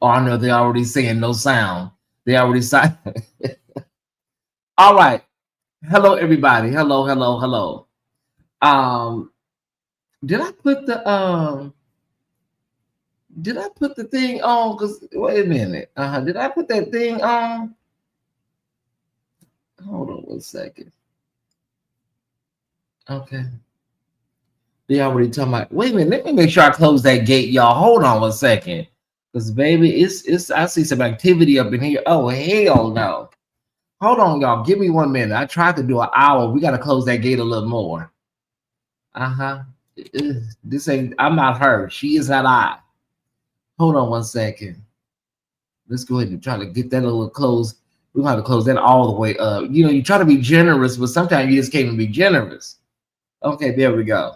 Oh, I know they're already saying no sound. They already signed. All right. Hello, everybody. Hello, hello, hello. Did I put the thing on? Because wait a minute. Did I put that thing on? Hold on 1 second. Okay. They already talking about. Wait a minute. Let me make sure I close that gate, y'all. Hold on 1 second. Because baby, it's I see some activity up in here. Oh, hell no. Hold on, y'all. Give me 1 minute. I tried to do an hour. We got to close that gate a little more. This ain't, I'm not her. She is not I. Hold on 1 second. Let's go ahead and try to get that a little close. We're going to close that all the way up. You know, you try to be generous, but sometimes you just can't even be generous. Okay, there we go.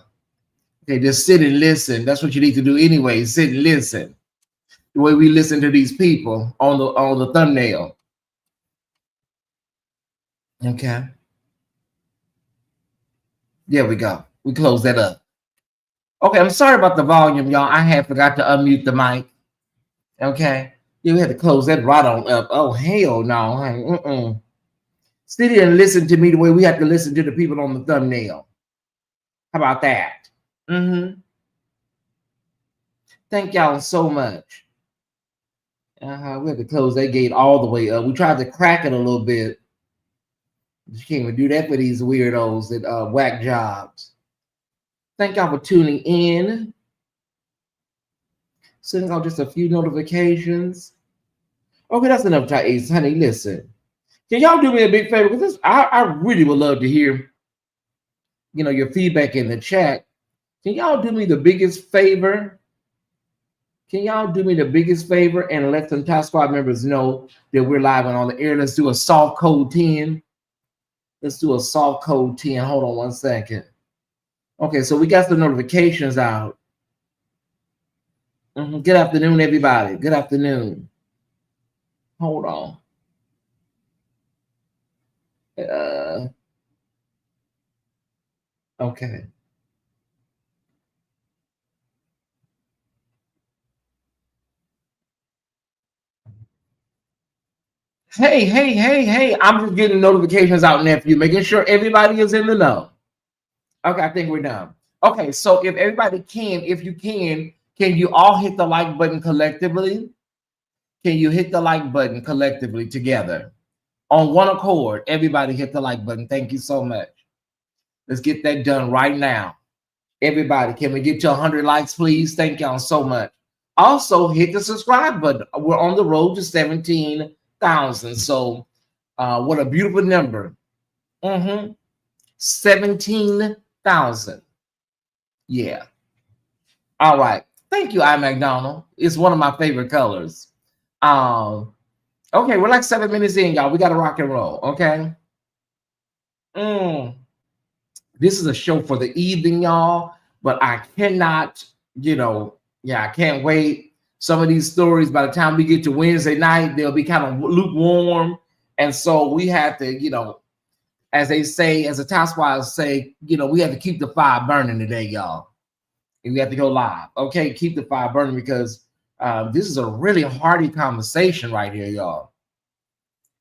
Okay, just sit and listen. That's what you need to do anyway. Sit and listen. The way we listen to these people on the thumbnail. Okay. There we go. We close that up. Okay, I'm sorry about the volume, y'all. I had forgot to unmute the mic. Okay. You had to close that right on up. Oh, hell no. Sit here and listen to me the way we have to listen to the people on the thumbnail. How about that? Thank y'all so much. We have to close that gate all the way up. We tried to crack it a little bit. You can't even do that for these weirdos that whack jobs. Thank y'all for tuning in. Sending out just a few notifications. Okay, that's enough, Tyesse. Honey, listen. Can y'all do me a big favor? Because I really would love to hear, you know, your feedback in the chat. Can y'all do me the biggest favor? Can y'all do me the biggest favor and let some Top Squad members know that we're live and on the air? Let's do a soft code 10. Let's do a soft code 10. Hold on 1 second. Okay, so we got the notifications out. Good afternoon, everybody. Good afternoon. Hold on. Okay. Hey. I'm just getting notifications out, nephew, making sure everybody is in the know. Okay, I think we're done. Okay, so if everybody can, if you can you all hit the like button collectively? Can you hit the like button collectively together? On one accord, everybody hit the like button. Thank you so much. Let's get that done right now. Everybody, can we get to 100 likes, please? Thank y'all so much. Also, hit the subscribe button. We're on the road to 17,000. So, what a beautiful number. 17,000. Yeah. All right. Thank you, I. McDonald. It's one of my favorite colors. Okay, we're like 7 minutes in, y'all. We got to rock and roll, okay? This is a show for the evening, y'all, but I cannot, I can't wait. Some of these stories, by the time we get to Wednesday night, they'll be kind of lukewarm. And so we have to, as they say, as the Top Squads say, we have to keep the fire burning today, y'all. And we have to go live. Okay, keep the fire burning because this is a really hearty conversation right here, y'all.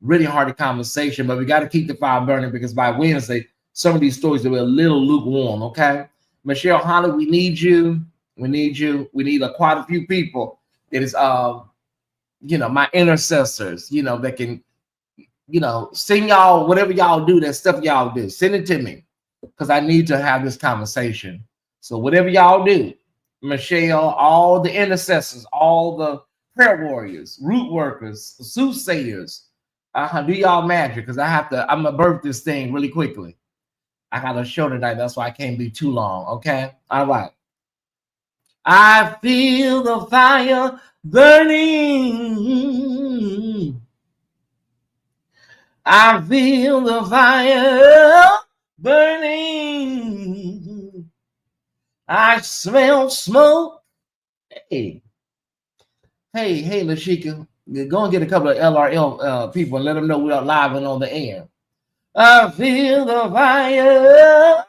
Really hearty conversation, but we got to keep the fire burning because by Wednesday, some of these stories will be a little lukewarm, okay? Michelle Holly, we need you. We need you. We need quite a few people that is, my intercessors, that can, send y'all whatever y'all do, that stuff y'all do. Send it to me because I need to have this conversation. So whatever y'all do, Michelle, all the intercessors, all the prayer warriors, root workers, soothsayers, do y'all magic because I'm gonna birth this thing really quickly. I got a show tonight, that's why I can't be too long. Okay, all right. I feel the fire burning. I feel the fire burning. I smell smoke. Hey, Lashika, go and get a couple of LRL people and let them know we are live and on the air. I feel the fire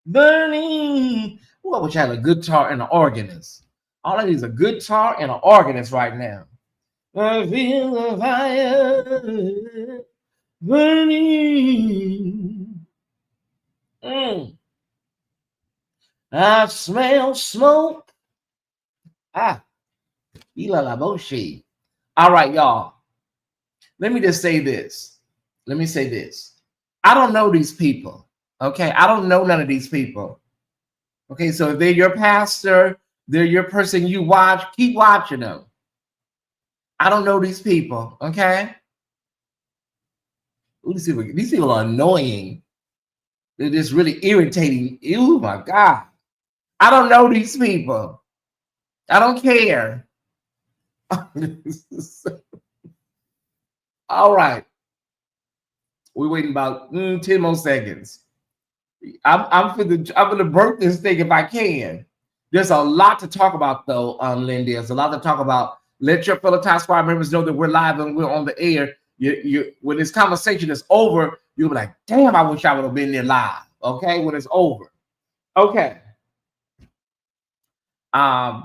burning. Ooh, I wish I had a guitar and an organist. All I need is a guitar and an organist right now. I feel the fire burning. I smell smoke. Ah, ila la moshi. All right, y'all. Let me just say this. Let me say this. I don't know these people. Okay, I don't know none of these people. Okay, so if they're your pastor, they're your person you watch, keep watching them. I don't know these people. Okay. Ooh, these people are annoying. They're just really irritating. Oh my God. I don't know these people. I don't care. All right. We're waiting about 10 more seconds. I'm gonna break this thing if I can. There's a lot to talk about though, Lindy. There's a lot to talk about. Let your fellow Top Squad members know that we're live and we're on the air. You when this conversation is over, you'll be like, damn, I wish I would have been there live. Okay, when it's over. Okay. And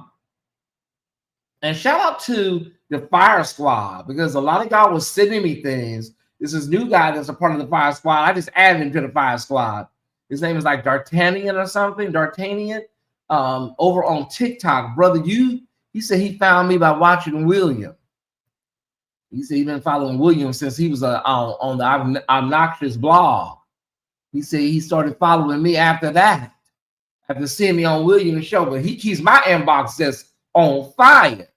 shout out to the Fire Squad because a lot of y'all was sending me things. This is new guy that's a part of the Fire Squad. I just added him to the Fire Squad. His name is like D'Artagnan or something. D'Artagnan. Over on TikTok, brother. He said he found me by watching William. He said he's been following William since he was on the Obnoxious blog. He said he started following me after that, after seeing me on William's show. But he keeps my inbox just on fire.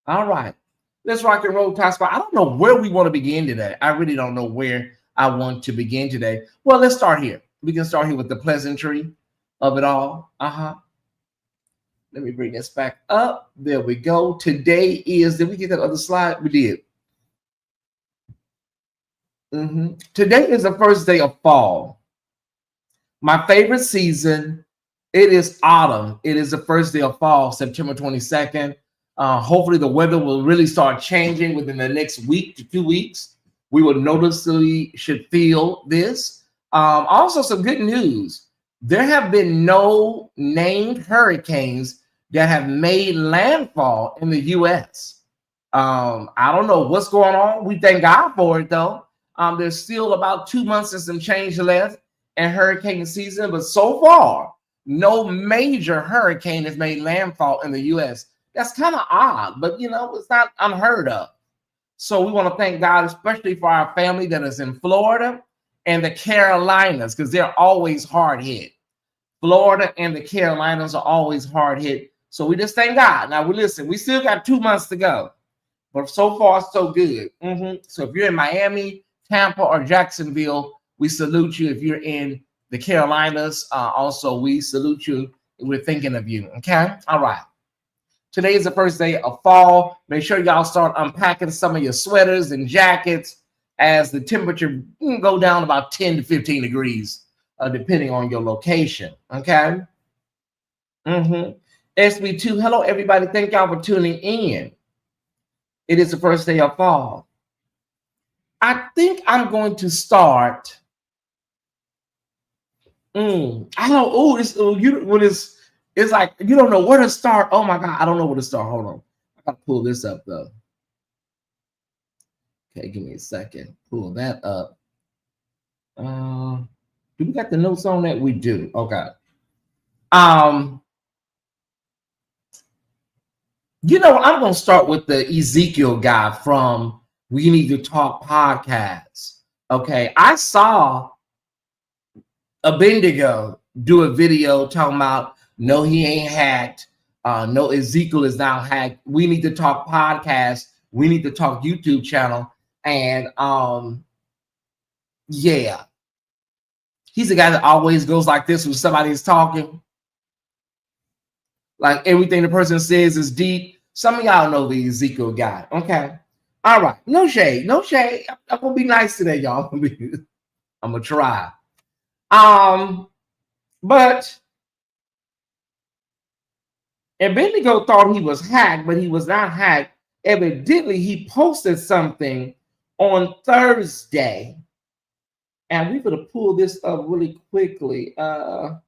All right. Let's rock and roll, Top Spot. I don't know where we want to begin today. I really don't know where I want to begin today. Well, let's start here. We can start here with the pleasantry of it all. Let me bring this back up. There we go. Today is, did we get that other slide? We did. Today is the first day of fall. My favorite season. It is autumn. It is the first day of fall, September 22nd. Hopefully the weather will really start changing within the next week to 2 weeks. We will noticeably should feel this. Also, some good news. There have been no named hurricanes that have made landfall in the U.S. I don't know what's going on. We thank God for it, though. There's still about 2 months and some change left in hurricane season, but so far, no major hurricane has made landfall in the U.S. That's kind of odd, but it's not unheard of. So we want to thank God, especially for our family that is in Florida and the Carolinas, because they're always hard hit. Florida and the Carolinas are always hard hit. So we just thank God. Now, we still got 2 months to go, but so far, so good. So if you're in Miami, Tampa, or Jacksonville, we salute you. If you're in the Carolinas, also, we salute you. We're thinking of you. Okay? All right. Today is the first day of fall. Make sure y'all start unpacking some of your sweaters and jackets as the temperature can go down about 10 to 15 degrees, depending on your location. Okay? SB2, hello, everybody. Thank y'all for tuning in. It is the first day of fall. I think I'm going to start. I don't. It's like you don't know where to start. Oh my God, I don't know where to start. Hold on, I gotta pull this up though. Okay, give me a second. Pull that up. Do we got the notes on that? We do. Okay. I'm gonna start with the Ezekiel guy from We Need to Talk podcast. Okay, I saw Bendigo do a video talking about no, he ain't hacked. No, Ezekiel is now hacked. We Need to Talk podcast. We Need to Talk YouTube channel. And yeah, he's the guy that always goes like this when somebody is talking. Like everything the person says is deep. Some of y'all know the Ezekiel guy. Okay. All right. No shade. No shade. I'm gonna be nice today, y'all. I'm gonna try. But Bendigo thought he was hacked, but he was not hacked. Evidently, he posted something on Thursday. And we're gonna pull this up really quickly. Hold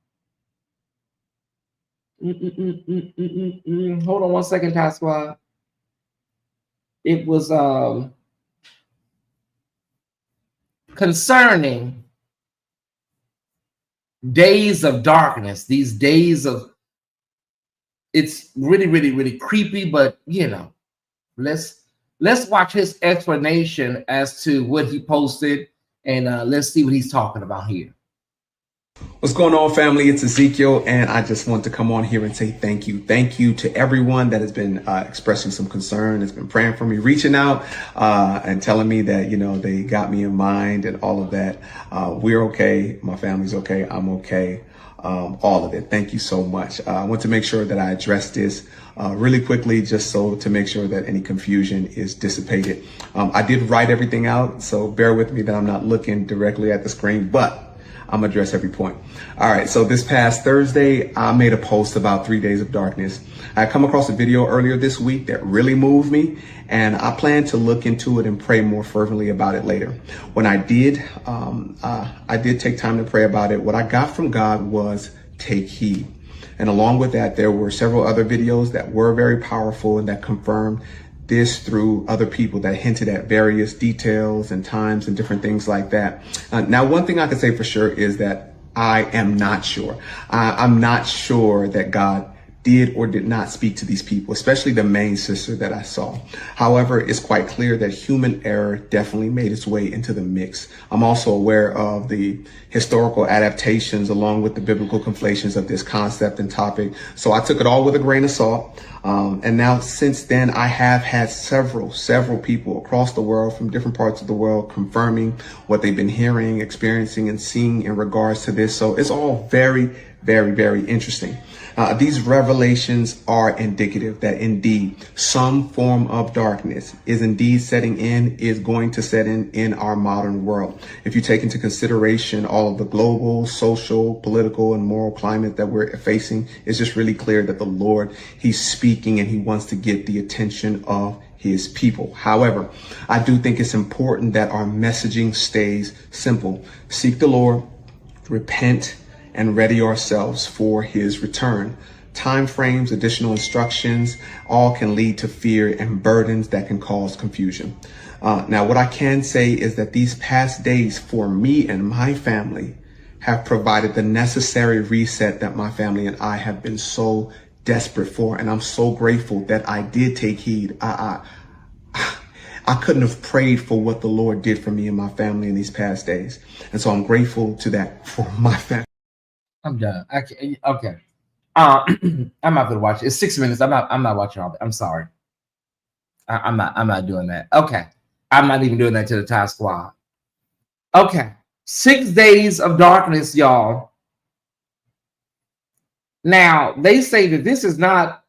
on one second, Ty Squad. It was concerning days of darkness. These days of, it's really, really, really creepy. But you know, let's watch his explanation as to what he posted, and let's see what he's talking about here. What's going on, family? It's Ezekiel, and I just want to come on here and say thank you. Thank you to everyone that has been expressing some concern, has been praying for me, reaching out and telling me that, you know, they got me in mind and all of that. We're okay. My family's okay. I'm okay. All of it. Thank you so much. I want to make sure that I address this really quickly, just so to make sure that any confusion is dissipated. I did write everything out, so bear with me that I'm not looking directly at the screen, but I'm gonna address every point. All right, so this past Thursday, I made a post about 3 days of darkness. I come across a video earlier this week that really moved me, and I plan to look into it and pray more fervently about it later. When I did take time to pray about it. What I got from God was take heed. And along with that, there were several other videos that were very powerful and that confirmed this through other people that hinted at various details and times and different things like that. Now, one thing I can say for sure is that I am not sure. I'm not sure that God did or did not speak to these people, especially the main sister that I saw. However, it's quite clear that human error definitely made its way into the mix. I'm also aware of the historical adaptations along with the biblical conflations of this concept and topic. So I took it all with a grain of salt. And now since then, I have had several people across the world from different parts of the world confirming what they've been hearing, experiencing, and seeing in regards to this. So it's all very, very, very interesting. These revelations are indicative that indeed some form of darkness is indeed setting in, is going to set in our modern world. If you take into consideration all of the global, social, political, and moral climate that we're facing, it's just really clear that the Lord, he's speaking and he wants to get the attention of his people. However, I do think it's important that our messaging stays simple. Seek the Lord, repent, and ready ourselves for his return. Time frames, additional instructions, all can lead to fear and burdens that can cause confusion. Now, what I can say is that these past days for me and my family have provided the necessary reset that my family and I have been so desperate for. And I'm so grateful that I did take heed. I couldn't have prayed for what the Lord did for me and my family in these past days. And so I'm grateful to that for my family. I'm done. Okay. I'm not gonna watch it. It's 6 minutes. I'm not watching all that. I'm sorry. I'm not doing that. Okay. I'm not even doing that to the Thai squad. Okay. 6 days of darkness, y'all. Now, they say that this is not,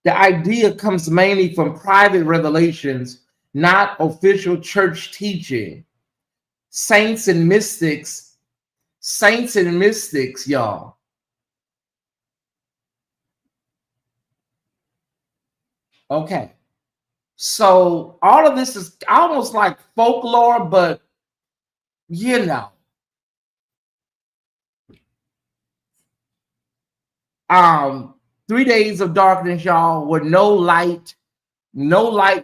the idea comes mainly from private revelations, not official church teaching. Saints and mystics, y'all. Okay. So all of this is almost like folklore, but you know, 3 days of darkness, y'all, where no light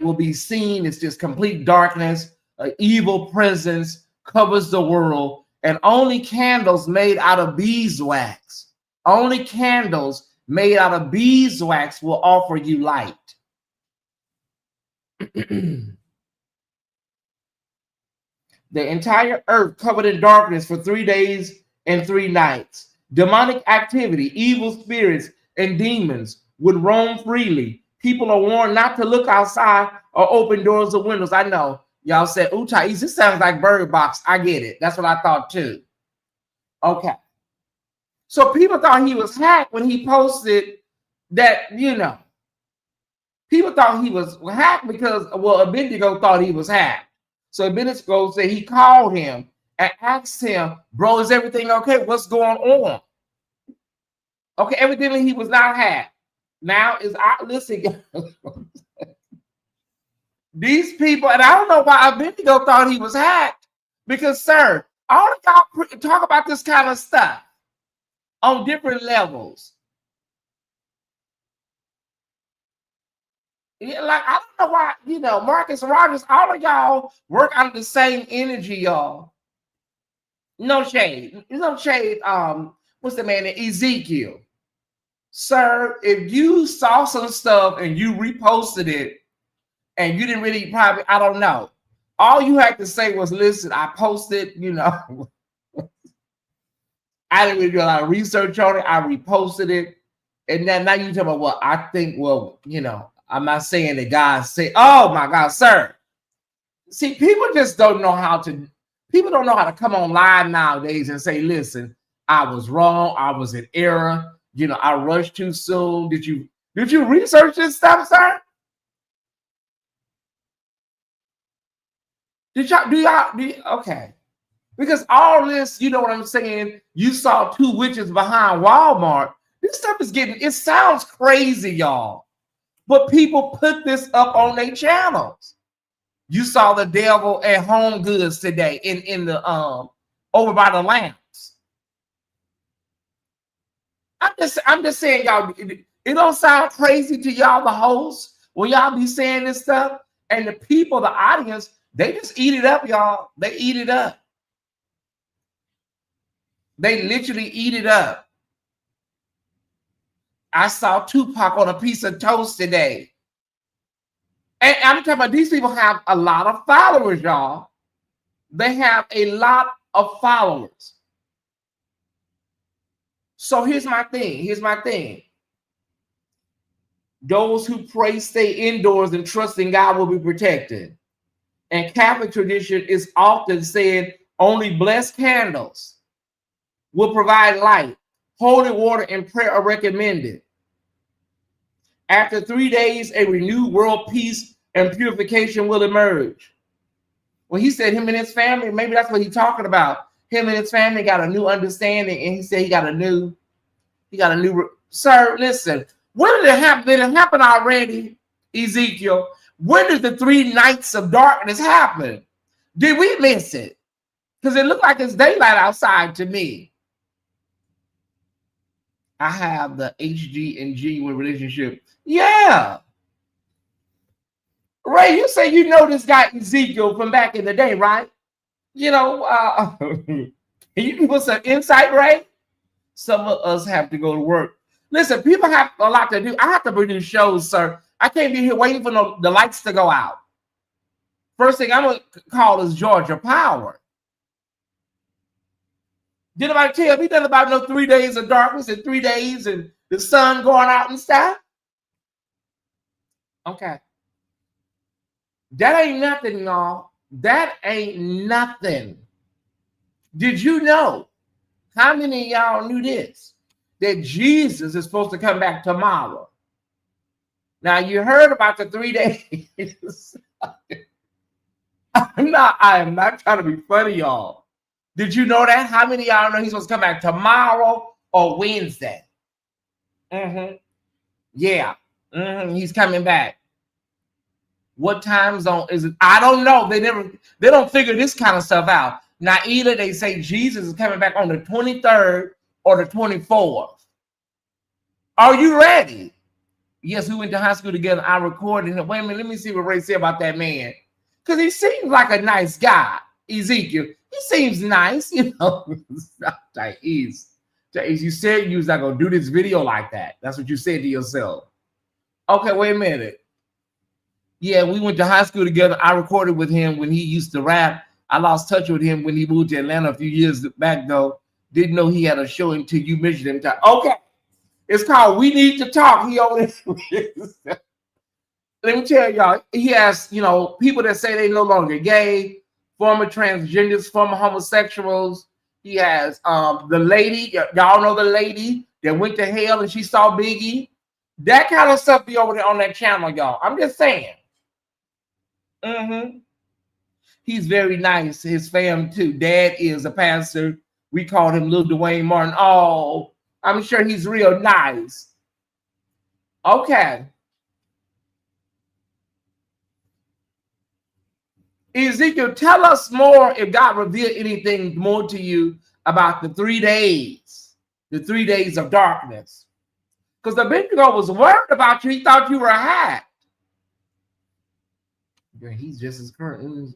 will be seen. It's just complete darkness. An evil presence covers the world, and only candles made out of beeswax, will offer you light. The entire earth covered in darkness for 3 days and 3 nights. Demonic activity, evil spirits, and demons would roam freely. People are warned not to look outside or open doors or windows. I know y'all said, "Ooh, Tyesse, this sounds like Bird Box." I get it. That's what I thought too. Okay. So people thought he was hacked when he posted that, people thought he was hacked because, well, Abednego thought he was hacked. So Abednego said he called him and asked him, "Bro, is everything okay? What's going on?" Okay, evidently he was not hacked. Now is listen, these people, and I don't know why Abednego thought he was hacked, because, sir, all of y'all talk about this kind of stuff on different levels. Yeah, like I don't know why, Marcus Rogers, all of y'all work out of the same energy, y'all. No shade. No shade. What's the man name? Ezekiel. Sir, if you saw some stuff and you reposted it and you didn't really probably, I don't know. All you had to say was, listen, I posted, I didn't really do a lot of research on it. I reposted it. And then now you talk about what I think, well, I'm not saying that God said, oh my God, sir. See, people don't know how to come on live nowadays and say, listen, I was wrong. I was in error. I rushed too soon. Did you research this stuff, sir? Okay. Because all this, you know what I'm saying? You saw two witches behind Walmart. This stuff it sounds crazy, y'all. But people put this up on their channels. You saw the devil at Home Goods today in the over by the lamps. I'm just saying, y'all, it don't sound crazy to y'all, the hosts, when y'all be saying this stuff, and the people, the audience, they just eat it up, y'all. They eat it up. They literally eat it up. I saw Tupac on a piece of toast today. And I'm talking about these people have a lot of followers, y'all. They have a lot of followers. So here's my thing. Those who pray, stay indoors, and trust in God will be protected. And Catholic tradition is often saying only blessed candles will provide light. Holy water and prayer are recommended. After 3 days, a renewed world peace and purification will emerge. Well, he said him and his family, maybe that's what he's talking about. Him and his family got a new understanding, and he said he got a new, sir, listen, when did it happen? Did it happen already, Ezekiel? When did the 3 nights of darkness happen? Did we miss it? Because it looked like it's daylight outside to me. I have the HG and genuine relationship. Yeah. Ray, you say you know this guy Ezekiel from back in the day, right? Can you give us some insight, Ray? Some of us have to go to work. Listen, people have a lot to do. I have to produce shows, sir. I can't be here waiting for the lights to go out. First thing I'm going to call is Georgia Power. Did anybody tell me nothing about no 3 days of darkness and 3 days and the sun going out and stuff? Okay. That ain't nothing, y'all. That ain't nothing. Did you know? How many of y'all knew this? That Jesus is supposed to come back tomorrow. Now, you heard about the 3 days. I am not trying to be funny, y'all. Did you know that? How many of y'all know he's supposed to come back tomorrow or Wednesday? Yeah. He's coming back. What time zone is it? I don't know. They don't figure this kind of stuff out. Now, either they say Jesus is coming back on the 23rd or the 24th. Are you ready? Yes, we went to high school together. I recorded him. Wait a minute, let me see what Ray said about that man. Because he seems like a nice guy, Ezekiel. He seems nice, Tyesse, you said you was not going to do this video like that. That's what you said to yourself. Okay, wait a minute. Yeah, we went to high school together. I recorded with him when he used to rap. I lost touch with him when he moved to Atlanta a few years back, though. Didn't know he had a show until you mentioned him. Okay. It's called We Need to Talk. He over there. Let me tell y'all, he has, people that say they no longer gay, former transgenders, former homosexuals. He has the lady, y'all know the lady that went to hell and she saw Biggie. That kind of stuff be over there on that channel, y'all. I'm just saying. He's very nice. His fam too. Dad is a pastor. We called him Lil Dwayne Martin. Oh, I'm sure he's real nice. Okay. Ezekiel, tell us more if God revealed anything more to you about the 3 days, the 3 days of darkness. Because the big girl was worried about you. He thought you were hacked. He's just as current.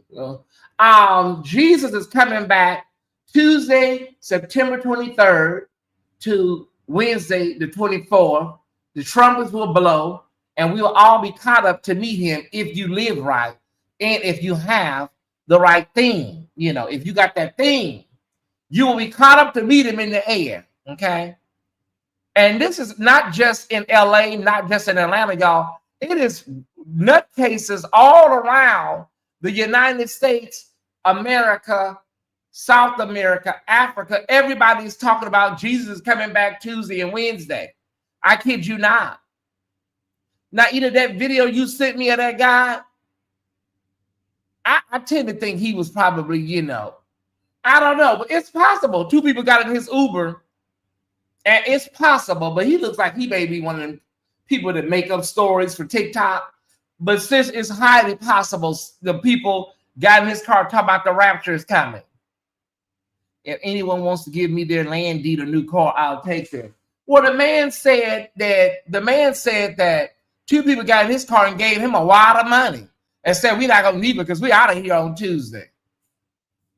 Jesus is coming back Tuesday, September 23rd to Wednesday, the 24th. The trumpets will blow, and we will all be caught up to meet him if you live right and if you have the right thing. You know, if you got that thing, you will be caught up to meet him in the air. Okay. And this is not just in LA, not just in Atlanta, y'all. It is nutcases all around the United States, America, South America, Africa. Everybody's talking about Jesus coming back Tuesday and Wednesday. I kid you not. Now, either that video you sent me of that guy, I tend to think he was probably, you know, I don't know, but it's possible. Two people got in his Uber, and it's possible, but he looks like he may be one of them people that make up stories for TikTok. But since it's highly possible, the people got in his car talking about the rapture is coming. If anyone wants to give me their land deed or new car, I'll take them. Well, the man said that two people got in his car and gave him a wad of money and said, we're not going to leave it because we're out of here on Tuesday.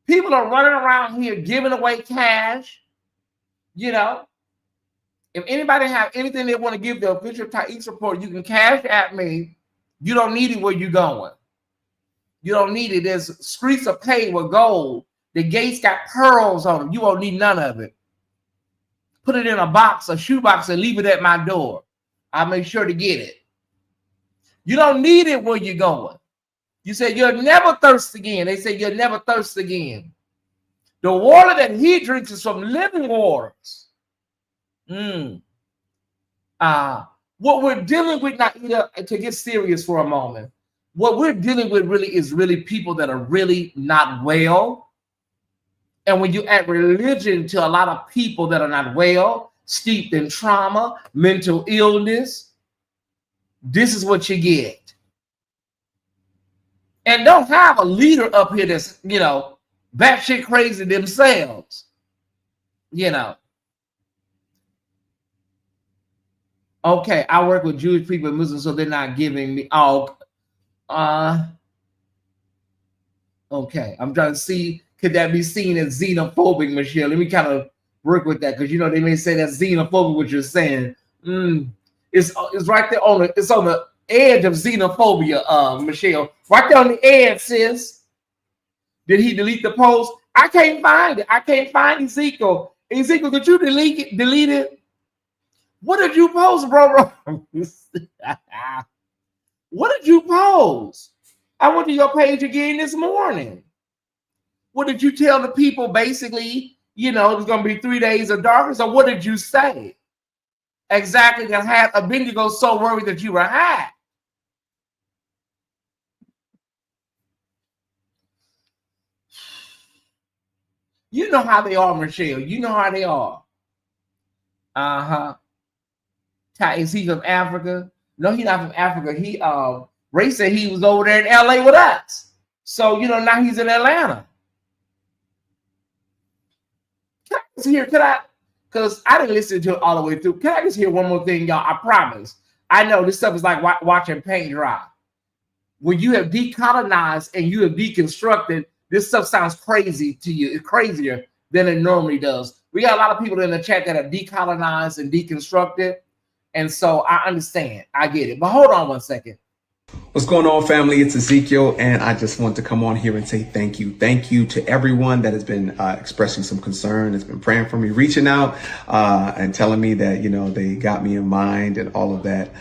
People are running around here giving away cash. You know, if anybody have anything they want to give the official Tyesse Report, you can cash at me. You don't need it where you're going. You don't need it. There's streets of paved with gold. The gates got pearls on them. You won't need none of it. Put it in a box, a shoebox, and leave it at my door. I'll make sure to get it. You don't need it where you're going. You say you'll never thirst again. They say you'll never thirst again. The water that he drinks is from living waters. What we're dealing with, now, to get serious for a moment, what we're dealing with is really people that are really not well. And when you add religion to a lot of people that are not well, steeped in trauma, mental illness, this is what you get. And don't have a leader up here that's, you know, batshit crazy themselves. You know. Okay, I work with Jewish people and Muslims, so they're not giving me all. Okay, I'm trying to see, could that be seen as xenophobic, Michelle? Let me kind of work with that, because you know they may say that's xenophobic. What you're saying, it's right there on the, it's on the edge of xenophobia, Michelle. Right there on the edge, sis. Did he delete the post? I can't find it. I can't find Ezekiel. Ezekiel, could you delete it? What did you post, bro? What did you post? I went to your page again this morning. What did you tell the people? Basically, you know, it's going to be 3 days of darkness. Or what did you say? Exactly, that had Abednego so worried that you were hacked. You know how they are, Michelle. You know how they are. Is he from Africa? No, he's not from Africa. Ray said he was over there in LA with us. So, you know, now he's in Atlanta. Can I just hear, because I didn't listen to it all the way through. Can I just hear one more thing, y'all? I promise. I know this stuff is like watching paint dry. When you have decolonized and you have deconstructed, this stuff sounds crazy to you. It's crazier than it normally does. We got a lot of people in the chat that have decolonized and deconstructed. And so I understand. I get it. But hold on one second. What's going on, family? It's Ezekiel, and I just want to come on here and say thank you. Thank you to everyone that has been expressing some concern, has been praying for me, reaching out and telling me that, you know, they got me in mind and all of that.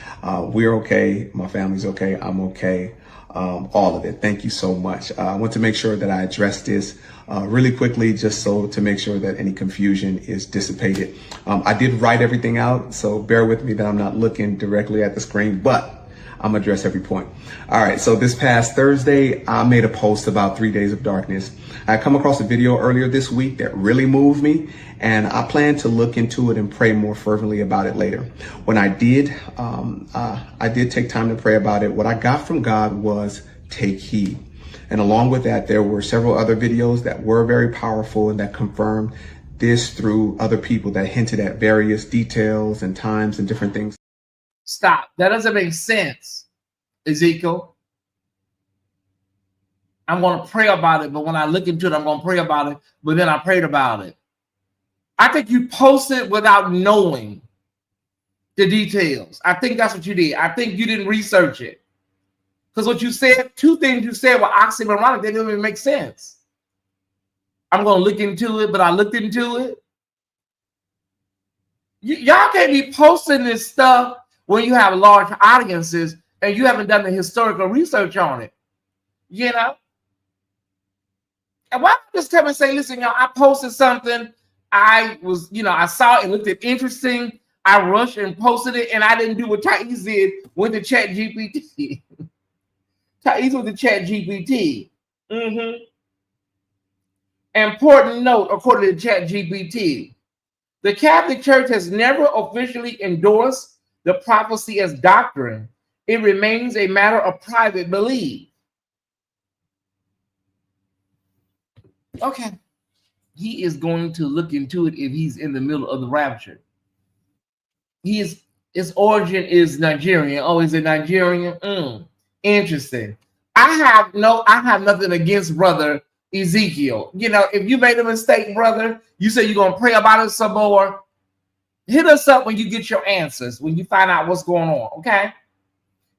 We're okay. My family's okay. I'm okay. All of it. Thank you so much. I want to make sure that I address this really quickly, just so to make sure that any confusion is dissipated. I did write everything out, so bear with me that I'm not looking directly at the screen, but I'm gonna address every point. All right, so this past Thursday, I made a post about 3 days of darkness. I come across a video earlier this week that really moved me, and I plan to look into it and pray more fervently about it later. When I did take time to pray about it. What I got from God was take heed. And along with that, there were several other videos that were very powerful and that confirmed this through other people that hinted at various details and times and different things. Stop. That doesn't make sense, Ezekiel. I'm going to pray about it, but when I look into it, I'm going to pray about it, but then I prayed about it. I think you posted without knowing the details. I think that's what you did. I think you didn't research it. Because what you said, two things you said were oxymoronic. They didn't even make sense. I'm going to look into it, but I looked into it. Y'all can't be posting this stuff when you have large audiences and you haven't done the historical research on it. You know? And why don't you just come and say, listen, y'all, I posted something. I was, I saw it, looked at interesting. I rushed and posted it, and I didn't do what Tyesse did with the chat GPT. Tyesse with the chat GPT. Important note, according to chat GPT, the Catholic Church has never officially endorsed the prophecy as doctrine. It remains a matter of private belief. Okay. He is going to look into it if he's in the middle of the rapture. His origin is Nigerian. Oh, is it Nigerian? Interesting. I have nothing against brother Ezekiel. If you made a mistake, brother, you say you're gonna pray about it some more. Hit us up when you get your answers, when you find out what's going on. Okay.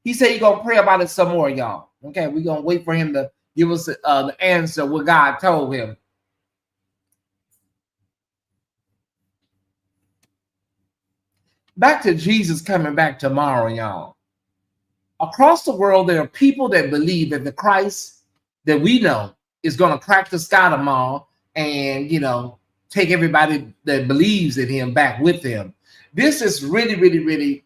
He said you're gonna pray about it some more, y'all. Okay, we're gonna wait for him to give us the answer what God told him. Back to Jesus coming back tomorrow, y'all. Across the world, there are people that believe that the Christ that we know is going to crack the sky tomorrow and, take everybody that believes in him back with him. This is really, really, really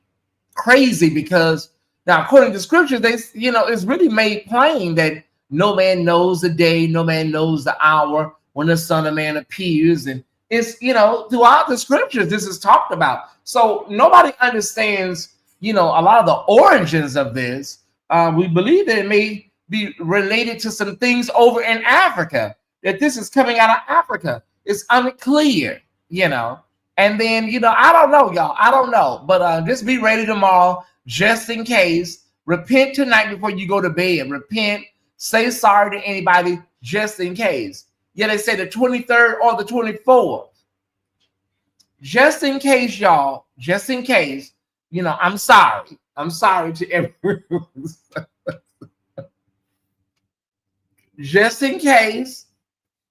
crazy because now, according to scripture, it's really made plain that no man knows the day, no man knows the hour when the Son of Man appears. And it's, throughout the scriptures, this is talked about. So nobody understands, a lot of the origins of this. We believe that it may be related to some things over in Africa, that this is coming out of Africa. It's unclear, And then, I don't know, y'all. I don't know. But just be ready tomorrow, just in case. Repent tonight before you go to bed. Repent. Say sorry to anybody, just in case. Yeah, they say the 23rd or the 24th. Just in case, y'all. Just in case. I'm sorry. I'm sorry to everyone. Just in case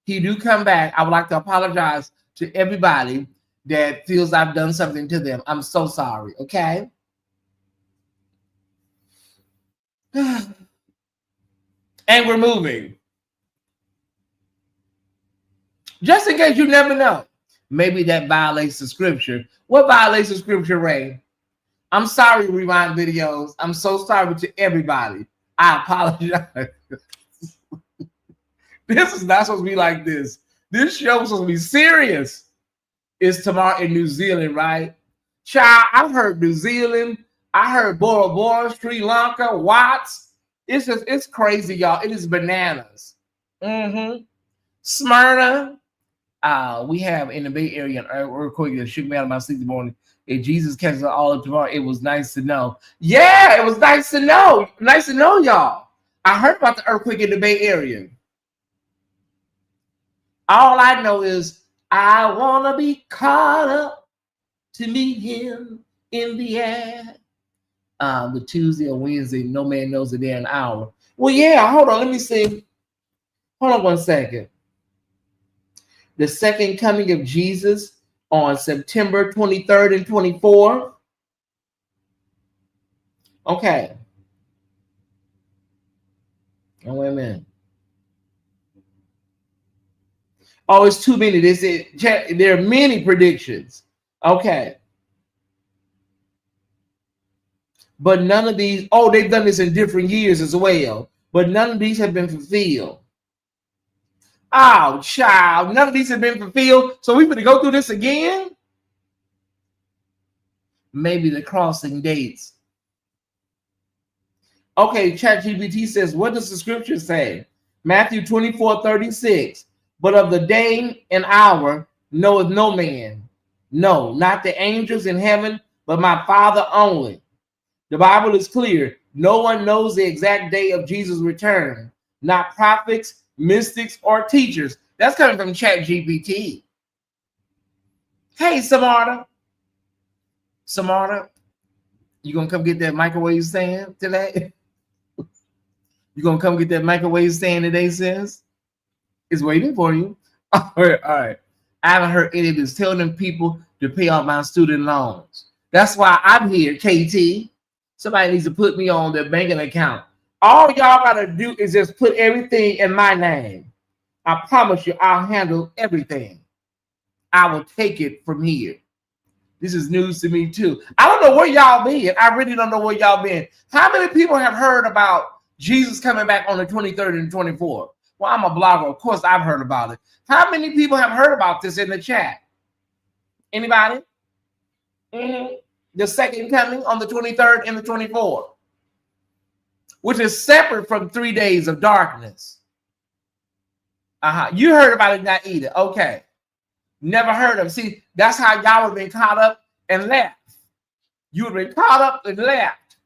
he do come back, I would like to apologize to everybody that feels I've done something to them. I'm so sorry, okay? And we're moving. Just in case you never know. Maybe that violates the scripture. What violates the scripture, Ray? I'm sorry, Rewind Videos. I'm so sorry to everybody. I apologize. This is not supposed to be like this. This show is supposed to be serious. It's tomorrow in New Zealand, right? Child, I've heard New Zealand. I heard Bora Bora, Sri Lanka, Watts. It's crazy, y'all. It is bananas. Smyrna. We have in the Bay Area an earthquake that shook me out of my sleep this morning. If Jesus catches it all up tomorrow, it was nice to know. Yeah, it was nice to know. Nice to know, y'all. I heard about the earthquake in the Bay Area. All I know is I want to be caught up to meet him in the air. The Tuesday or Wednesday, no man knows the day and hour. Well, yeah, hold on. Let me see. Hold on 1 second. The second coming of Jesus on September 23rd and 24th. Okay. Oh, wait a minute. Oh, it's too many. There are many predictions. Okay. But none of these, they've done this in different years as well. But none of these have been fulfilled. Oh, child, none of these have been fulfilled. So we're going to go through this again? Maybe the crossing dates. Okay, ChatGPT says, what does the scripture say? Matthew 24:36. But of the day and hour knoweth no man. No, not the angels in heaven, but my Father only. The Bible is clear. No one knows the exact day of Jesus' return. not prophets, mystics, or teachers. That's coming from ChatGPT. Hey, Samarta, you gonna come get that microwave stand today? You gonna come get that microwave stand today, sis? It's waiting for you. All right. I haven't heard any of this. Tell them people to pay off my student loans. That's why I'm here, KT. Somebody needs to put me on their banking account. All y'all gotta do is just put everything in my name. I promise you, I'll handle everything. I will take it from here. This is news to me too. I don't know where y'all been. I really don't know where y'all been. How many people have heard about Jesus coming back on the 23rd and 24th? Well, I'm a blogger. Of course, I've heard about it. How many people have heard about this in the chat? Anybody? The second coming on the 23rd and the 24th, which is separate from 3 days of darkness. You heard about it, not either. Okay. Never heard of it. See, that's how y'all would have been caught up and left. You would have been caught up and left.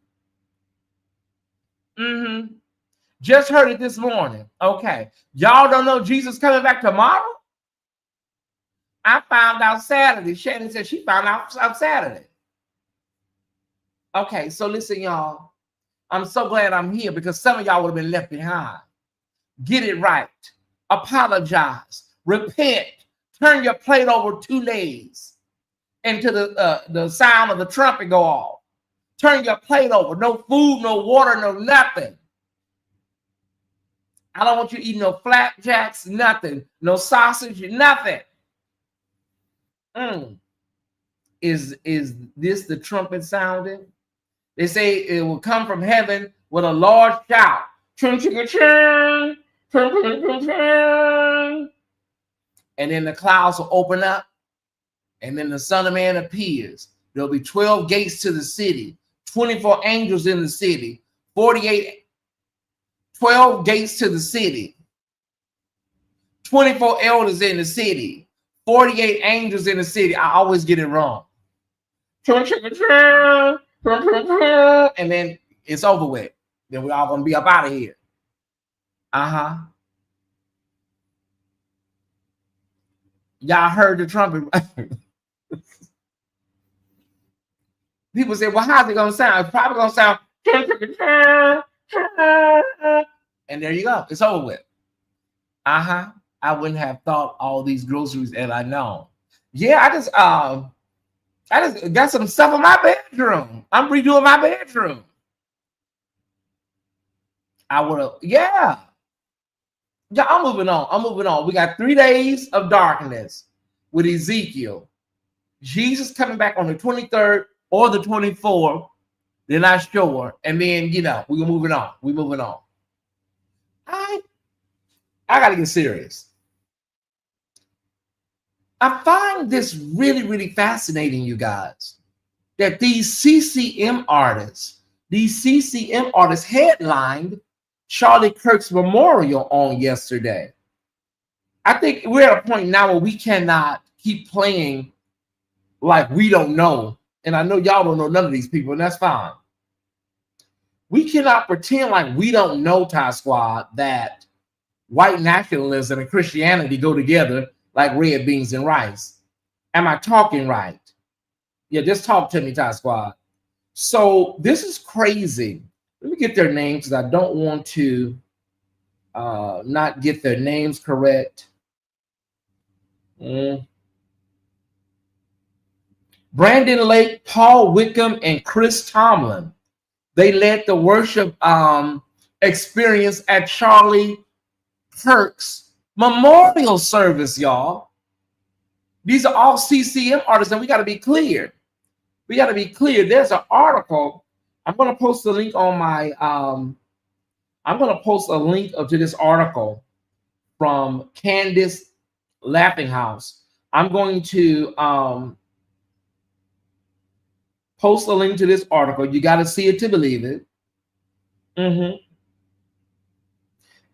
Just heard it this morning. Okay. Y'all don't know Jesus coming back tomorrow? I found out Saturday. Shannon said she found out Saturday. Okay, so listen, y'all. I'm so glad I'm here because some of y'all would have been left behind. Get it right. Apologize. Repent. Turn your plate over 2 days until the sound of the trumpet go off. Turn your plate over. No food, no water, no nothing. I don't want you eating no flapjacks, nothing. No sausage, nothing. Is this the trumpet sounding? They say it will come from heaven with a large shout. And then the clouds will open up, and then the Son of Man appears. There'll be 12 gates to the city, 24 angels in the city, 12 gates to the city, 24 elders in the city, 48 angels in the city. I always get it wrong. And then it's over with. Then we're all going to be up out of here. Y'all heard the trumpet. People say, well, how's it going to sound? It's probably going to sound. And there you go. It's over with. I wouldn't have thought all these groceries that I know. Yeah, I just got some stuff in my bedroom. I'm redoing my bedroom. I would have, yeah, I'm moving on. We got 3 days of darkness with Ezekiel. Jesus coming back on the 23rd or the 24th. They're not sure. And then, we're moving on. We're moving on. I got to get serious. I find this really, really fascinating, you guys, that these CCM artists headlined Charlie Kirk's memorial on yesterday. I think we're at a point now where we cannot keep playing like we don't know. And I know y'all don't know none of these people, and that's fine. We cannot pretend like we don't know, Ty Squad, that white nationalism and Christianity go together like red beans and rice. Am I talking right? Yeah, just talk to me, Ty Squad. So this is crazy. Let me get their names because I don't want to not get their names correct. Brandon Lake, Paul Wickham, and Chris Tomlin. They led the worship experience at Charlie Kirk's memorial service, y'all. These are all CCM artists, and we got to be clear. There's an article. I'm going to post the link on my. I'm going to post a link to this article from Candace Laughinghouse. I'm going to post a link to this article. You got to see it to believe it. And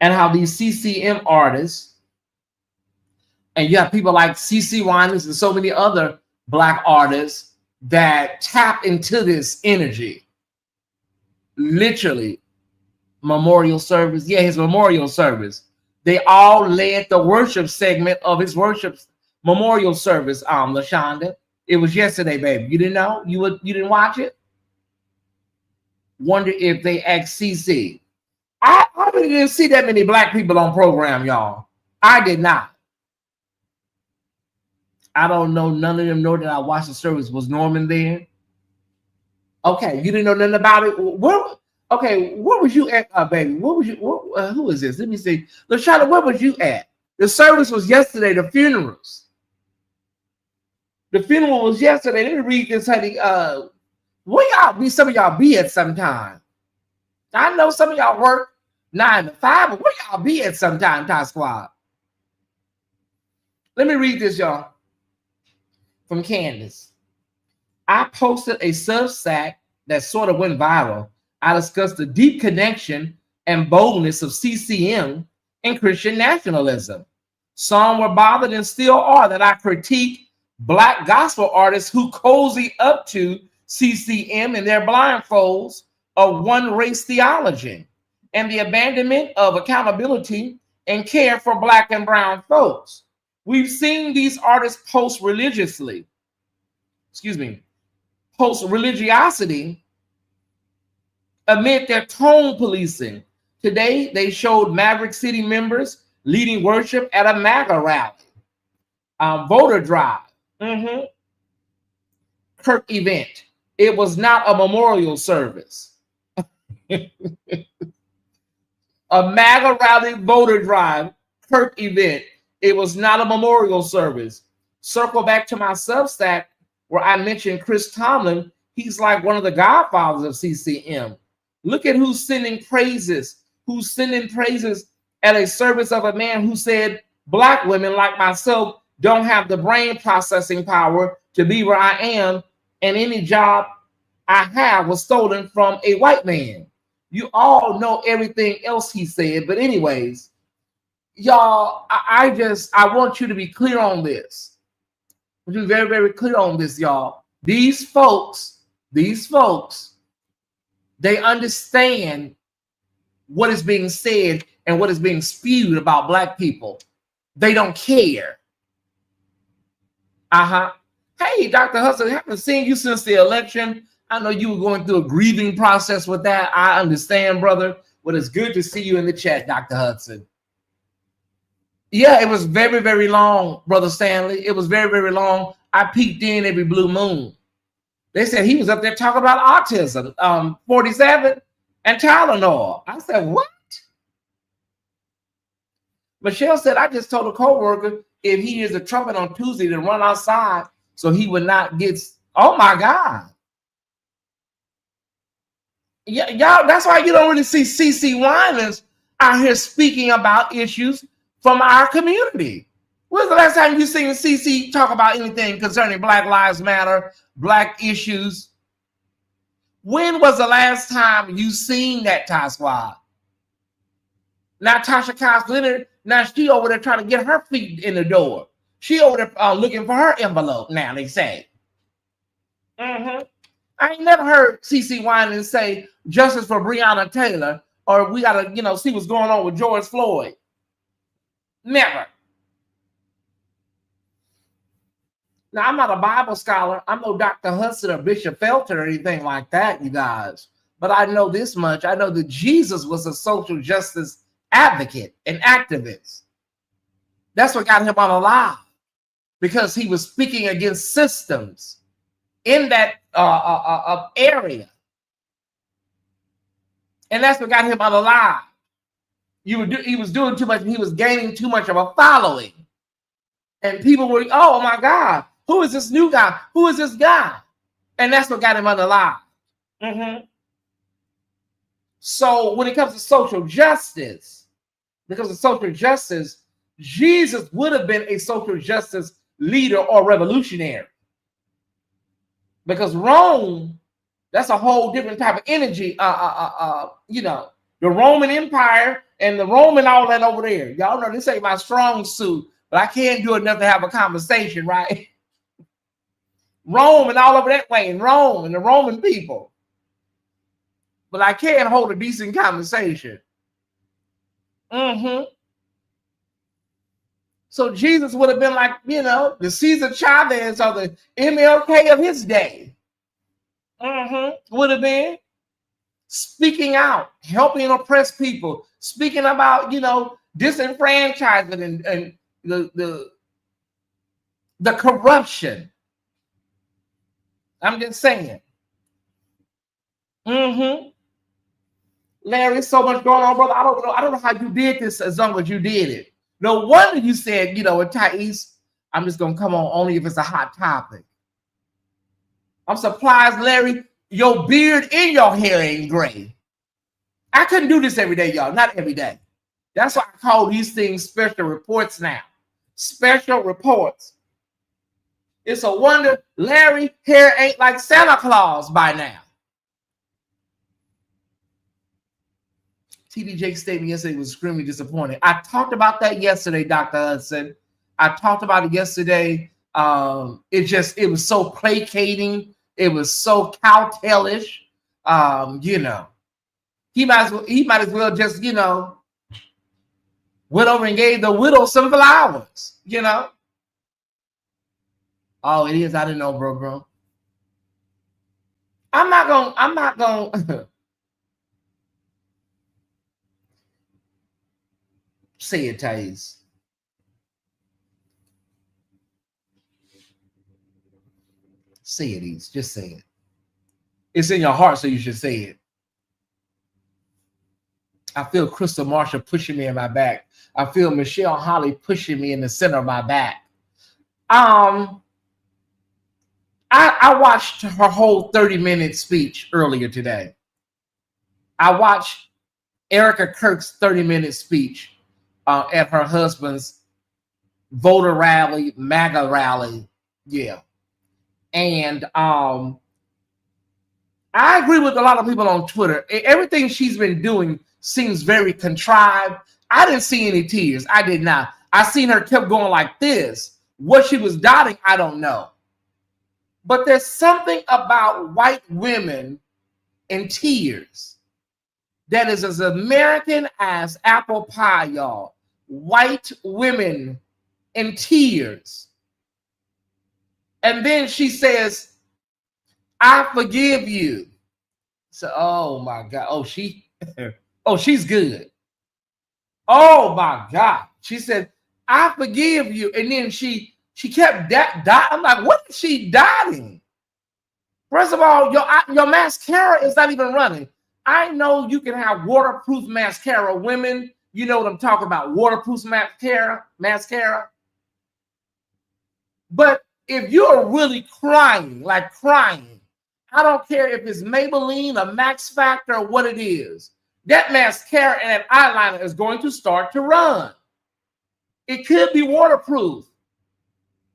how these CCM artists, and you have people like CC Winans and so many other Black artists that tap into this energy. Literally, memorial service. Yeah, his memorial service. They all led the worship segment of his worship memorial service. LaShonda, it was yesterday, baby. You didn't know? You didn't watch it? Wonder if they asked CC. I really didn't see that many black people on program, y'all. I did not. I don't know. None of them know that I watched the service. Was Norman there? Okay, you didn't know nothing about it. Okay, where was you at, baby? What was you? Who is this? Let me see. LaShonda, where was you at? The service was yesterday. The funerals. The funeral was yesterday. Let me read this, honey. Where y'all be? Some of y'all be at sometime. I know some of y'all work 9 to 5, but where y'all be at sometime, Ty Squad? Let me read this, y'all. From Candace. I posted a Substack that sort of went viral. I discussed the deep connection and boldness of CCM and Christian nationalism. Some were bothered and still are that I critique black gospel artists who cozy up to CCM and their blindfolds of one race theology and the abandonment of accountability and care for black and brown folks. We've seen these artists post religiosity amid their tone policing. Today, they showed Maverick City members leading worship at a MAGA rally, voter drive, Kirk event. It was not a memorial service. A MAGA rally, voter drive, Kirk event. It was not a memorial service. Circle back to my Substack where I mentioned Chris Tomlin. He's like one of the godfathers of CCM. Look at who's sending praises. Who's sending praises at a service of a man who said black women like myself don't have the brain processing power to be where I am, and any job I have was stolen from a white man. You all know everything else he said, but anyways, y'all, I want you to be clear on this. I want you to be very, very clear on this, y'all. These folks, they understand what is being said and what is being spewed about black people. They don't care. Hey, Dr. Hudson, I haven't seen you since the election. I know you were going through a grieving process with that. I understand, brother. But it's good to see you in the chat, Dr. Hudson. Yeah, it was very, very long, Brother Stanley. It was very, very long. I peeked in every blue moon. They said he was up there talking about autism, 47 and Tylenol. I said, what? Michelle said, I just told a coworker if he hears a trumpet on Tuesday to run outside so he would not get, oh my God. Yeah, y'all, that's why you don't really see CC Winans out here speaking about issues from our community. When's the last time you seen CC talk about anything concerning Black Lives Matter, black issues? When was the last time you seen that, Ty Squad? Now Tasha Cobbs Leonard, now she over there trying to get her feet in the door. She over there looking for her envelope now, they say. I ain't never heard CC Winans say justice for Breonna Taylor, or we gotta, see what's going on with George Floyd. Never. Now, I'm not a Bible scholar. I'm no Dr. Hudson or Bishop Felton or anything like that, you guys. But I know this much. I know that Jesus was a social justice advocate and activist. That's what got him unalive, because he was speaking against systems in that area. And that's what got him unalive. He was doing too much. He was gaining too much of a following. And people were, oh my God, who is this new guy? Who is this guy? And that's what got him unalive. So when it comes to social justice, Jesus would have been a social justice leader or revolutionary. Because Rome, that's a whole different type of energy. The Roman Empire and the Roman all that over there. Y'all know this ain't my strong suit, but I can't do enough to have a conversation, right? Rome and all over that way, and Rome and the Roman people. but I can't hold a decent conversation. So Jesus would have been like, you know, the Cesar Chavez or the MLK of his day. Would have been speaking out, helping oppressed people, speaking about, you know, disenfranchisement and the corruption. I'm just saying. Larry, so much going on, brother. I don't know how you did this as long as you did it. No wonder you said, you know, with Tyesse, I'm just gonna come on only if it's a hot topic. I'm surprised, Larry, your beard and your hair ain't gray. I couldn't do this every day, y'all. Not every day. That's why I call these things special reports now. Special reports. It's a wonder Larry hair ain't like Santa Claus by now. TD Jake's statement yesterday was extremely disappointing. I talked about that yesterday, Dr. Hudson. I talked about it yesterday. It was so placating. It was so cowtailish. You know, he might as well just, you know, went over and gave the widow some flowers, you know. Oh, it is. I didn't know, bro. I'm not gonna say it, Tyesse. Say it, East. Just say it. It's in your heart, so you should say it. I feel Crystal Marshall pushing me in my back. I feel Michelle Holly pushing me in the center of my back. I watched her whole 30-minute speech earlier today. I watched Erica Kirk's 30-minute speech at her husband's voter rally, MAGA rally. Yeah. And I agree with a lot of people on Twitter. Everything she's been doing seems very contrived. I didn't see any tears. I did not. I seen her kept going like this. What she was dotting, I don't know. But there's something about white women in tears that is as American as apple pie, y'all. White women in tears. And then she says, I forgive you. So, oh my God. Oh, she's good. Oh my God. She said, I forgive you. And then she kept dotting. I'm like, what is she dotting? First of all, your mascara is not even running. I know you can have waterproof mascara. Women, you know what I'm talking about. Waterproof mascara. But if you're really crying, like crying, I don't care if it's Maybelline or Max Factor or what it is, that mascara and that eyeliner is going to start to run. It could be waterproof.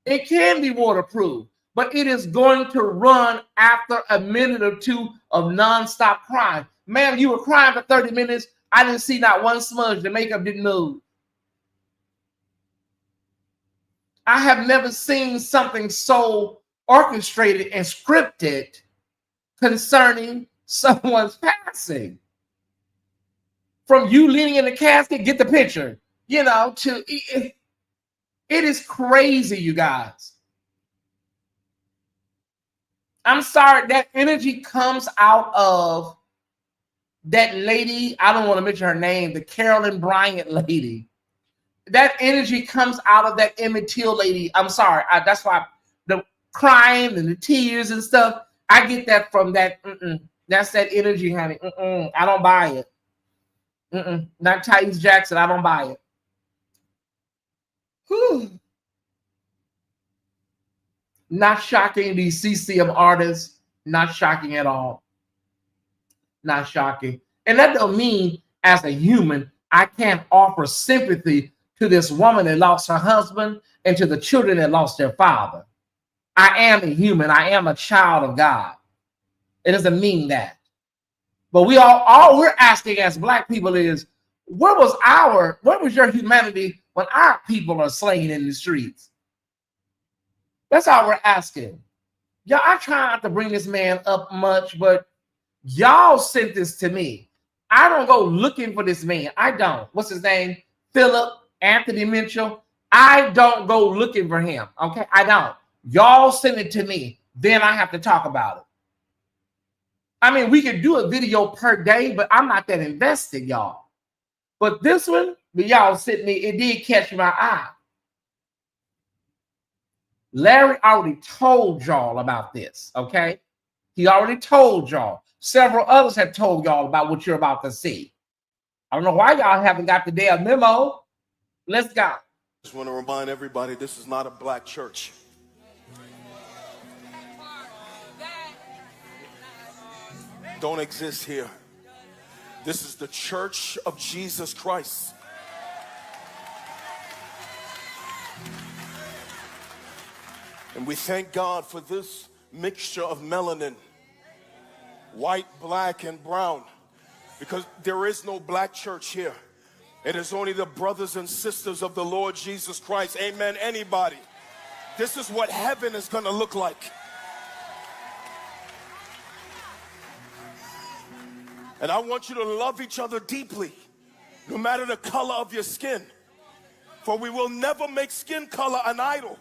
It can be waterproof, but it is going to run after a minute or two of nonstop crying. Man, you were crying for 30 minutes. I didn't see not one smudge. The makeup didn't move. I have never seen something so orchestrated and scripted concerning someone's passing. From you leaning in the casket, get the picture, you know, to it is crazy, you guys. I'm sorry, that energy comes out of that lady. I don't want to mention her name, the Carolyn Bryant lady. That energy comes out of that Emmett Till lady. I'm sorry. That's why the crying and the tears and stuff, I get that from that. That's that energy, honey. I don't buy it. Not Tyesse Jackson. I don't buy it. Whew. Not shocking, these CCM artists. Not shocking at all. Not shocking. And that don't mean as a human, I can't offer sympathy to this woman that lost her husband and to the children that lost their father. I am a human. I am a child of God. It doesn't mean that. But all we're asking as Black people is, where was your humanity when our people are slain in the streets? That's all we're asking. Yeah, I try not to bring this man up much, but Y'all sent this to me. I don't go looking for this man. I don't. What's his name? Philip Anthony Mitchell. I don't go looking for him. Okay, I don't. Y'all send it to me. Then I have to talk about it. I mean, we can do a video per day, but I'm not that invested, y'all. But this one, y'all sent me, it did catch my eye. Larry already told y'all about this, okay? He already told y'all. Several others have told y'all about what you're about to see. I don't know why y'all haven't got the damn memo. Let's go. Just want to remind everybody, this is not a black church. Don't exist here. This is the Church of Jesus Christ. And we thank God for this mixture of melanin, white, black, and brown, because there is no black church here. It is only the brothers and sisters of the Lord Jesus Christ. Amen, anybody. This is what heaven is going to look like. And I want you to love each other deeply, no matter the color of your skin. For we will never make skin color an idol,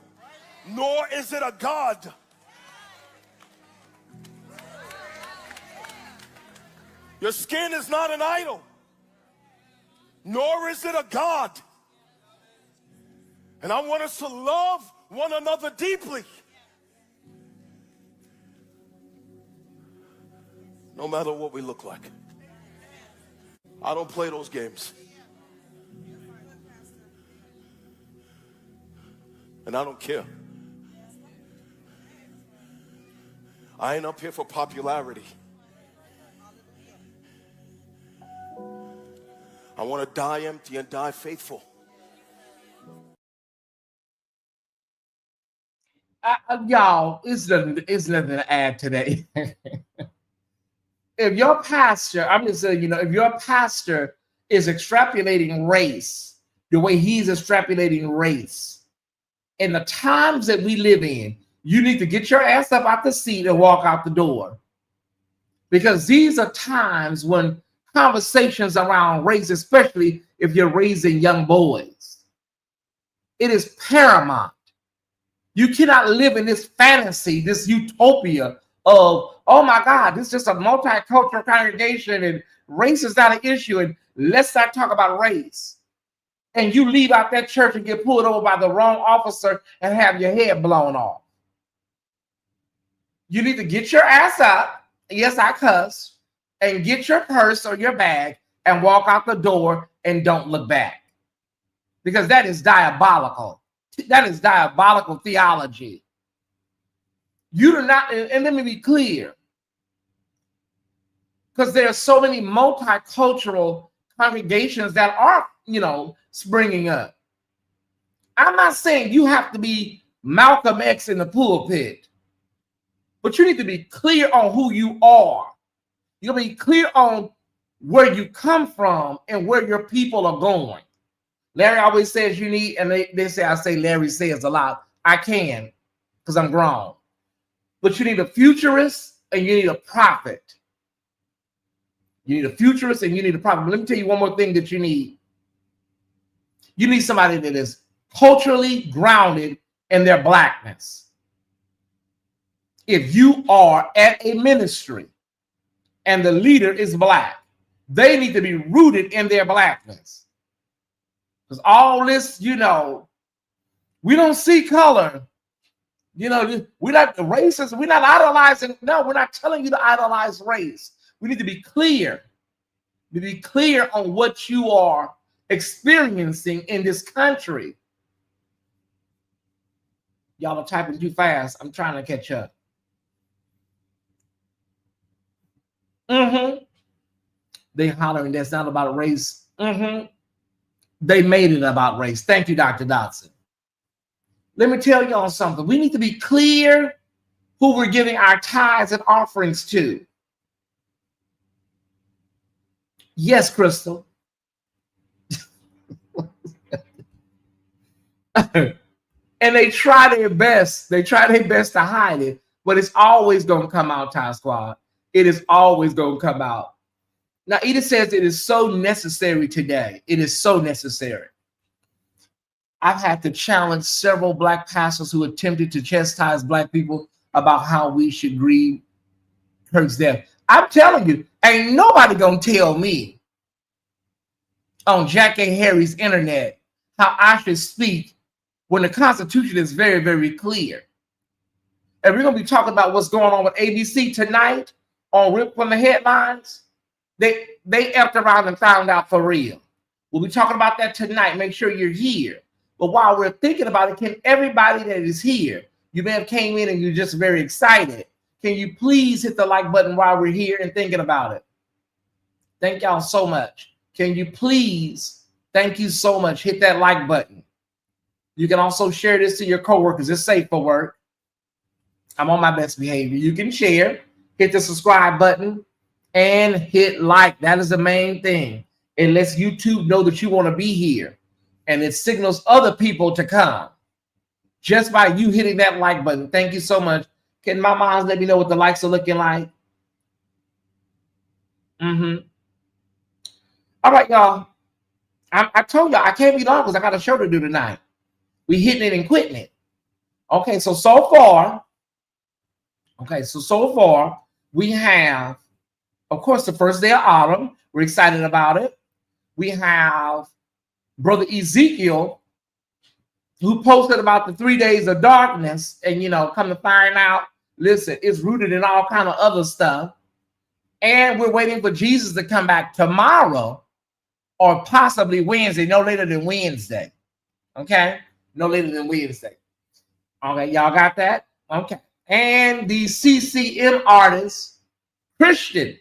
nor is it a god. Your skin is not an idol, nor is it a god. And I want us to love one another deeply, no matter what we look like. I don't play those games. And I don't care. I ain't up here for popularity. I want to die empty and die faithful. Y'all, it's nothing to add today. If your pastor, I'm just saying, if your pastor is extrapolating race the way he's extrapolating race, in the times that we live in, you need to get your ass up out the seat and walk out the door. Because these are times when conversations around race, especially if you're raising young boys, it is paramount. You cannot live in this fantasy, this utopia of, oh my God, this is just a multicultural congregation and race is not an issue and let's not talk about race. And you leave out that church and get pulled over by the wrong officer and have your head blown off. You need to get your ass up, yes, I cuss, and get your purse or your bag and walk out the door and don't look back. Because that is diabolical. That is diabolical theology. You do not, and let me be clear, because there are so many multicultural congregations that are, springing up. I'm not saying you have to be Malcolm X in the pulpit, but you need to be clear on who you are. You'll be clear on where you come from and where your people are going. Larry always says you need, and they say I say Larry says a lot. I can, because I'm grown. But you need a futurist and you need a prophet. You need a futurist and you need a prophet. But let me tell you one more thing that you need. You need somebody that is culturally grounded in their blackness. If you are at a ministry and the leader is black, they need to be rooted in their blackness. Because all this, we don't see color. We're not racist. We're not idolizing. No, we're not telling you to idolize race. We need to be clear. Be clear on what you are experiencing in this country. Y'all are typing too fast. I'm trying to catch up. They hollering that's not about race. They made it about race. Thank you, Dr. Dotson. Let me tell y'all something. We need to be clear who we're giving our tithes and offerings to. Yes, Crystal. And they try their best. They try their best to hide it, but it's always going to come out, Ty Squad. It is always going to come out. Now, Edith says it is so necessary today. It is so necessary. I've had to challenge several Black pastors who attempted to chastise Black people about how we should grieve Kirk's death. I'm telling you, ain't nobody gonna tell me on Jack A. Harry's internet how I should speak when the Constitution is very, very clear. And we're gonna be talking about what's going on with ABC tonight on Rip from the Headlines. They effed around and found out for real. We'll be talking about that tonight. Make sure you're here. But while we're thinking about it, can everybody that is here, you may have came in and you're just very excited, can you please hit the like button while we're here and thinking about it? Thank y'all so much. Can you please, thank you so much, hit that like button. You can also share this to your coworkers. It's safe for work. I'm on my best behavior. You can share, hit the subscribe button, and hit like. That is the main thing. It lets YouTube know that you want to be here. And it signals other people to come just by you hitting that like button. Thank you so much. Can my moms let me know what the likes are looking like? All right, y'all. I told y'all I can't be long because I got a show to do tonight. We hitting it and quitting it. Okay, so far, we have, of course, the first day of autumn. We're excited about it. We have Brother Ezekiel, who posted about the 3 days of darkness, and come to find out, listen, it's rooted in all kind of other stuff. And we're waiting for Jesus to come back tomorrow or possibly Wednesday, no later than Wednesday. Okay? No later than Wednesday. Okay, y'all got that? Okay. And the CCM artists, Christian,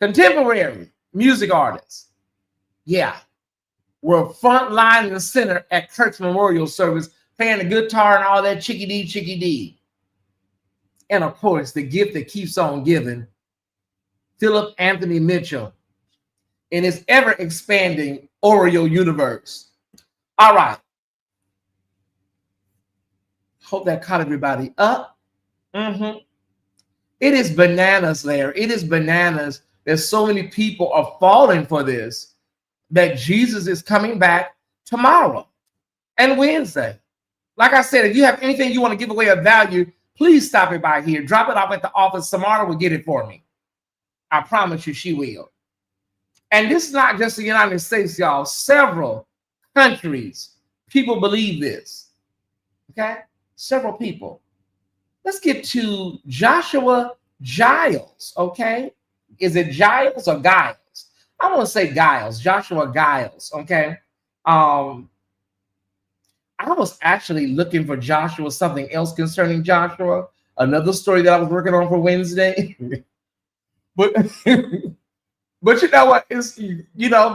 contemporary music artists, yeah, were front line in the center at Kirk's memorial service, playing the guitar and all that chickadee. And of course, the gift that keeps on giving, Philip Anthony Mitchell, in his ever-expanding Oreo universe. All right. Hope that caught everybody up. It is bananas there. It is bananas that so many people are falling for this, that Jesus is coming back tomorrow and Wednesday. Like I said, if you have anything you want to give away of value, please stop it by here. Drop it off at the office. Samara will get it for me. I promise you she will. And this is not just the United States, y'all. Several countries, people believe this. Okay? Several people. Let's get to Joshua Giles, okay? Is it Giles or Giles? I want to say Giles, Joshua Giles, okay? I was actually looking for Joshua, something else concerning Joshua, another story that I was working on for Wednesday. but you know what?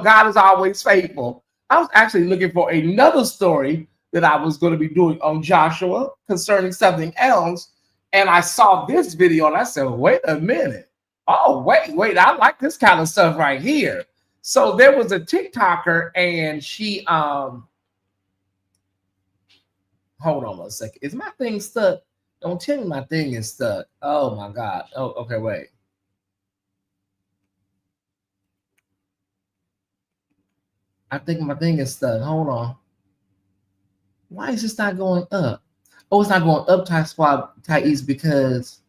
God is always faithful. I was actually looking for another story that I was going to be doing on Joshua concerning something else. And I saw this video and I said, wait a minute. Oh, wait, I like this kind of stuff right here. So there was a TikToker and she, hold on a second. Is my thing stuck? Don't tell me my thing is stuck. Oh my God. Oh, okay, wait. I think my thing is stuck. Hold on. Why is this not going up? Oh, it's not going up, Tyesse, because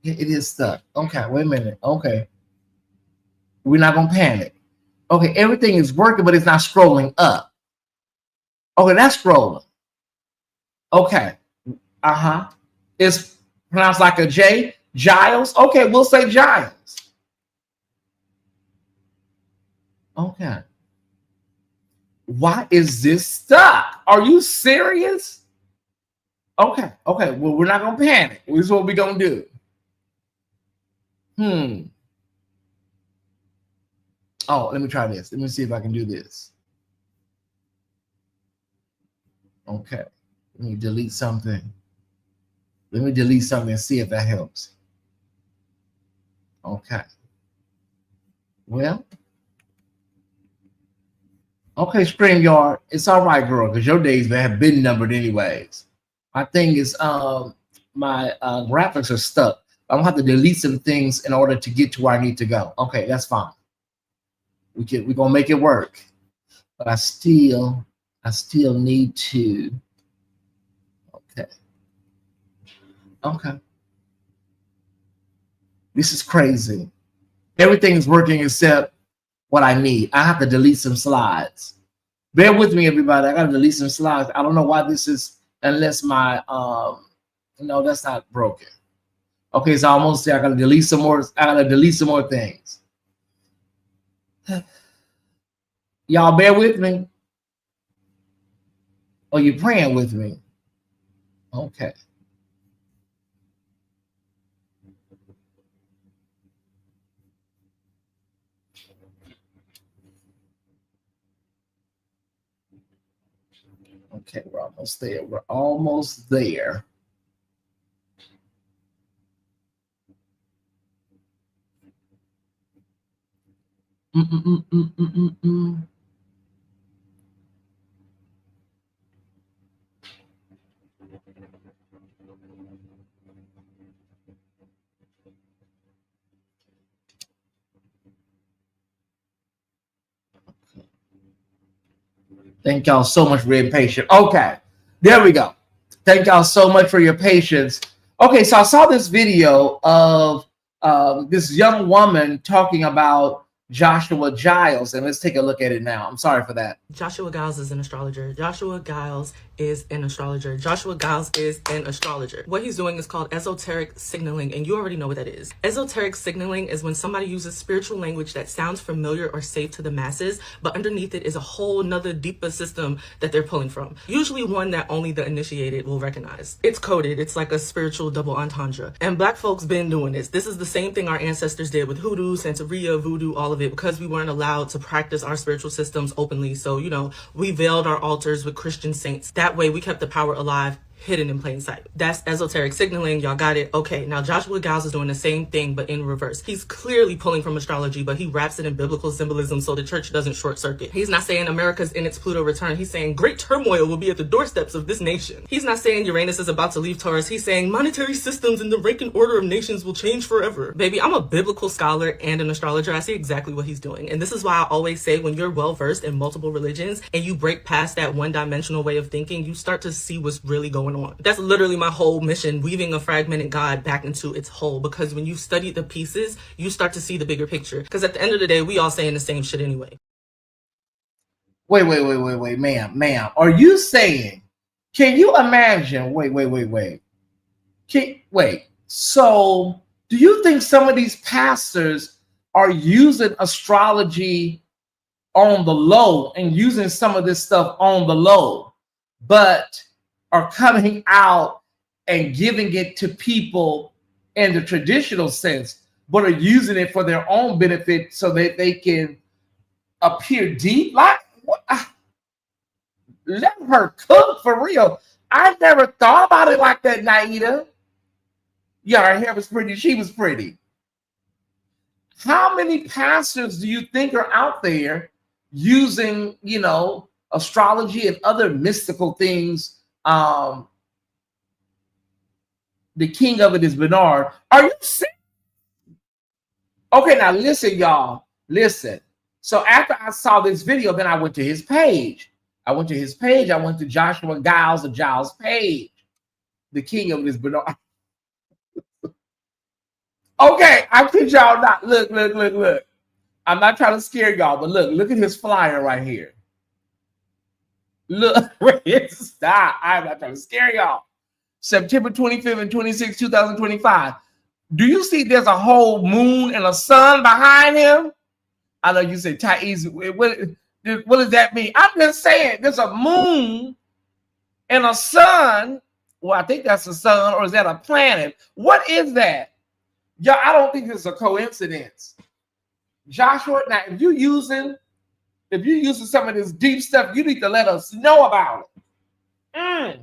it is stuck. Okay, wait a minute. Okay. We're not going to panic. Okay, everything is working, but it's not scrolling up. Okay, that's scrolling. Okay. It's pronounced like a J. Giles. Okay, we'll say Giles. Okay. Why is this stuck? Are you serious? Okay. Well, we're not going to panic. This is what we're going to do. Oh, let me try this. Let me see if I can do this. Okay. Let me delete something. Let me delete something and see if that helps. Okay. Well. Okay, StreamYard. It's all right, girl, because your days have been numbered anyways. My thing is, my graphics are stuck. I'm gonna have to delete some things in order to get to where I need to go. Okay, that's fine. We're gonna make it work. But I still need to. Okay. This is crazy. Everything is working except what I need. I have to delete some slides. Bear with me, everybody. I gotta delete some slides. I don't know why this is, unless my no, that's not broken. Okay, so almost there. I gotta delete some more. I gotta delete some more things. Y'all bear with me. Or you praying with me? Okay. Okay, we're almost there. We're almost there. Thank y'all so much for being patient. Okay, there we go. Thank y'all so much for your patience. Okay, so I saw this video of this young woman talking about Joshua Giles, and let's take a look at it now. I'm sorry for that. Joshua Giles is an astrologer. Joshua Giles is an astrologer. Joshua Giles is an astrologer. What he's doing is called esoteric signaling, and you already know what that is. Esoteric signaling is when somebody uses spiritual language that sounds familiar or safe to the masses, but underneath it is a whole nother deeper system that they're pulling from. Usually one that only the initiated will recognize. It's coded. It's like a spiritual double entendre. And Black folks been doing this. This is the same thing our ancestors did with hoodoo, Santeria, voodoo, all of it, because we weren't allowed to practice our spiritual systems openly. So, you know, we veiled our altars with Christian saints. That way we kept the power alive, hidden in plain sight. That's esoteric signaling. Y'all got it? Okay, now Joshua Giles is doing the same thing, but in reverse. He's clearly pulling from astrology, but he wraps it in biblical symbolism so the church doesn't short circuit. He's not saying America's in its Pluto return. He's saying great turmoil will be at the doorsteps of this nation. He's not saying Uranus is about to leave Taurus. He's saying monetary systems and the rank and order of nations will change forever. Baby, I'm a biblical scholar and an astrologer. I see exactly what he's doing. And this is why I always say when you're well-versed in multiple religions and you break past that one-dimensional way of thinking, you start to see what's really going on. That's literally my whole mission, weaving a fragmented God back into its whole, because when you study the pieces, you start to see the bigger picture. Because at the end of the day, we all saying the same shit anyway. Wait, ma'am. Are you saying, can you imagine, so do you think some of these pastors are using astrology on the low and using some of this stuff on the low, but are coming out and giving it to people in the traditional sense, but are using it for their own benefit so that they can appear deep? Like, let her cook for real. I never thought about it like that, Naida. Yeah, her hair was pretty. She was pretty. How many pastors do you think are out there using, you know, astrology and other mystical things? The king of it is Bernard. Are you serious? Okay, now listen, y'all. Listen. So after I saw this video, then I went to his page. I went to Joshua Giles, the Giles page. The king of it is Bernard. Okay, I kid y'all not. Look. I'm not trying to scare y'all, but look at his flyer right here. Look, stop. I'm not trying to scare y'all. September 25th and 26th, 2025. Do you see there's a whole moon and a sun behind him? I know you say Tyesse. What does that mean? I'm just saying there's a moon and a sun. Well, I think that's a sun, or is that a planet? What is that? Yeah, I don't think it's a coincidence. Joshua, now if you're using some of this deep stuff, you need to let us know about it.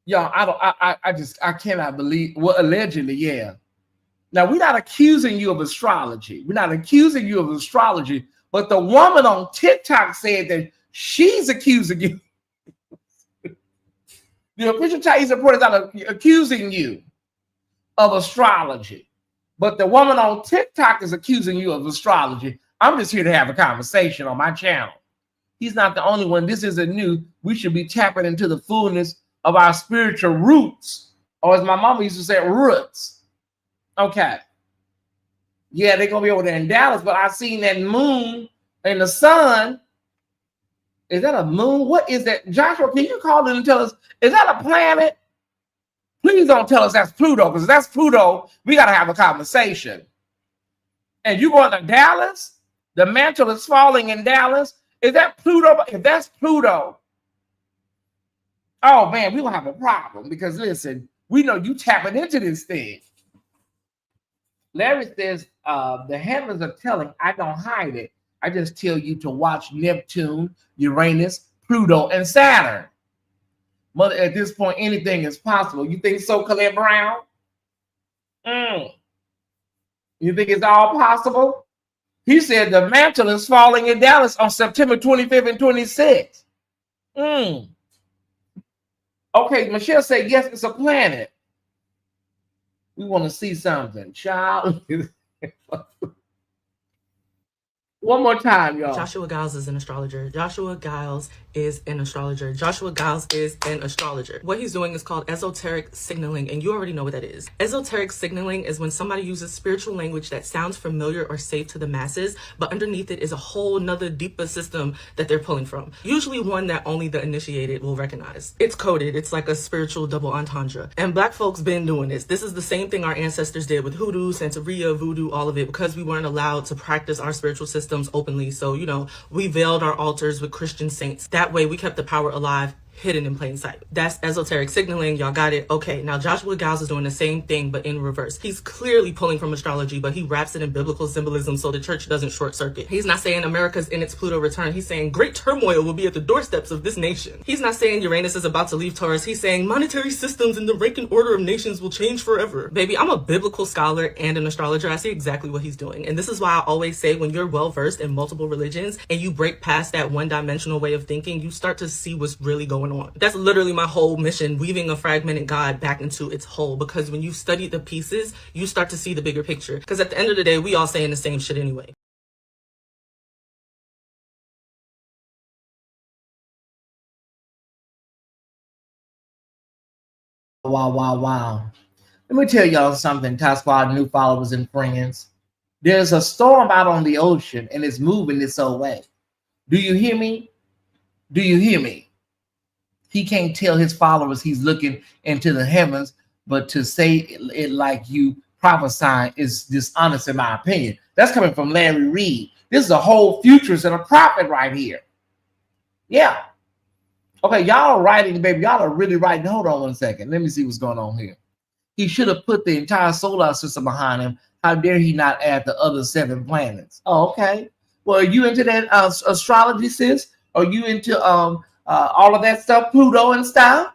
Y'all, I cannot believe. Well, allegedly, yeah. Now, we're not accusing you of astrology. But the woman on TikTok said that she's accusing you. The official Tyesse Report is not accusing you. of astrology. But the woman on TikTok is accusing you of astrology. I'm just here to have a conversation on my channel. He's not the only one. This isn't new. We should be tapping into the fullness of our spiritual roots, or as my mama used to say, roots. Okay. Yeah, they're going to be over there in Dallas, but I seen that moon and the sun. Is that a moon? What is that? Joshua, can you call in and tell us, is that a planet? Please don't tell us that's Pluto, because if that's Pluto, we got to have a conversation. And you going to Dallas? The mantle is falling in Dallas. Is that Pluto? If that's Pluto, oh man, we will have a problem, because listen, we know you tapping into this thing. Larry says, the heavens are telling, I don't hide it. I just tell you to watch Neptune, Uranus, Pluto, and Saturn. Mother, at this point, anything is possible. You think so, Colette Brown? You think it's all possible? He said the mantle is falling in Dallas on September 25th and 26th. Okay, Michelle said, yes, it's a planet. We want to see something, child. One more time, y'all. Joshua Giles is an astrologer. Joshua Giles is an astrologer. Joshua Giles is an astrologer. What he's doing is called esoteric signaling, and you already know what that is. Esoteric signaling is when somebody uses spiritual language that sounds familiar or safe to the masses, but underneath it is a whole nother deeper system that they're pulling from. Usually one that only the initiated will recognize. It's coded. It's like a spiritual double entendre. And black folks been doing this. This is the same thing our ancestors did with hoodoo, Santeria, voodoo, all of it, because we weren't allowed to practice our spiritual system openly. So, you know, we veiled our altars with Christian saints. That way we kept the power alive, hidden in plain sight. That's esoteric signaling. Y'all got it? Okay, now Joshua Giles is doing the same thing, but in reverse. He's clearly pulling from astrology, but he wraps it in biblical symbolism so the church doesn't short circuit. He's not saying America's in its Pluto return. He's saying great turmoil will be at the doorsteps of this nation. He's not saying Uranus is about to leave Taurus. He's saying monetary systems and the rank and order of nations will change forever. Baby, I'm a biblical scholar and an astrologer. I see exactly what he's doing. And this is why I always say when you're well-versed in multiple religions and you break past that one-dimensional way of thinking, you start to see what's really going on. That's literally my whole mission, weaving a fragmented God back into its whole, because when you study the pieces, you start to see the bigger picture. Because at the end of the day, we all saying the same shit anyway. Wow. Let me tell y'all something, Ty Squad, new followers and friends. There's a storm out on the ocean and it's moving this whole way. Do you hear me? Do you hear me? He can't tell his followers he's looking into the heavens, but to say it like you prophesying is dishonest in my opinion. That's coming from Larry Reed. This is a whole futurist and a prophet right here. Yeah. Okay, y'all are writing, baby. Y'all are really writing. Hold on 1 second. Let me see what's going on here. He should have put the entire solar system behind him. How dare he not add the other 7 planets? Oh, okay. Well, are you into that astrology, sis? Are you into all of that stuff, Pluto and stuff?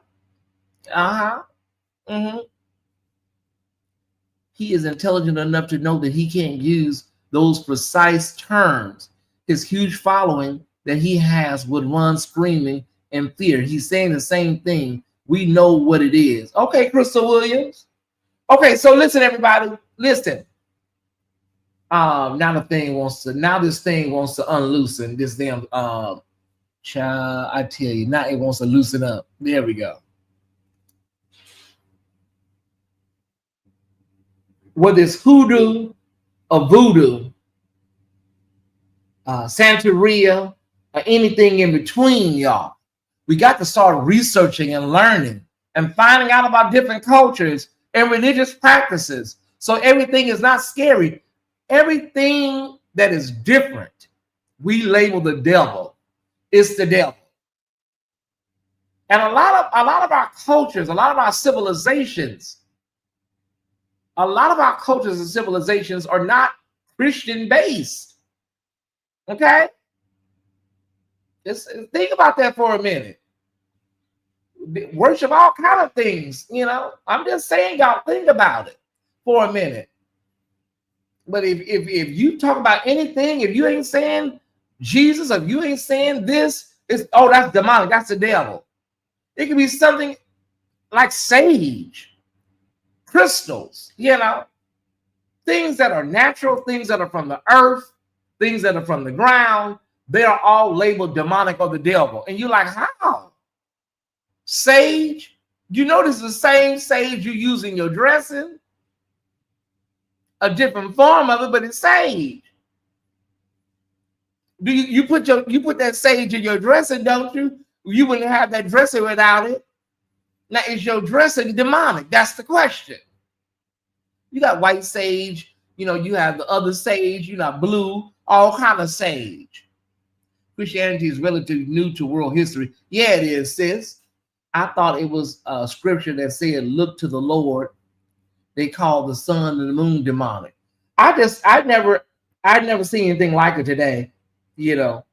He is intelligent enough to know that he can't use those precise terms. His huge following that he has would run screaming in fear. He's saying the same thing. We know what it is. Okay, Crystal Williams. Okay, so listen, everybody. Listen. Now this thing wants to unloosen this damn child. I tell you, now it wants to loosen up. There we go. Whether it's hoodoo or voodoo, Santeria, or anything in between, y'all, we got to start researching and learning and finding out about different cultures and religious practices. So everything is not scary. Everything that is different, we label the devil. It's the devil. And a lot of our cultures, a lot of our civilizations are not Christian based. Okay? Just think about that for a minute. Worship all kind of things, you know. I'm just saying, y'all think about it for a minute. But if you talk about anything, if you ain't saying Jesus, if you ain't saying this, that's demonic, that's the devil. It could be something like sage. crystals, things that are natural, things that are from the earth, things that are from the ground. They are all labeled demonic or the devil. And you're like, how? Sage? You notice the same sage you use in your dressing, a different form of it, but it's sage. Do you put that sage in your dressing, don't you? You wouldn't have that dressing without it. Now, is your dressing demonic? That's the question. You got white sage, you have the other sage, blue, all kind of sage. Christianity is relatively new to world history. Yeah, it is, sis. I thought it was a scripture that said, look to the Lord. They call the sun and the moon demonic. I'd never seen anything like it today. There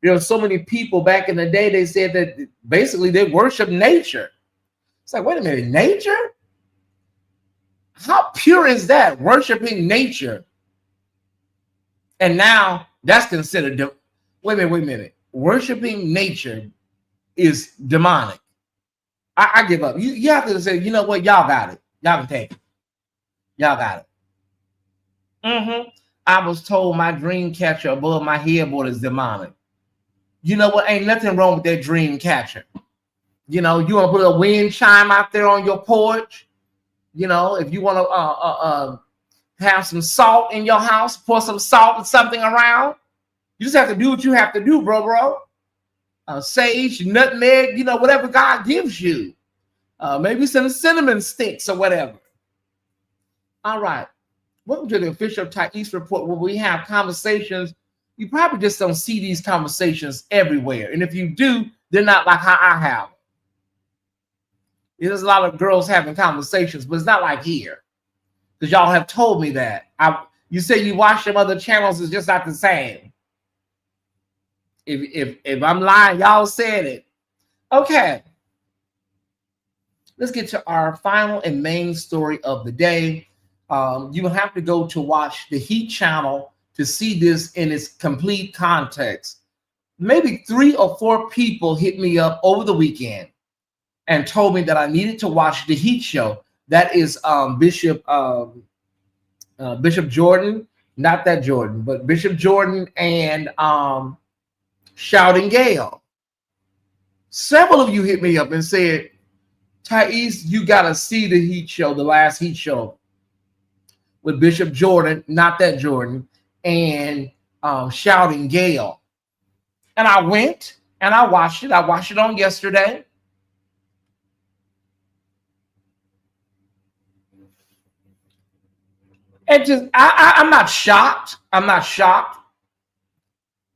were so many people back in the day, they said that basically they worship nature. It's like, wait a minute, nature? How pure is that? Worshiping nature. And now that's considered, wait a minute. Worshiping nature is demonic. I give up. You have to say, you know what? Y'all got it. Y'all can take it. Y'all got it. I was told my dream catcher above my headboard is demonic. You know what? Ain't nothing wrong with that dream catcher. You want to put a wind chime out there on your porch. If you want to have some salt in your house, pour some salt and something around. You just have to do what you have to do, bro. Sage, nutmeg, whatever God gives you. Maybe some cinnamon sticks or whatever. All right. Welcome to the official Tyesse Report, where we have conversations. You probably just don't see these conversations everywhere. And if you do, they're not like how I have. There's a lot of girls having conversations, but it's not like here. Because y'all have told me that. You say you watch them other channels, it's just not the same. If I'm lying, y'all said it. Okay. Let's get to our final and main story of the day. You will have to go to watch the Heat channel to see this in its complete context. Maybe 3 or 4 people hit me up over the weekend and told me that I needed to watch the Heat show. That is Bishop Jordan, not that Jordan, but Bishop Jordan and Shouting Gale. Several of you hit me up and said, Tyesse, you got to see the Heat show, the last Heat show with Bishop Jordan, not that Jordan, and Shouting Gale. And I went and I watched it. I watched it on yesterday. And just I'm not shocked. I'm not shocked.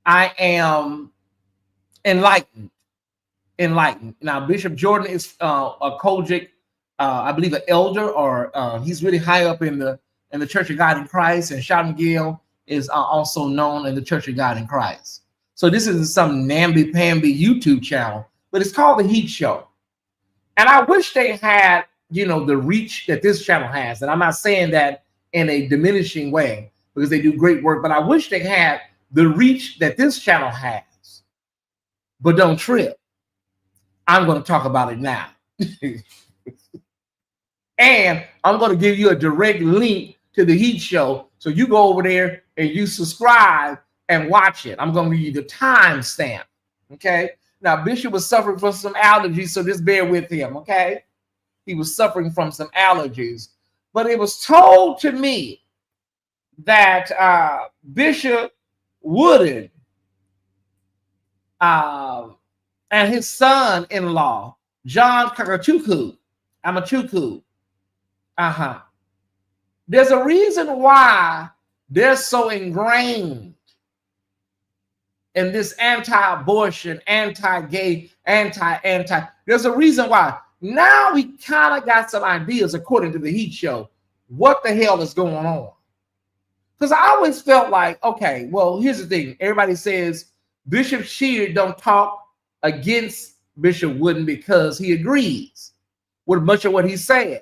I am enlightened. Now, Bishop Jordan is a Kojic, I believe, an elder, or he's really high up in the Church of God in Christ. And Shouting Gale is also known in the Church of God in Christ. So this isn't some namby-pamby YouTube channel, but it's called The Heat Show. And I wish they had, the reach that this channel has. And I'm not saying that in a diminishing way, because they do great work, but I wish they had the reach that this channel has. But don't trip. I'm going to talk about it now. And I'm going to give you a direct link to the Heat show. So you go over there and you subscribe and watch it. I'm going to give you the timestamp. Okay. Now, Bishop was suffering from some allergies, so just bear with him. Okay. He was suffering from some allergies. But it was told to me that Bishop Wooden and his son-in-law, John Amachuku. There's a reason why they're so ingrained in this anti-abortion, anti-gay, anti. There's a reason why. Now we kind of got some ideas, according to the Heat show, what the hell is going on. Because I always felt like, okay, well, here's the thing. Everybody says Bishop Sheard don't talk against Bishop Wooden because he agrees with much of what he says.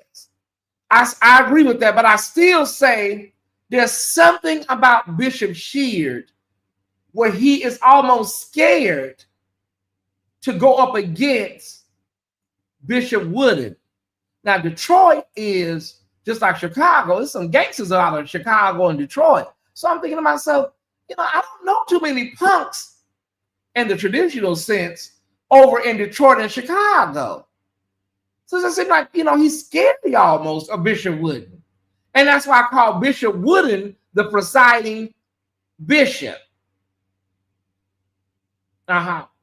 I agree with that, but I still say there's something about Bishop Sheard where he is almost scared to go up against Bishop Wooden. Now, Detroit is just like Chicago. There's some gangsters out of Chicago and Detroit. So I'm thinking to myself, I don't know too many punks in the traditional sense over in Detroit and Chicago. So it seems like, he's scary almost of Bishop Wooden. And that's why I call Bishop Wooden the presiding bishop.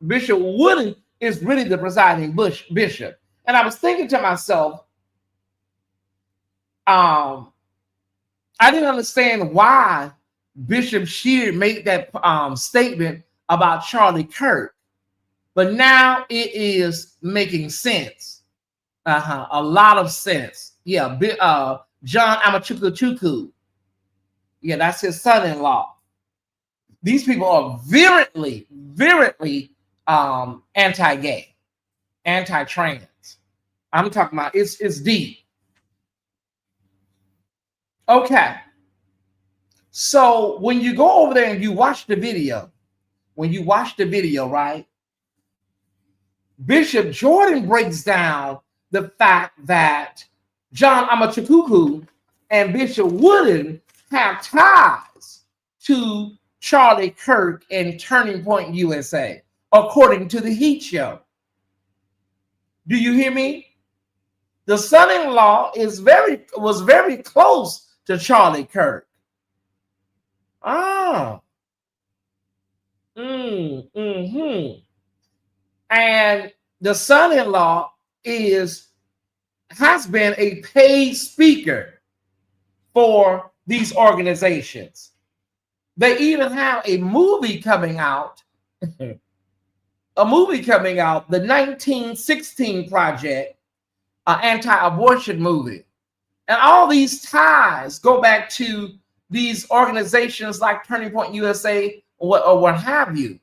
Bishop Wooden is really the presiding bishop. And I was thinking to myself, I didn't understand why Bishop Shear made that statement about Charlie Kirk. But now it is making sense. A lot of sense. Yeah, John Amachukuchuku. Yeah, that's his son-in-law. These people are virulently anti-gay, anti-trans. I'm talking about it's deep. Okay. So when you go over there and you watch the video, right? Bishop Jordan breaks down the fact that John Amachukuchu and Bishop Wooden have ties to Charlie Kirk and Turning Point USA, according to the Heat Show. Do you hear me? The son-in-law was very close to Charlie Kirk. And the son-in-law has been a paid speaker for these organizations. They even have a movie coming out, the 1916 Project, an anti-abortion movie. And all these ties go back to these organizations like Turning Point USA or what have you.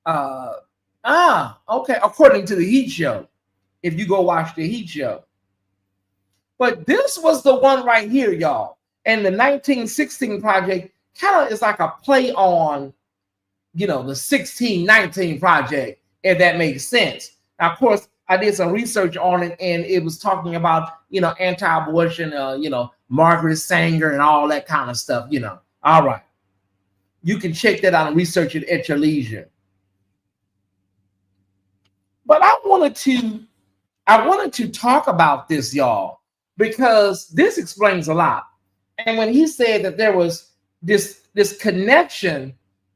Okay, according to the Heat Show, if you go watch the Heat Show. But this was the one right here, y'all. And the 1916 Project kind of is like a play on, the 1619 Project, if that makes sense. Now, of course, I did some research on it, and it was talking about, anti-abortion, Margaret Sanger and all that kind of stuff, All right. You can check that out and research it at your leisure. But I wanted to talk about this, y'all, because this explains a lot. And when he said that there was this connection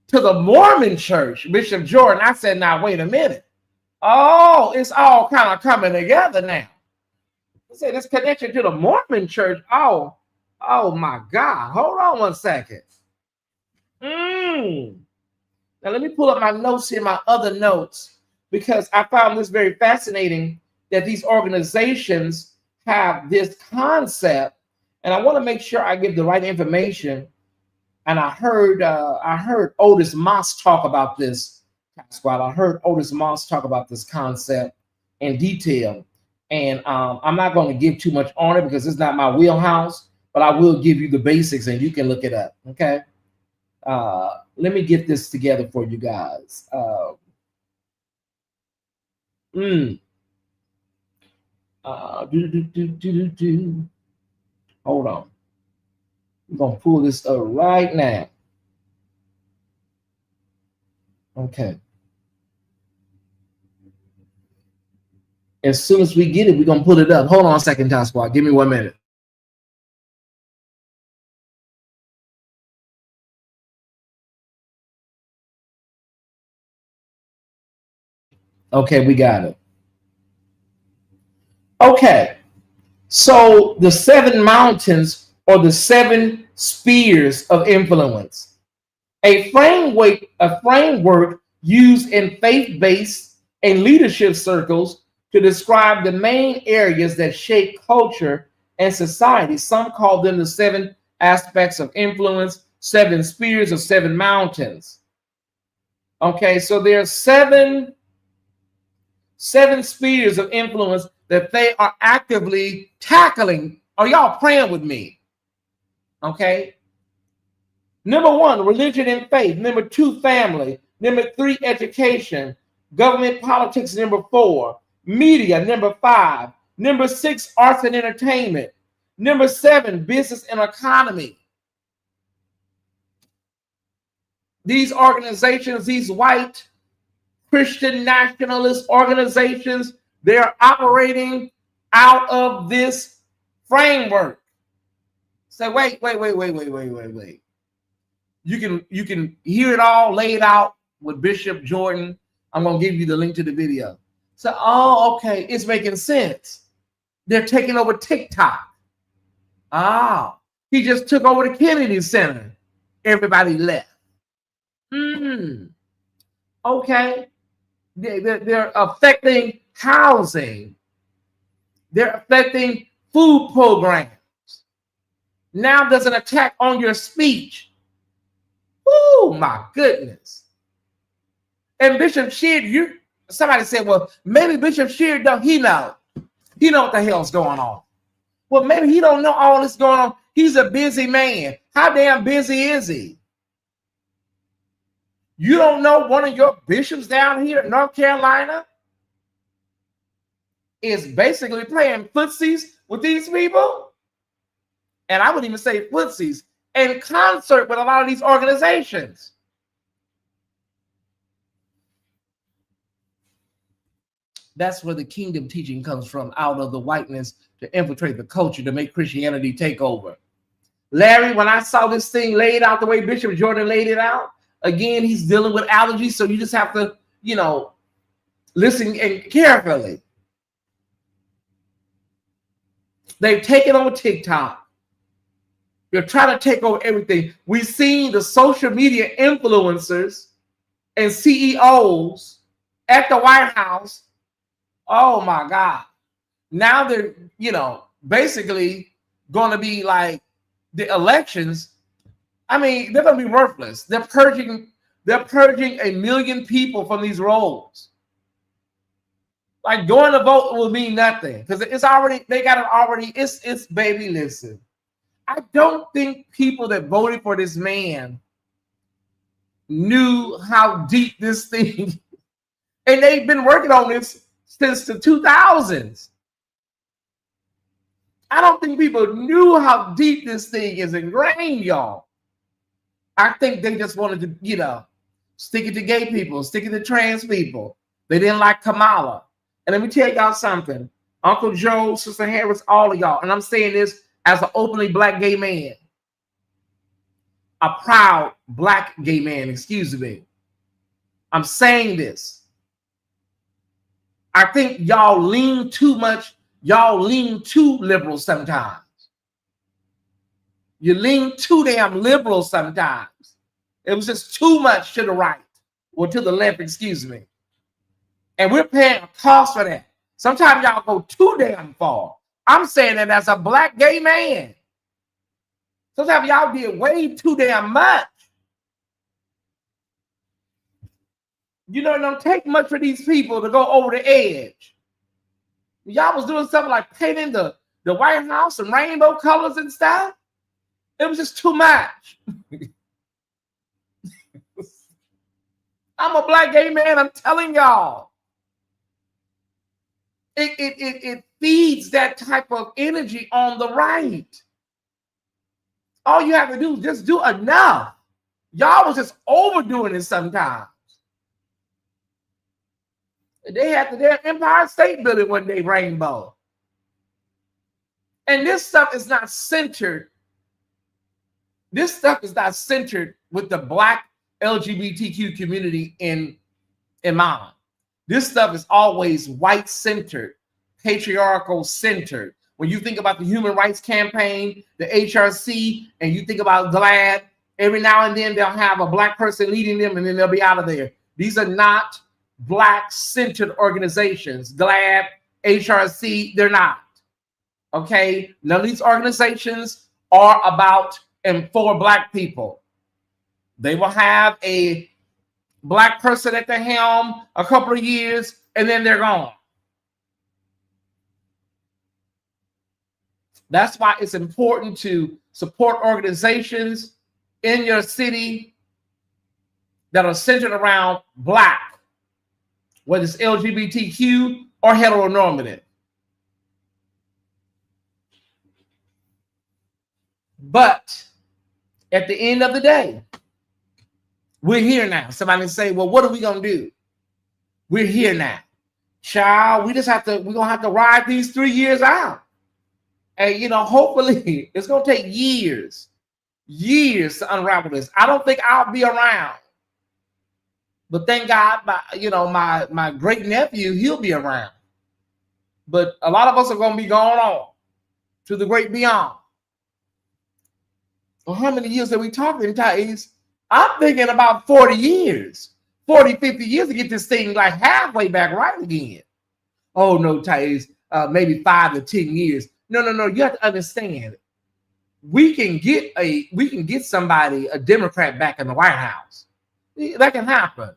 to the Mormon church, Bishop Jordan, I said, now, wait a minute. Oh, it's all kind of coming together now. He said this connection to the Mormon church. Oh my God. Hold on one second. Now let me pull up my notes here, my other notes, because I found this very fascinating that these organizations have this concept, and I want to make sure I give the right information. And I heard Otis Moss talk about this, Squad. I heard Otis Moss talk about this concept in detail, and I'm not going to give too much on it because it's not my wheelhouse, but I will give you the basics, and you can look it up. Okay. Let me get this together for you guys. Hold on. I'm going to pull this up right now. Okay. As soon as we get it, we're going to pull it up. Hold on a second, Tyesse Squad. Give me 1 minute. Okay, we got it. Okay. So the 7 mountains or the 7 spheres of influence. A framework used in faith-based and leadership circles to describe the main areas that shape culture and society. Some call them the 7 aspects of influence, 7 spheres or 7 mountains. Okay, so there are seven spheres of influence that they are actively tackling. Are y'all praying with me? Okay. Number 1, religion and faith. Number 2, family. Number 3, education. Government politics. Number 4, media. Number 5. Number 6, arts and entertainment. Number 7, business and economy. These organizations, these white Christian nationalist organizations, they're operating out of this framework. Say, wait. You can hear it all laid out with Bishop Jordan. I'm going to give you the link to the video. So, oh, okay, it's making sense. They're taking over TikTok. Ah, he just took over the Kennedy Center. Everybody left. Okay. They're affecting housing. They're affecting food programs. Now there's an attack on your speech. Oh my goodness. And Bishop Sheard, somebody said, well, maybe Bishop Sheard don't he know. He know what the hell's going on. Well, maybe he don't know all this going on. He's a busy man. How damn busy is he? You don't know one of your bishops down here in North Carolina is basically playing footsies with these people? And I wouldn't even say footsies, in concert with a lot of these organizations. That's where the kingdom teaching comes from, out of the whiteness to infiltrate the culture, to make Christianity take over. Larry, when I saw this thing laid out the way Bishop Jordan laid it out, again, he's dealing with allergies, so you just have to, listen carefully. They've taken over TikTok. They're trying to take over everything. We've seen the social media influencers and CEOs at the White House. Oh my God. Now they're, basically going to be like the elections. I mean, they're going to be worthless. They're purging 1 million people from these roles. Like going to vote will mean nothing because it's baby, listen. I don't think people that voted for this man knew how deep this thing, and they've been working on this since the 2000s. I don't think people knew how deep this thing is ingrained, y'all. I think they just wanted to, stick it to gay people, stick it to trans people. They didn't like Kamala. And let me tell y'all something. Uncle Joe, Sister Harris, all of y'all, and I'm saying this as an openly black gay man. A proud black gay man, excuse me. I'm saying this. I think y'all lean too much. Y'all lean too liberal sometimes. You lean too damn liberal sometimes. It was just too much to the right or to the left, excuse me. And we're paying a cost for that. Sometimes y'all go too damn far. I'm saying that as a black gay man. Sometimes y'all did way too damn much. It don't take much for these people to go over the edge. Y'all was doing something like painting the White House in rainbow colors and stuff. It was just too much. I'm a black gay man. I'm telling y'all. It feeds that type of energy on the right. All you have to do is just do enough. Y'all was just overdoing it sometimes. They had their Empire State Building one day rainbow. And this stuff is not centered. This stuff is not centered with the black LGBTQ community in mind. This stuff is always white-centered, patriarchal-centered. When you think about the Human Rights Campaign, the HRC, and you think about GLAAD, every now and then they'll have a black person leading them and then they'll be out of there. These are not black-centered organizations. GLAAD, HRC, they're not. Okay? None of these organizations are about and for black people. They will have a black person at the helm a couple of years and then they're gone. That's why it's important to support organizations in your city that are centered around black, whether it's LGBTQ or heteronormative. But at the end of the day, we're here now. Somebody say, well, what are we going to do? We're here now. Child, we're going to have to ride these 3 years out. And, you know, hopefully it's going to take years to unravel this. I don't think I'll be around. But thank God, my great nephew, he'll be around. But a lot of us are going to be going on to the great beyond. Well, how many years are we talking, Tyesse? I'm thinking about 40 years, 40, 50 years to get this thing like halfway back right again. Oh, no, Tyesse, maybe 5 to 10 years. No. You have to understand. We can get somebody, a Democrat, back in the White House. That can happen.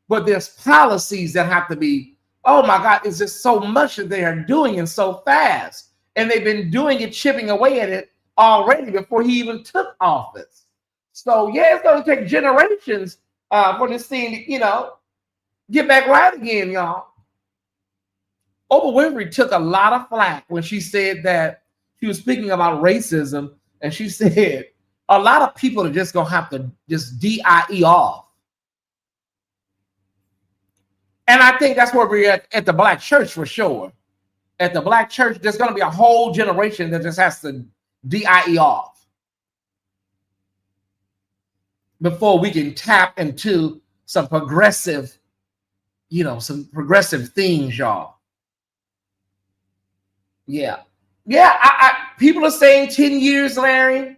But there's policies that have to be, oh my God, it's just so much that they are doing and so fast. And they've been doing it, chipping away at it already before he even took office. So yeah, it's going to take generations for this thing to, you know, get back right again, y'all. Oprah Winfrey took a lot of flack when she said that she was speaking about racism, and she said a lot of people are just going to have to just DIE off. And I think that's where we're at the Black church for sure. At the Black church, there's going to be a whole generation that just has to DIE off before we can tap into some progressive, you know, some progressive things, y'all. Yeah. People are saying 10 years, Larry,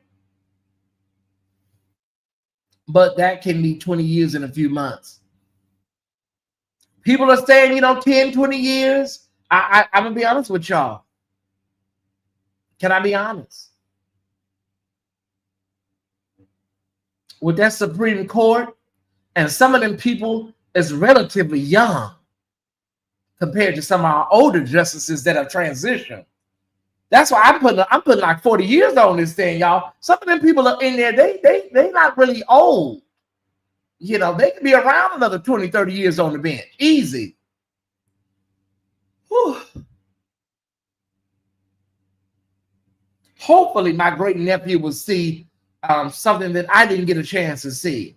but that can be 20 years in a few months. People are saying, you know, 10, 20 years. I'm going to be honest with y'all. Can I be honest? With that Supreme Court, and some of them people is relatively young compared to some of our older justices that have transitioned. That's why I'm putting like 40 years on this thing, y'all. Some of them people are in there, they not really old. You know, they could be around another 20, 30 years on the bench. Easy. Whew. Hopefully my great nephew will see something that I didn't get a chance to see.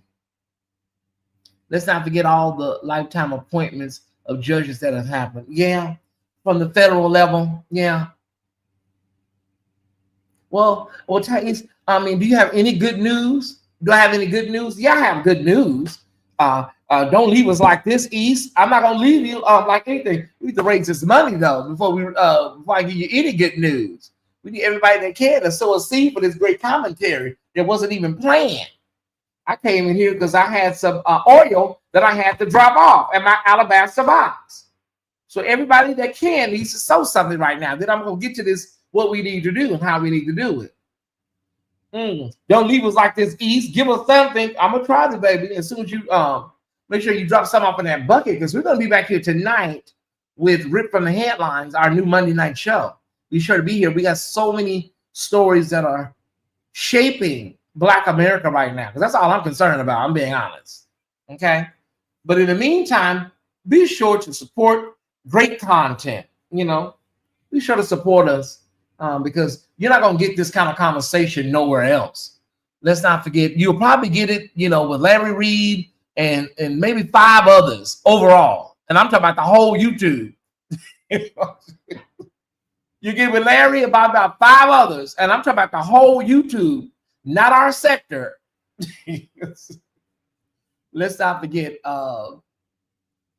Let's not forget all the lifetime appointments of judges that have happened. Yeah, from the federal level. Yeah. Well, Tyesse, I mean, do you have any good news? Do I have any good news? Yeah, I have good news. Don't leave us like this, East. I'm not gonna leave you like anything. We need to raise this money though before I give you any good news. We need everybody that can to sow a seed for this great commentary that wasn't even planned. I came in here because I had some oil that I had to drop off at my alabaster box. So everybody that can needs to sow something right now. Then I'm gonna get to this, what we need to do and how we need to do it. Don't leave us like this, East. Give us something. I'm gonna try this, baby. As soon as you make sure you drop some off in that bucket, because we're gonna be back here tonight with Rip from the Headlines, our new Monday night show. Be sure to be here. We got so many stories that are shaping Black America right now, because that's all I'm concerned about. I'm being honest. Okay. But in the meantime, be sure to support great content. You know, be sure to support us because you're not going to get this kind of conversation nowhere else. Let's not forget, you'll probably get it, you know, with Larry Reed and maybe 5 others overall. And I'm talking about the whole YouTube. You get with Larry about 5 others, and I'm talking about the whole YouTube, not our sector. Let's not forget all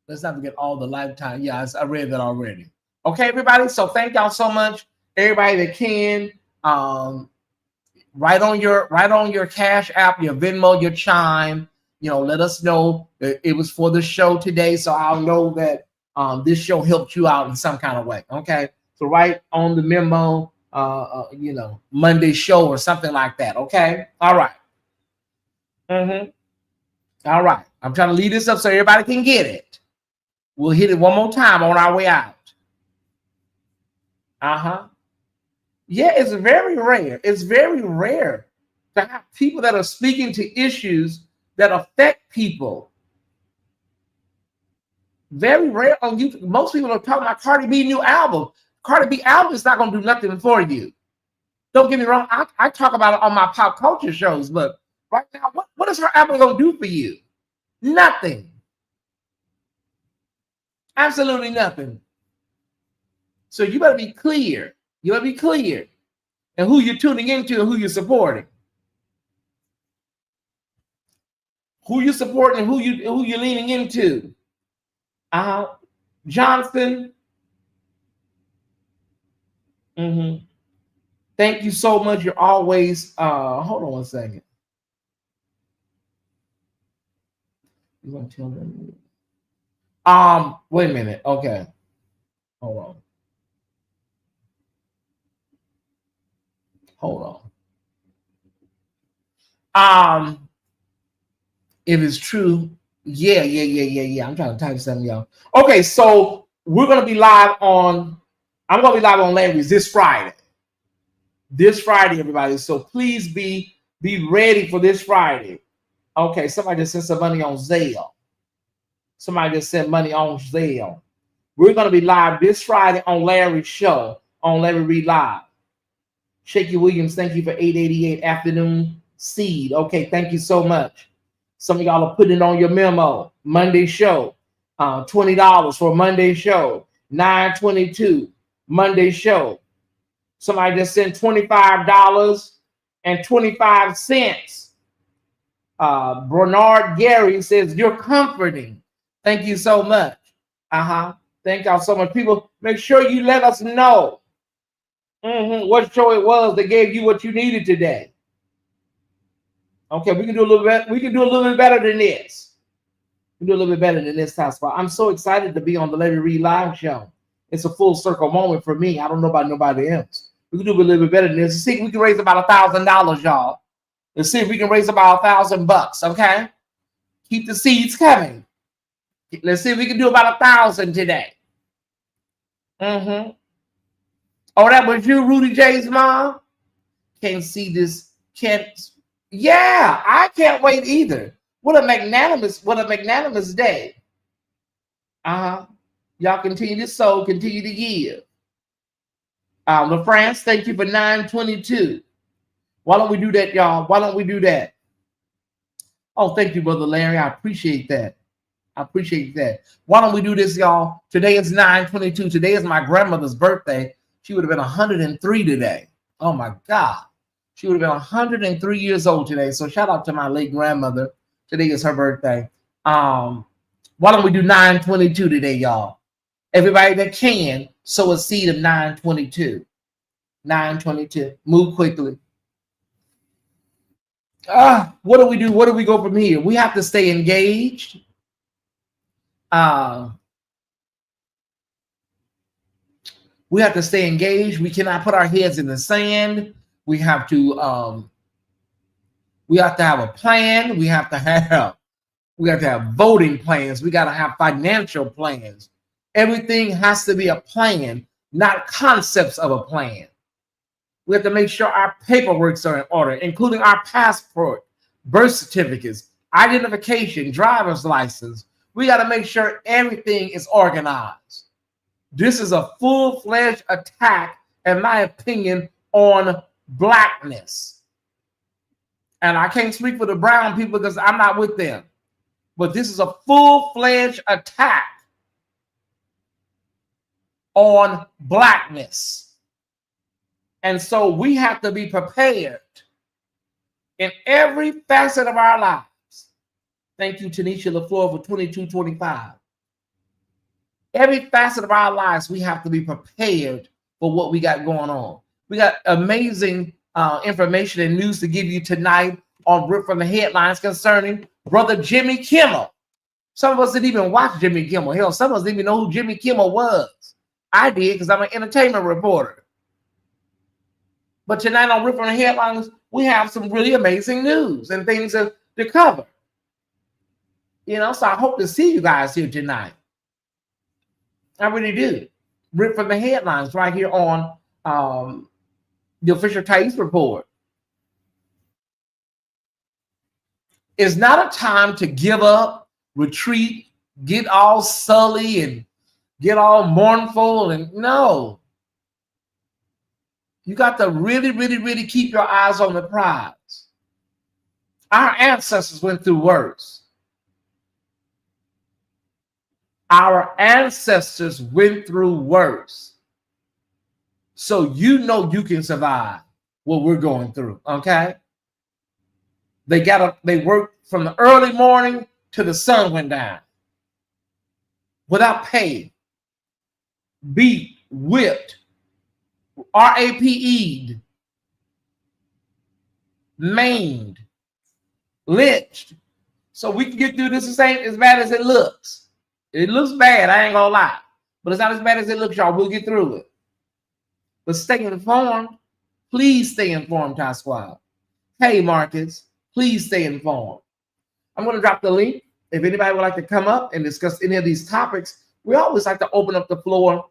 the lifetime. Yeah, I read that already. Okay, everybody. So thank y'all so much. Everybody that can, write on your Cash App, your Venmo, your Chime. You know, let us know that it was for the show today, so I'll know that this show helped you out in some kind of way. Okay. So write on the memo, you know, Monday show or something like that. Okay. All right. All right. I'm trying to lead this up so everybody can get it. We'll hit it one more time on our way out. Yeah, it's very rare. It's very rare to have people that are speaking to issues that affect people. Very rare on YouTube. Most people are talking about Cardi B new album. Cardi B album is not going to do nothing for you. Don't get me wrong. I talk about it on my pop culture shows, but right now, what is her album going to do for you? Nothing. Absolutely nothing. So you better be clear. You better be clear. And who you're tuning into and who you're supporting. Who you're supporting and who you're leaning into. Johnson. Thank you so much. You're always hold on one second. You want to tell them? Wait a minute. Okay. Hold on. If it's true, yeah. I'm trying to type something, y'all. Okay, so we're gonna be live on. I'm gonna be live on Larry's this Friday. This Friday, everybody. So please be ready for this Friday. Okay, somebody just sent some money on Zelle. Somebody just sent money on Zelle. We're gonna be live this Friday on Larry's show on Larry Reed Live. Shaky Williams, thank you for 888 afternoon seed. Okay, thank you so much. Some of y'all are putting it on your memo. Monday show, $20 for a Monday show. 922 Monday show. Somebody just sent $25.25. Bernard Gary says you're comforting. Thank you so much. Thank y'all so much. People, make sure you let us know what show it was that gave you what you needed today. Okay, we can do a little bit. We can do a little bit better than this. We can do a little bit better than this time spot. I'm so excited to be on the Larry Reed Live show. It's a full circle moment for me. I don't know about nobody else. We can do a little bit better than this. Let's see if we can raise about $1,000, y'all. Let's see if we can raise about $1,000. Okay, keep the seeds coming. Let's see if we can do about 1,000 today. Oh, that was you, Rudy J's mom. Can't see this. Can't. Yeah, I can't wait either. What a magnanimous day. Y'all continue to sow, continue to give. LaFrance, thank you for 922. Why don't we do that, y'all? Why don't we do that? Oh, thank you, Brother Larry. I appreciate that. Why don't we do this, y'all? Today is 922. Today is my grandmother's birthday. She would have been 103 today. Oh my God. She would have been 103 years old today. So shout out to my late grandmother. Today is her birthday. Why don't we do 922 today, y'all? Everybody that can, sow a seed of 922. 922. Move quickly. What do we do? Where do we go from here? We have to stay engaged. We have to stay engaged. We cannot put our heads in the sand. We have to have a plan. We have to have voting plans. We got to have financial plans. Everything has to be a plan, not concepts of a plan. We have to make sure our paperwork are in order, including our passport, birth certificates, identification, driver's license. We got to make sure everything is organized. This is a full-fledged attack, in my opinion, on blackness. And I can't speak for the brown people because I'm not with them. But this is a full-fledged attack on blackness. And so we have to be prepared in every facet of our lives. Thank you, Tanisha LaFleur, for 2225. Every facet of our lives, we have to be prepared for what we got going on. We got amazing information and news to give you tonight on Rip from the Headlines concerning Brother Jimmy Kimmel. Some of us didn't even watch Jimmy Kimmel. Hell, some of us didn't even know who Jimmy Kimmel was. I did because I'm an entertainment reporter. But tonight on Rip from the Headlines, we have some really amazing news and things to cover. You know, so I hope to see you guys here tonight. I really do. Rip from the Headlines right here on the official Tyesse Report. It's not a time to give up, retreat, get all sully and get all mournful. And no. You got to really, really, really keep your eyes on the prize. Our ancestors went through worse. Our ancestors went through worse. So you know you can survive what we're going through, okay? They worked from the early morning to the sun went down without pay, beat, whipped, RAPE'd, maimed, lynched. So we can get through this. This ain't as bad as it looks. It looks bad, I ain't gonna lie. But it's not as bad as it looks, y'all. We'll get through it. But stay informed. Please stay informed, Ty Squad. Hey, Marcus, please stay informed. I'm going to drop the link. If anybody would like to come up and discuss any of these topics, we always like to open up the floor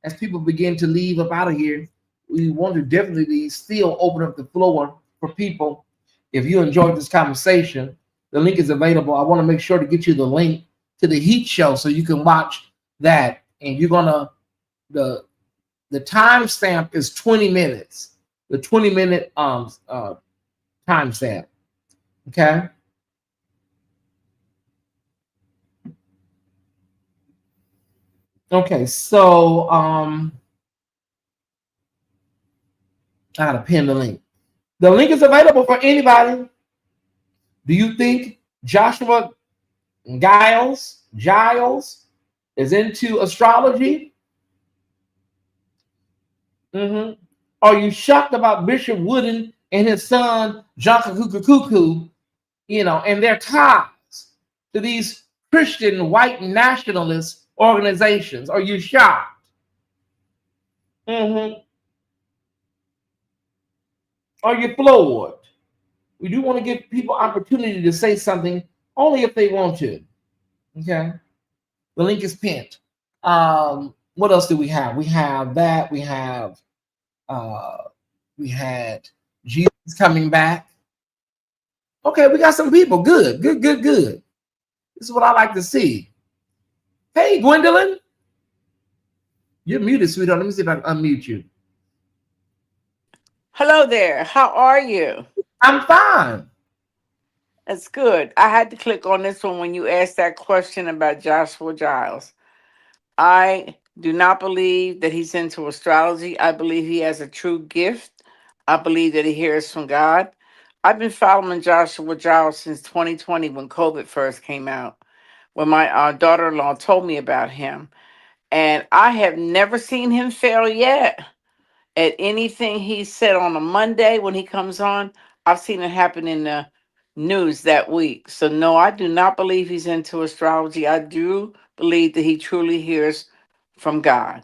as people begin to leave up out of here. We want to definitely still open up the floor for people. If you enjoyed this conversation, the link is available. I want to make sure to get you the link to the Heat Show so you can watch that. And you're going to, the timestamp is 20 minutes. The 20-minute timestamp. Okay. Okay, so I gotta pin the link. The link is available for anybody. Do you think Joshua Giles is into astrology? Are you shocked about Bishop Wooden and his son John Cuckoo, and their ties to these Christian white nationalist organizations? Are you shocked? Are you floored? We do want to give people opportunity to say something only if they want to. Okay. The link is pinned. What else do we have? We have that. We had Jesus coming back. Okay, we got some people. Good. This is what I like to see. Hey, Gwendolyn. You're muted, sweetheart. Let me see if I can unmute you. Hello there. How are you? I'm fine. That's good. I had to click on this one when you asked that question about Joshua Giles. I do not believe that he's into astrology. I believe he has a true gift. I believe that he hears from God. I've been following Joshua Giles since 2020 when COVID first came out, when my daughter-in-law told me about him. And I have never seen him fail yet. At anything he said on a Monday when he comes on, I've seen it happen in the news that week. So no, I do not believe he's into astrology. I do believe that he truly hears from God.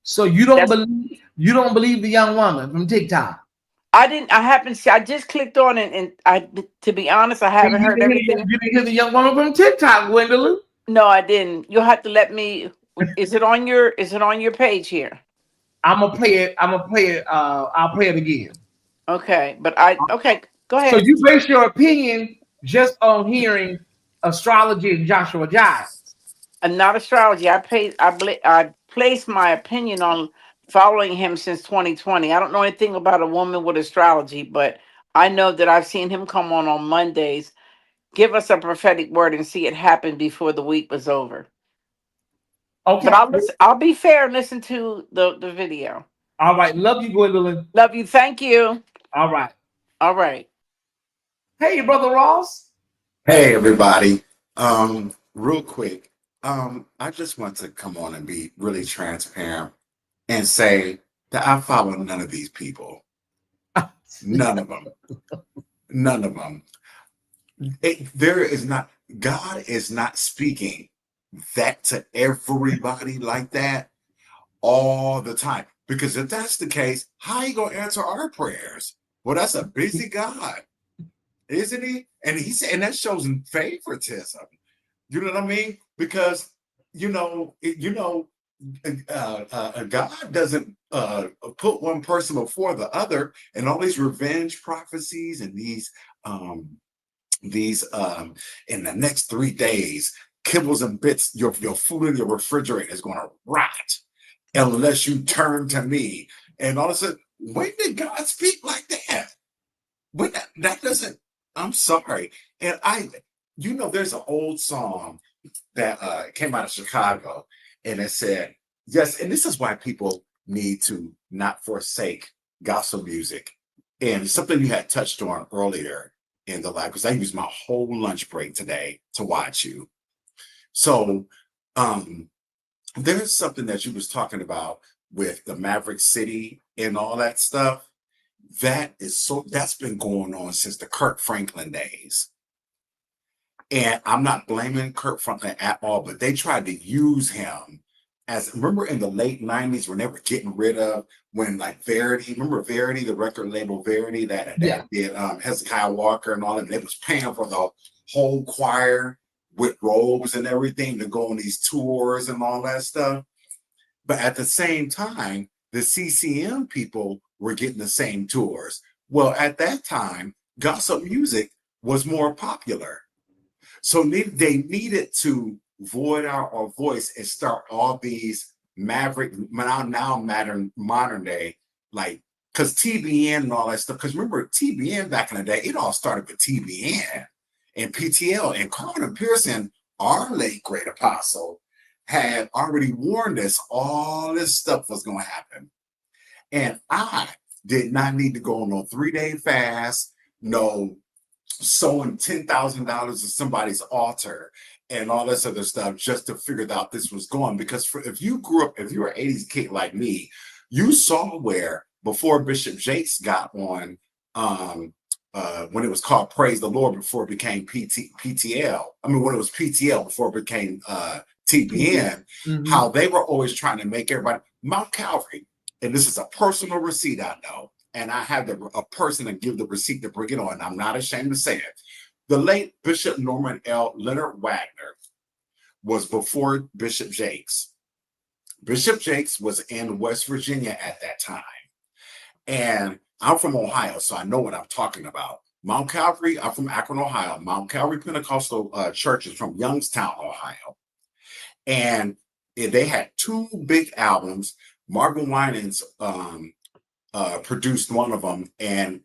So you don't believe the young woman from TikTok? I just clicked on it, and to be honest, I haven't heard everything. You didn't hear the young woman from TikTok, Gwendolyn? No, I didn't. You'll have to let me. Is it on your page here? I'm gonna play it. I'll play it again. Okay, but okay, go ahead. So you base your opinion just on hearing astrology and Joshua Giles? Not astrology. I placed my opinion on following him since 2020. I don't know anything about a woman with astrology, but I know that I've seen him come on Mondays, give us a prophetic word, and see it happen before the week was over. Okay. But I'll be fair and listen to the video. All right. Love you, Gwendolyn. Love you. Thank you. All right. All right. Hey, Brother Ross. Hey, everybody. Real quick, I just want to come on and be really transparent and say that I follow none of these people. None of them. None of them. God is not speaking that to everybody like that all the time. Because if that's the case, how are you going to answer our prayers? Well, that's a busy God, isn't he? And he said, and that shows in favoritism. You know what I mean? Because God doesn't put one person before the other, and all these revenge prophecies and these in the next 3 days, kibbles and bits, your food in your refrigerator is going to rot unless you turn to me. And all of a sudden, when did God speak like that? When that doesn't, I'm sorry. And there's an old song that came out of Chicago, and it said, yes, and this is why people need to not forsake gospel music. And something you had touched on earlier in the live, because I used my whole lunch break today to watch you. So there's something that you was talking about with the Maverick City and all that stuff. That's been going on since the Kirk Franklin days. And I'm not blaming Kirk Franklin at all, but they tried to use him remember in the late 90s when they were getting rid of, when like Verity, remember Verity, the record label Verity that did Hezekiah Walker and all that, and they was paying for the whole choir with robes and everything to go on these tours and all that stuff. But at the same time, the CCM people were getting the same tours. Well, at that time, gospel music was more popular. So they needed to void our voice and start all these maverick, now modern day, like, because TBN and all that stuff. Because remember, TBN back in the day, it all started with TBN and PTL. And Carter Pearson, our late great apostle, had already warned us all this stuff was going to happen. And I did not need to go on no 3-day fast, no sowing $10,000 to somebody's altar and all this other stuff just to figure out this was going. Because if you were an 80s kid like me, you saw where before Bishop Jakes got on, when it was called Praise the Lord before it became PTL. I mean, when it was PTL before it became TBN, how they were always trying to make everybody Mount Calvary. And this is a personal receipt, I know. And I have a person to give the receipt to bring it on. I'm not ashamed to say it. The late Bishop Norman L. Leonard Wagner was before Bishop Jakes. Bishop Jakes was in West Virginia at that time. And I'm from Ohio, so I know what I'm talking about. Mount Calvary, I'm from Akron, Ohio. Mount Calvary Pentecostal Church is from Youngstown, Ohio. And they had 2 big albums. Marvin Winans produced one of them, and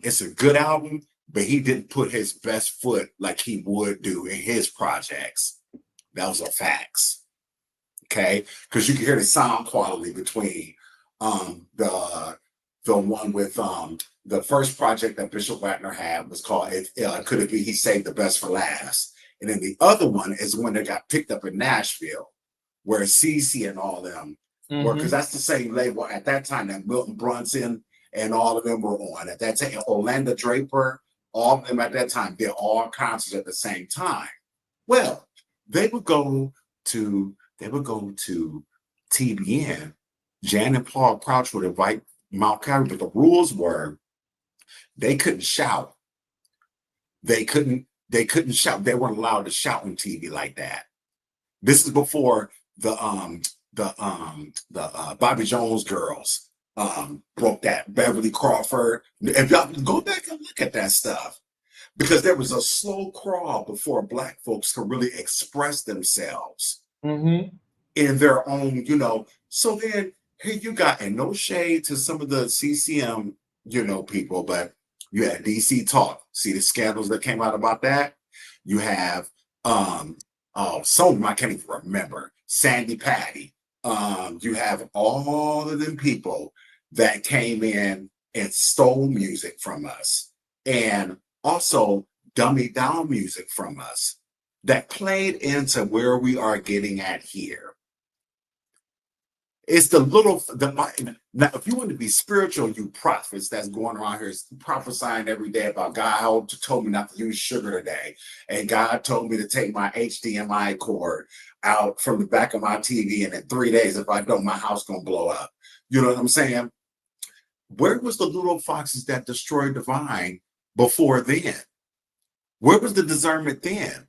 it's a good album, but he didn't put his best foot like he would do in his projects. Those are facts, okay? Because you can hear the sound quality between the one with the first project that Bishop Wagner had was called Could It Be He Saved the Best for Last? And then the other one is when they got picked up in Nashville, where CC and all them were, because that's the same label at that time that Milton Brunson and all of them were on. At that time, Orlando Draper, all of them at that time, did all concerts at the same time. Well, they would go to TBN. Jan and Paul Crouch would invite Mount Calvary, but the rules were they couldn't shout. They couldn't shout. They weren't allowed to shout on TV like that. This is before the Bobby Jones girls broke that. Beverly Crawford. If y'all go back and look at that stuff, because there was a slow crawl before Black folks could really express themselves in their own, So then here you got, and no shade to some of the CCM, people, but you had DC Talk. See the scandals that came out about that? You have some of them I can't even remember. Sandy Patty. You have all of them people that came in and stole music from us, and also dummy down music from us that played into where we are getting at here. It's now, if you want to be spiritual, you prophets that's going around here prophesying every day about God told me not to use sugar today, and God told me to take my HDMI cord out from the back of my TV, and in 3 days, if I don't, my house gonna blow up. You know what I'm saying? Where was the little foxes that destroyed the vine before then? Where was the discernment then?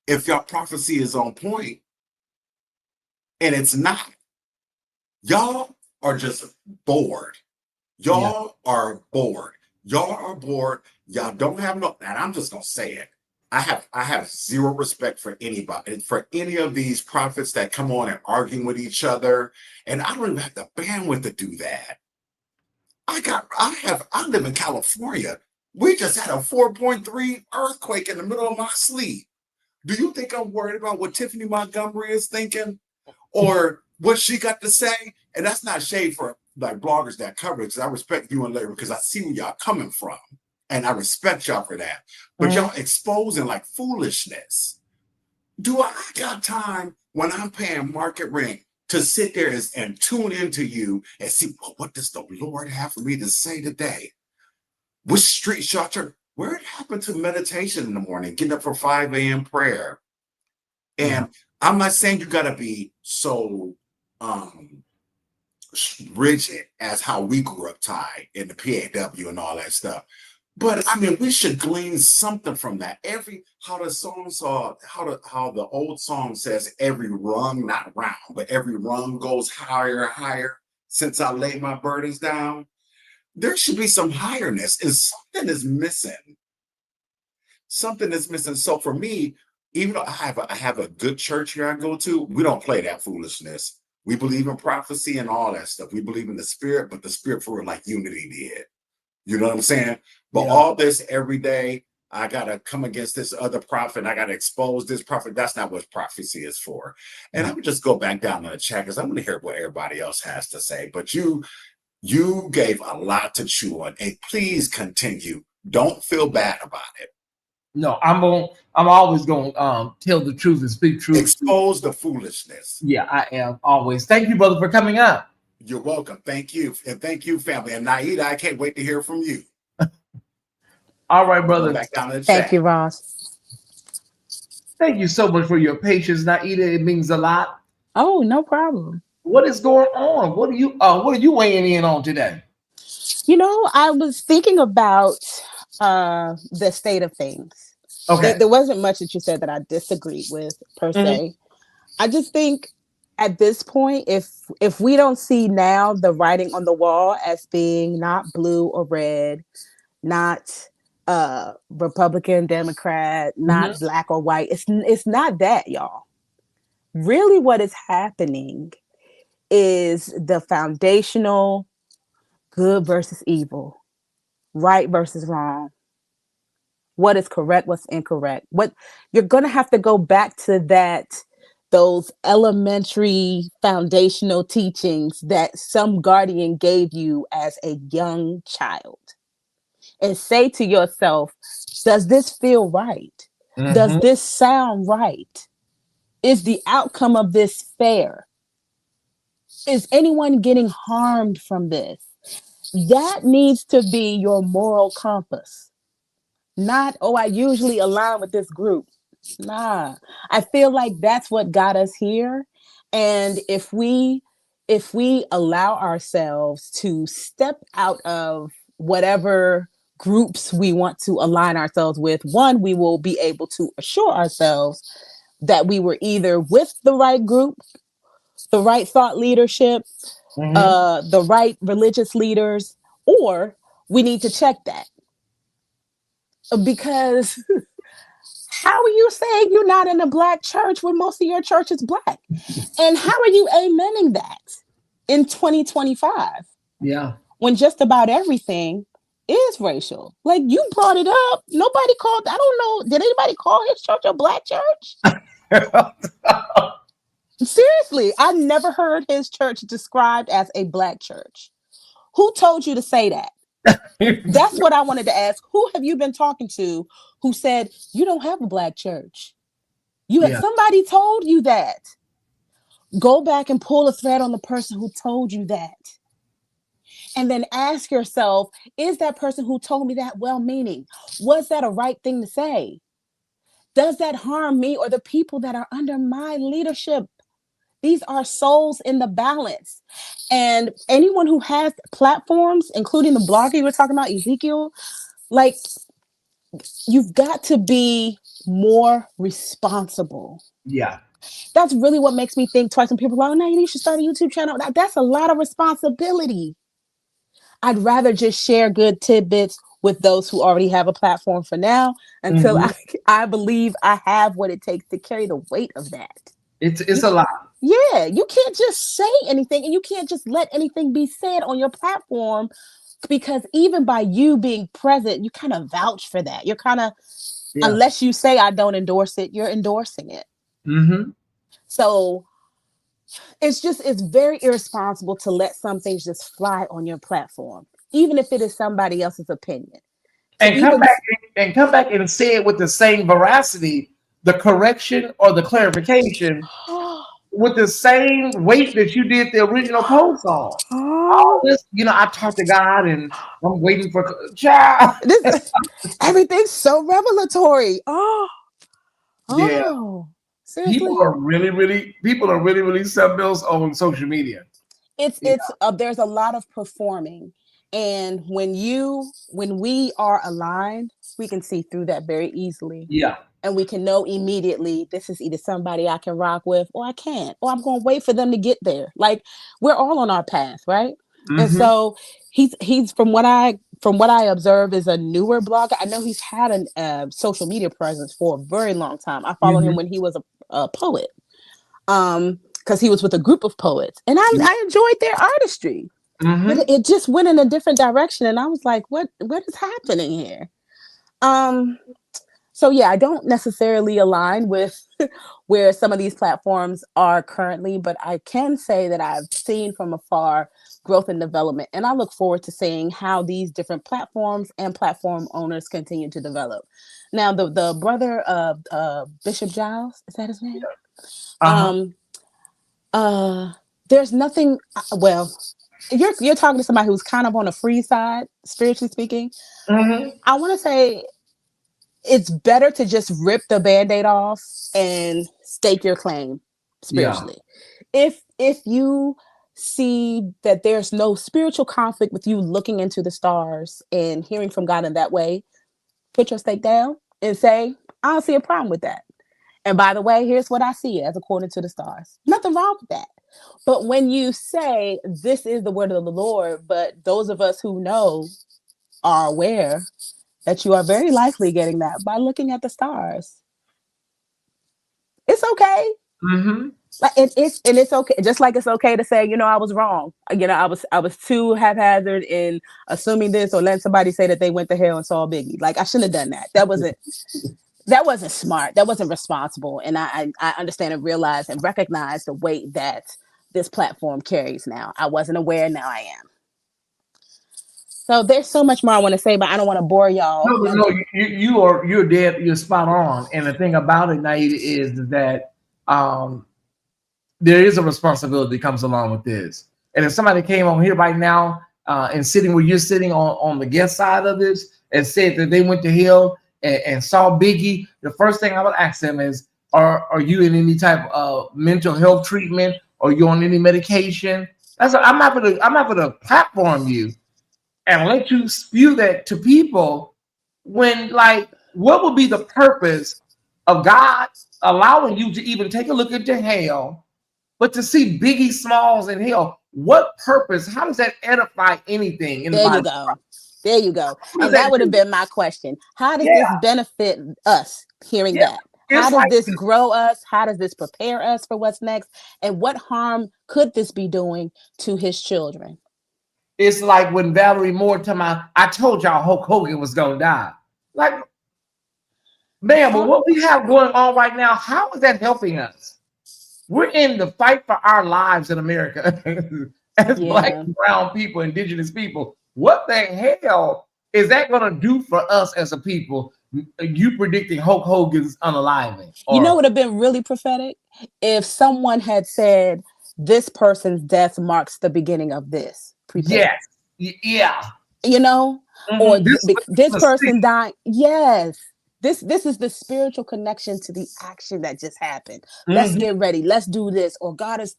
If your prophecy is on point, and it's not. Y'all are just bored. Y'all are bored. Y'all are bored. Y'all don't have no, and I'm just gonna say it. I have zero respect for anybody, for any of these prophets that come on and arguing with each other. And I don't even have the bandwidth to do that. I live in California. We just had a 4.3 earthquake in the middle of my sleep. Do you think I'm worried about what Tiffany Montgomery is thinking or what she got to say? And that's not shade for like bloggers that cover it, because I respect you and Larry because I see where y'all coming from. And I respect y'all for that. But y'all exposing like foolishness. Do I got time when I'm paying market rent to sit there and tune into you and see, well, what does the Lord have for me to say today? Which street shelter? Where it happened to meditation in the morning, getting up for 5 a.m. prayer. And I'm not saying you got to be so rigid as how we grew up, Ty, in the PAW and all that stuff. But I mean, we should glean something from that. How the old song says, every rung, not round, but every rung goes higher and higher since I laid my burdens down. There should be some higherness, and something is missing. Something is missing. So for me, even though I have a good church here I go to, we don't play that foolishness. We believe in prophecy and all that stuff. We believe in the spirit, but the spirit for like Unity did. You know what I'm saying? But all this every day, I got to come against this other prophet. I got to expose this prophet. That's not what prophecy is for. And I would just go back down to the chat because I'm going to hear what everybody else has to say. But you gave a lot to chew on, and please continue. Don't feel bad about it. No, I'm always going to tell the truth and speak truth. Expose the foolishness. Yeah, I am always. Thank you, brother, for coming up. You're welcome. Thank you. And thank you, family. And Naida, I can't wait to hear from you. All right, brother. Back down in the Thank chat. you, Ross. Thank you so much for your patience, Naida. It means a lot. Oh, no problem. What is going on? What are you weighing in on today? You know, I was thinking about the state of things. Okay. There wasn't much that you said that I disagreed with per se. I just think at this point, if we don't see now the writing on the wall as being not blue or red, not Republican, Democrat, not black or white, it's not that, y'all. Really, what is happening is the foundational good versus evil, right versus wrong, what is correct, what's incorrect. What you're going to have to go back to those elementary foundational teachings that some guardian gave you as a young child and say to yourself, does this feel right? Does this sound right? Is the outcome of this fair? Is anyone getting harmed from this? That needs to be your moral compass. Not, oh, I usually align with this group. Nah, I feel like that's what got us here. And if we allow ourselves to step out of whatever groups we want to align ourselves with, one, we will be able to assure ourselves that we were either with the right group, the right thought leadership, the right religious leaders, or we need to check that. Because how are you saying you're not in a black church when most of your church is black? And how are you amening that in 2025? Yeah. When just about everything is racial. Like, you brought it up. Nobody called, I don't know, did anybody call his church a black church? Seriously, I never heard his church described as a black church. Who told you to say that? That's what I wanted to ask. Who have you been talking to who said you don't have a black church? Somebody told you that. Go back and pull a thread on the person who told you that. And then ask yourself, is that person who told me that well-meaning? Was that a right thing to say? Does that harm me or the people that are under my leadership? These are souls in the balance. And anyone who has platforms, including the blogger you were talking about, Ezekiel, like, you've got to be more responsible. Yeah. That's really what makes me think twice when people are like, oh, no, you should start a YouTube channel. That's a lot of responsibility. I'd rather just share good tidbits with those who already have a platform for now until I believe I have what it takes to carry the weight of that. It's a lot. Yeah, you can't just say anything and you can't just let anything be said on your platform because even by you being present, you kind of vouch for that. You're kind of, Yeah. unless you say I don't endorse it, you're endorsing it. Mm-hmm. So it's very irresponsible to let some things just fly on your platform, even if it is somebody else's opinion. To And come even back and say it with the same veracity, the correction or the clarification with the same weight that you did the original post on. All this, I talked to God and I'm waiting for child. this everything's so revelatory. Yeah. Seriously. People are really something else on social media. Yeah. It's there's a lot of performing, and when we are aligned, we can see through that very easily, Yeah. and we can know immediately this is either somebody I can rock with or I can't, or I'm going to wait for them to get there. Like, we're all on our path, right? And Mm-hmm. so he's from what I observe is a newer blogger. I know he's had a social media presence for a very long time. I followed him Mm-hmm. when he was a poet, because he was with a group of poets, and Yeah. I enjoyed their artistry, but Mm-hmm. it just went in a different direction, and I was like, what is happening here? So yeah, I don't necessarily align with where some of these platforms are currently, but I can say that I've seen from afar growth and development, and I look forward to seeing how these different platforms and platform owners continue to develop. Now, the brother of Bishop Giles, is that his name? Uh-huh. Um, there's nothing. Well, you're talking to somebody who's kind of on a free side, spiritually speaking. Mm-hmm. I want to say it's better to just rip the band-aid off and stake your claim Yeah. spiritually. If you see that there's no spiritual conflict with you looking into the stars and hearing from God in that way, put your stake down and say, I don't see a problem with that. And by the way, here's what I see as according to the stars. Nothing wrong with that. But when you say this is the word of the Lord, but those of us who know are aware that you are very likely getting that by looking at the stars, it's okay. Mm-hmm. Like, it's okay. Just like it's okay to say, I was wrong. I was too haphazard in assuming this or letting somebody say that they went to hell and saw Biggie. Like, I shouldn't have done that. That wasn't smart. That wasn't responsible. And I understand and realize and recognize the weight that this platform carries now. I wasn't aware. Now I am. So there's so much more I want to say, but I don't want to bore y'all. No. You're dead. You're spot on. And the thing about it, Naida, is that um, there is a responsibility that comes along with this. And if somebody came on here right now and sitting where you're sitting on the guest side of this and said that they went to hell and saw Biggie, the first thing I would ask them is, are you in any type of mental health treatment? Or you on any medication? I'm not gonna platform you and let you spew that to people when, like, what would be the purpose of God allowing you to even take a look into hell, but to see Biggie Smalls in hell? What purpose? How does that edify anything in the There you body? go. There you go. What does And that that would have do? been my question. How does Yeah, this benefit us hearing yeah. that? How It's does like this grow us? How does this prepare us for what's next? And what harm could this be doing to his children? when Valerie Moore told me, I told y'all Hulk Hogan was gonna die. Like, man, but Huh? what we have going on right now, how is that helping us? We're in the fight for our lives in America as black Yeah. and brown people, indigenous people. What the hell is that going to do for us as a people? You predicting Hulk Hogan's unaliving? You know, Or would have been really prophetic if someone had said, this person's death marks the beginning of this. Prepare. yes, yeah. You know, or Mhm. This this is a person died. Yes. This is the spiritual connection to the action that just happened. Let's mhm. get ready. Let's do this. Or God is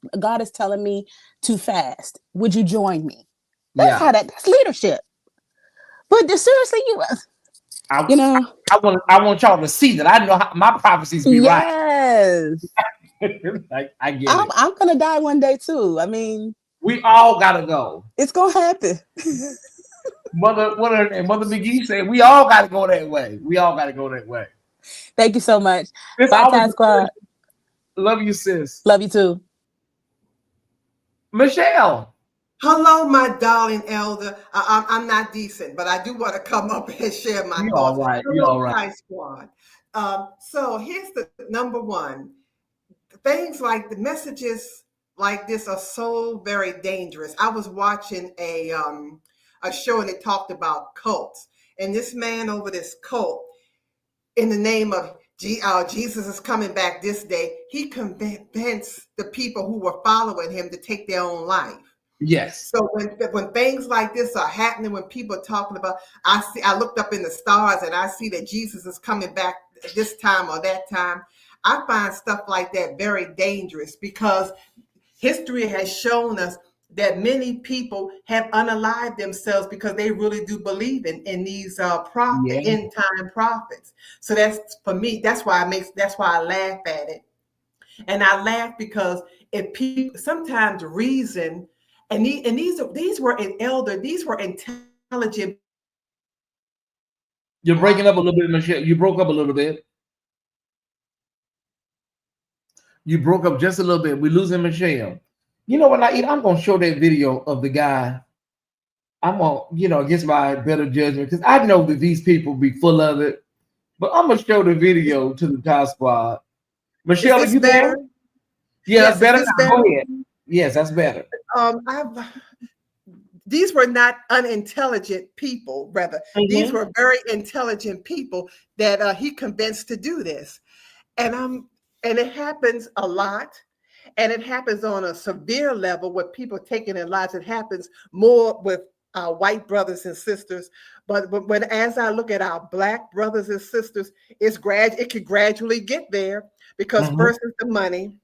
telling me to fast. Would you join me? Yeah. That's leadership. But seriously, I, you know, I want y'all to see that I know how my prophecies be right. yes. I get I'm it. I'm gonna die one day too. I mean, We all gotta go. it's gonna happen. Mother McGee said we all gotta go that way. We all gotta go that way. Thank you so much. This Bye, always Ty Squad. love you, sis. Love you too. Michelle. Hello, my darling elder. I'm not decent, but I do want to come up and share my You all thoughts. right. You Hello, all right. Kai Squad. So here's the number one. Things like the messages like this are so very dangerous. I was watching a show and it talked about cults, and this man over this cult, in the name of Jesus is coming back this day, he convinced the people who were following him to take their own life. Yes. So when things like this are happening, when people are talking about, I looked up in the stars and I see that Jesus is coming back this time or that time. I find stuff like that very dangerous because history has shown us that many people have unalived themselves because they really do believe in these Yeah. end time prophets. So that's, for me, that's why I laugh at it. And I laugh because if people sometimes reason, and these were these were intelligent. You're breaking up a little bit, Michelle. You broke up a little bit. You broke up just a little bit. We're losing Michelle. You know what I eat? I'm gonna show that video of the guy. I'm gonna, against my better judgment, because I know that these people be full of it. But I'm gonna show the video to the Top Squad. Is Michelle, are this you there? better? Yeah, that's Yes, is better this now. Go better? ahead. Yes, that's better. I've These were not unintelligent people, rather. These Mm-hmm. were very intelligent people that he convinced to do this. And and it happens a lot. And it happens on a severe level with people taking their lives. It happens more with our white brothers and sisters. But when as I look at our black brothers and sisters, it could gradually get there because Mm-hmm. first is the money.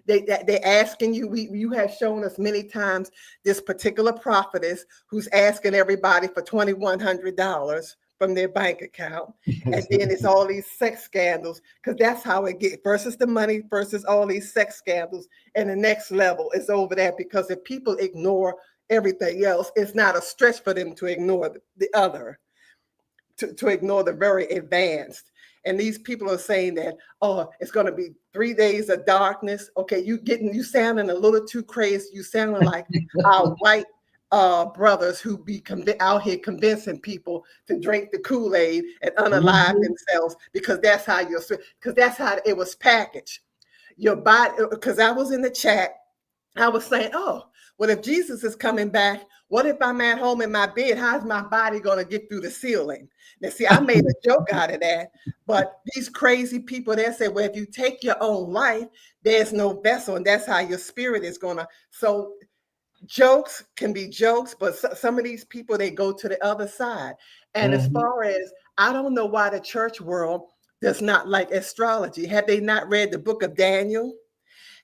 They're asking you. You have shown us many times this particular prophetess who's asking everybody for $2,100 from their bank account, and then it's all these sex scandals because that's how it gets. Versus the money, versus all these sex scandals, and the next level is over that because if people ignore everything else, it's not a stretch for them to ignore the other, to ignore the very advanced. And these people are saying that, oh, it's going to be 3 days of darkness. Okay, you sounding a little too crazy. You sounding like our white brothers who be out here convincing people to drink the Kool-Aid and unalive Mm-hmm. themselves because that's how it was packaged. Your body, because I was in the chat, I was saying, oh, well, if Jesus is coming back, what if I'm at home in my bed? How's my body going to get through the ceiling? Now, see, I made a joke out of that, but these crazy people, they say, well, if you take your own life, there's no vessel, and that's how your spirit is going to. So jokes can be jokes, but some of these people, they go to the other side. And as Mm-hmm. far as, I don't know why the church world does not like astrology. Have they not read the book of Daniel?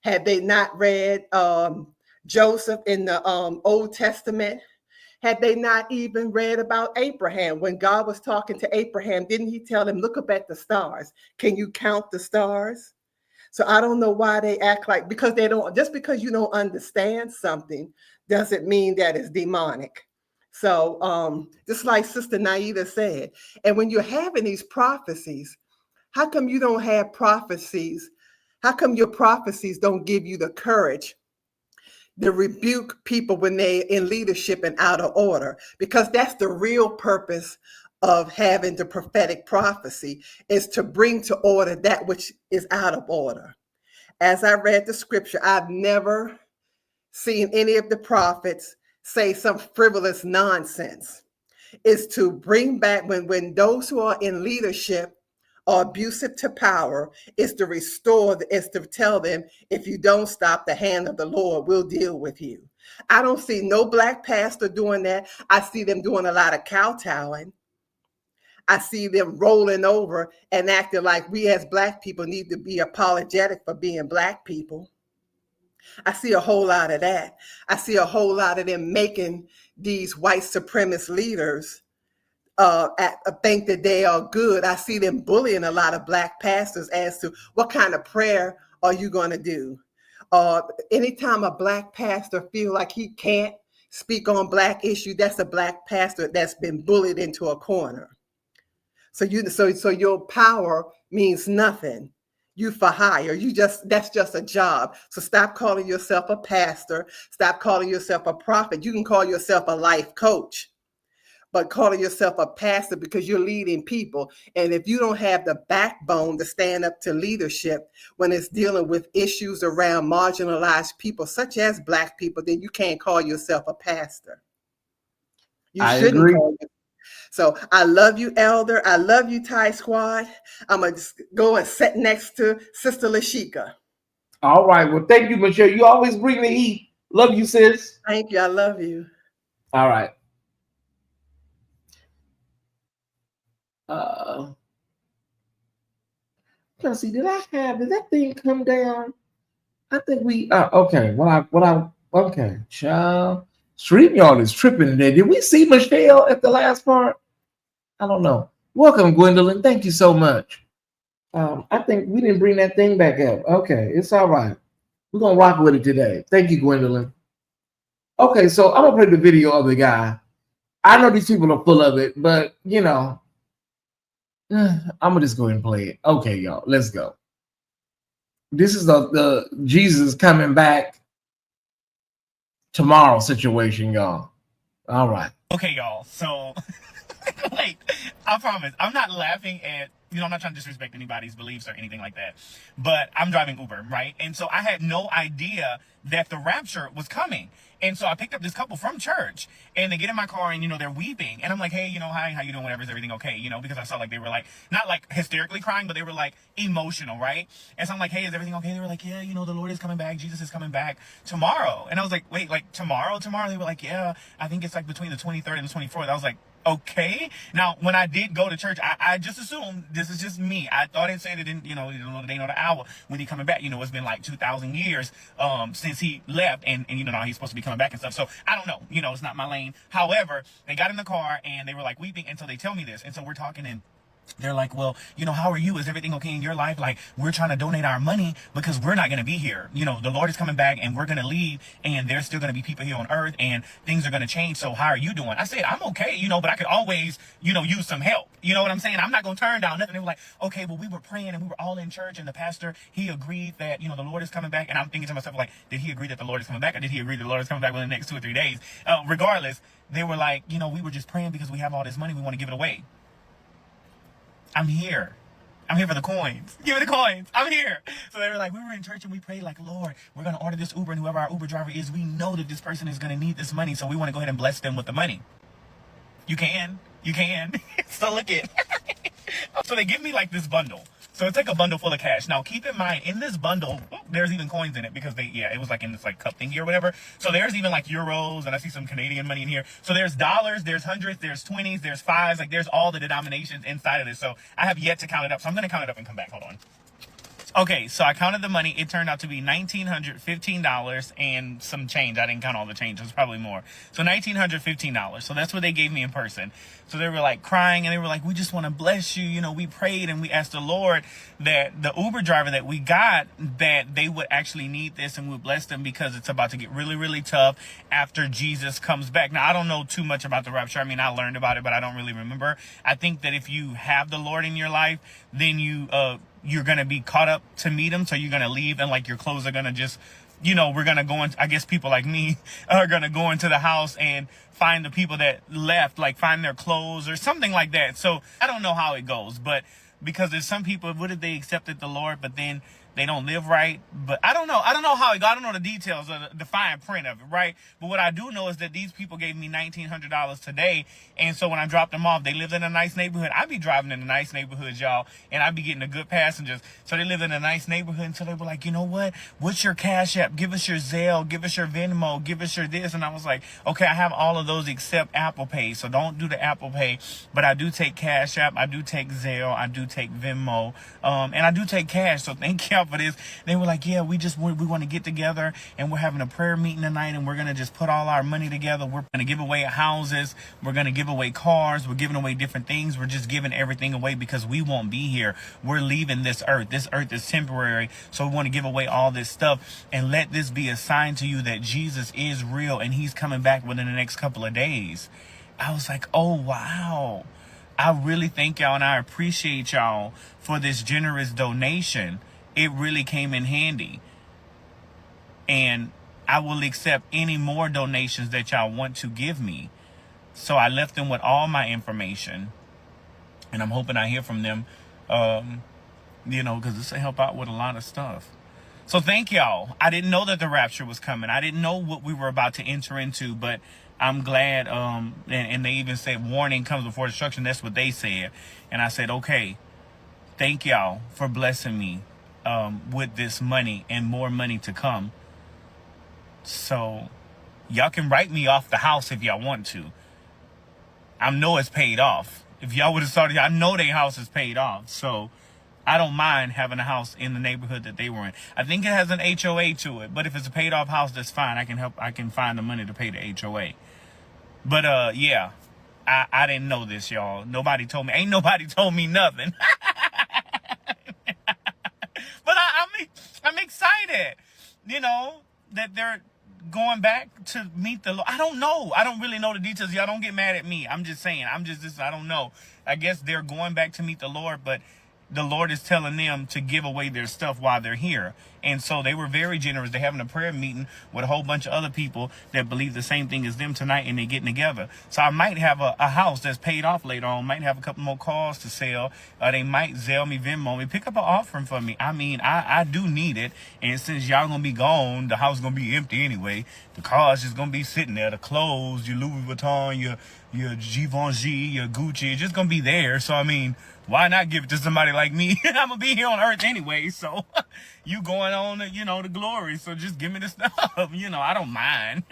Had they not read Joseph in the Old Testament? Had they not even read about Abraham? When God was talking to Abraham, didn't he tell him, look up at the stars? Can you count the stars? So I don't know why they act like, because they don't, just because you don't understand something doesn't mean that it's demonic. So just like Sister Naida said, and when you're having these prophecies, how come you don't have prophecies? How come your prophecies don't give you the courage to rebuke people when they're in leadership and out of order? Because that's the real purpose of having the prophetic prophecy, is to bring to order that which is out of order. As I read the scripture, I've never seen any of the prophets say some frivolous nonsense. Is to bring back, when those who are in leadership are abusive to power, is to restore, is to tell them, if you don't stop, the hand of the Lord will deal with you. I don't see no black pastor doing that. I see them doing a lot of kowtowing. I see them rolling over and acting like we as black people need to be apologetic for being black people. I see a whole lot of that. I see a whole lot of them making these white supremacist leaders think that they are good. I see them bullying a lot of black pastors as to what kind of prayer are you going to do. Anytime a black pastor feel like he can't speak on black issue, that's a black pastor that's been bullied into a corner. So your power means nothing. You for hire. That's just a job. So stop calling yourself a pastor. Stop calling yourself a prophet. You can call yourself a life coach, but calling yourself a pastor because you're leading people. And if you don't have the backbone to stand up to leadership when it's dealing with issues around marginalized people, such as Black people, then you can't call yourself a pastor. You I shouldn't agree. call yourself. So I love you, Elder. I love you, Thai Squad. I'm going to go and sit next to Sister Lashika. All right. Well, thank you, Michelle. You always bring the heat. Love you, sis. Thank you. I love you. All right. Let's see. Did that thing come down? I think we okay. Okay. Child. StreamYard is tripping today. Did we see Michelle at the last part? I don't know. Welcome, Gwendolyn. Thank you so much. I think we didn't bring that thing back up. Okay, it's all right. We're gonna rock with it today. Thank you, Gwendolyn. Okay, so I'm gonna play the video of the guy. I know these people are full of it, but you know, I'm gonna just go ahead and play it. Okay, y'all, let's go. This is the Jesus coming back tomorrow situation, y'all. All right. Okay, y'all. So, like, I promise, I'm not laughing at, I'm not trying to disrespect anybody's beliefs or anything like that. But I'm driving Uber, right? And so I had no idea that the rapture was coming. And so I picked up this couple from church, and they get in my car, and they're weeping, and I'm like, hey, hi, how you doing? Whatever, is everything okay? Because I saw like they were like not like hysterically crying, but they were like emotional, right? And so I'm like, hey, is everything okay? They were like, yeah, the Lord is coming back, Jesus is coming back tomorrow. And I was like, wait, like tomorrow? They were like, yeah, I think it's like between the 23rd and the 24th. I was like, okay. Now, when I did go to church, I just assumed, this is just me, I thought it said it didn't, they know the hour when he coming back. It's been like 2,000 years since he left, and now he's supposed to be coming back and stuff. So I don't know, it's not my lane. However, they got in the car and they were like weeping, and so they tell me this, and so we're talking, and they're like, well, how are you? Is everything okay in your life? Like, we're trying to donate our money because we're not going to be here. The Lord is coming back and we're going to leave, and there's still going to be people here on earth, and things are going to change. So how are you doing? I said, I'm okay, but I could always, use some help. You know what I'm saying? I'm not going to turn down nothing. They were like, okay, well, we were praying and we were all in church, and the pastor, he agreed that, the Lord is coming back. And I'm thinking to myself, like, did he agree that the Lord is coming back, or did he agree that the Lord is coming back within the next 2 or 3 days? Regardless, they were like, we were just praying because we have all this money. We want to give it away. I'm here. I'm here for the coins. Give me the coins. I'm here. So they were like, we were in church and we prayed like, Lord, we're going to order this Uber, and whoever our Uber driver is, we know that this person is going to need this money. So we want to go ahead and bless them with the money. You can. So look it. So they give me like this bundle. So it's like a bundle full of cash. Now keep in mind, in this bundle, there's even coins in it, because it was like in this like cup thingy or whatever. So there's even like euros, and I see some Canadian money in here. So there's dollars, there's hundreds, there's 20s, there's fives, like there's all the denominations inside of this. So I have yet to count it up. So I'm going to count it up and come back. Hold on. Okay, so I counted the money. It turned out to be $1,915 and some change. I didn't count all the change. It was probably more. So $1,915. So that's what they gave me in person. So they were like crying, and they were like, we just want to bless you. We prayed and we asked the Lord that the Uber driver that we got, that they would actually need this, and we would bless them, because it's about to get really, really tough after Jesus comes back. Now, I don't know too much about the rapture. I mean, I learned about it, but I don't really remember. I think that if you have the Lord in your life, then you're going to be caught up to meet him. So you're going to leave, and like your clothes are going to just, we're going to go in. I guess people like me are going to go into the house and find the people that left, like find their clothes or something like that. So I don't know how it goes, but because there's some people, what if they accepted the Lord, but then they don't live right? But I don't know how it got. I don't know the details of the fine print of it, right? But what I do know is that these people gave me $1,900 today, and so when I dropped them off, they lived in a nice neighborhood. I be driving in a nice neighborhood, y'all, and I be getting the good passengers. So they live in a nice neighborhood, and so they were like, you know what? What's your Cash App? Give us your Zelle. Give us your Venmo. Give us your this. And I was like, okay, I have all of those except Apple Pay, so don't do the Apple Pay. But I do take Cash App. I do take Zelle. I do take Venmo, and I do take cash. So thank you for this. They were like, yeah, we want to get together, and we're having a prayer meeting tonight, and we're going to just put all our money together. We're going to give away houses. We're going to give away cars. We're giving away different things. We're just giving everything away because we won't be here. We're leaving this earth. This earth is temporary. So we want to give away all this stuff, and let this be a sign to you that Jesus is real, and he's coming back within the next couple of days. I was like, oh, wow. I really thank y'all, and I appreciate y'all for this generous donation. it really came in handy. And I will accept any more donations that y'all want to give me. So I left them with all my information, and I'm hoping I hear from them, because this will help out with a lot of stuff. So thank y'all. I didn't know that the rapture was coming. I didn't know what we were about to enter into, but I'm glad. And they even said warning comes before destruction. That's what they said. And I said, okay, thank y'all for blessing me with this money and more money to come. So y'all can write me off the house if y'all want to. I know it's paid off. If y'all would have started, I know their house is paid off. So I don't mind having a house in the neighborhood that they were in. I think it has an HOA to it, but if it's a paid off house, that's fine. I can find the money to pay the HOA. But yeah, I didn't know this, y'all. Nobody told me. Ain't nobody told me nothing. But I'm excited, that they're going back to meet the Lord. I don't know. I don't really know the details. Y'all don't get mad at me. I'm just saying. I don't know. I guess they're going back to meet the Lord, but the Lord is telling them to give away their stuff while they're here. And so they were very generous. They're having a prayer meeting with a whole bunch of other people that believe the same thing as them tonight, and they're getting together. So I might have a house that's paid off later on. Might have a couple more cars to sell. They might Zelle me, Venmo me, pick up an offering for me. I mean, I do need it. And since y'all gonna be gone, the house gonna be empty anyway. The cars just gonna be sitting there. The clothes, your Louis Vuitton, your Givenchy, your Gucci, it's just gonna be there. So I mean, why not give it to somebody like me? I'm gonna be here on earth anyway, so you going on, the glory. So just give me the stuff. I don't mind.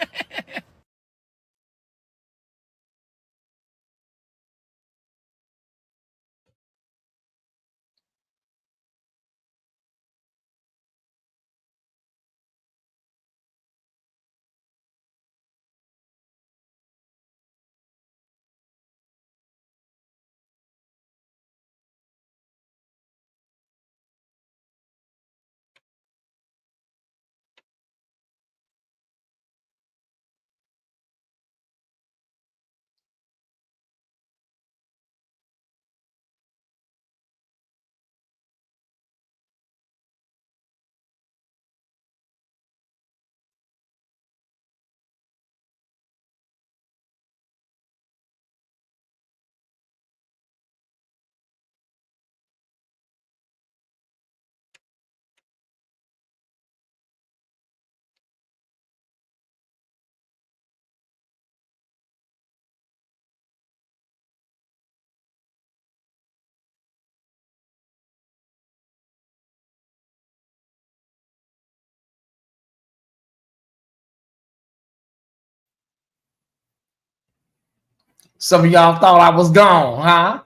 Some of y'all thought I was gone, huh?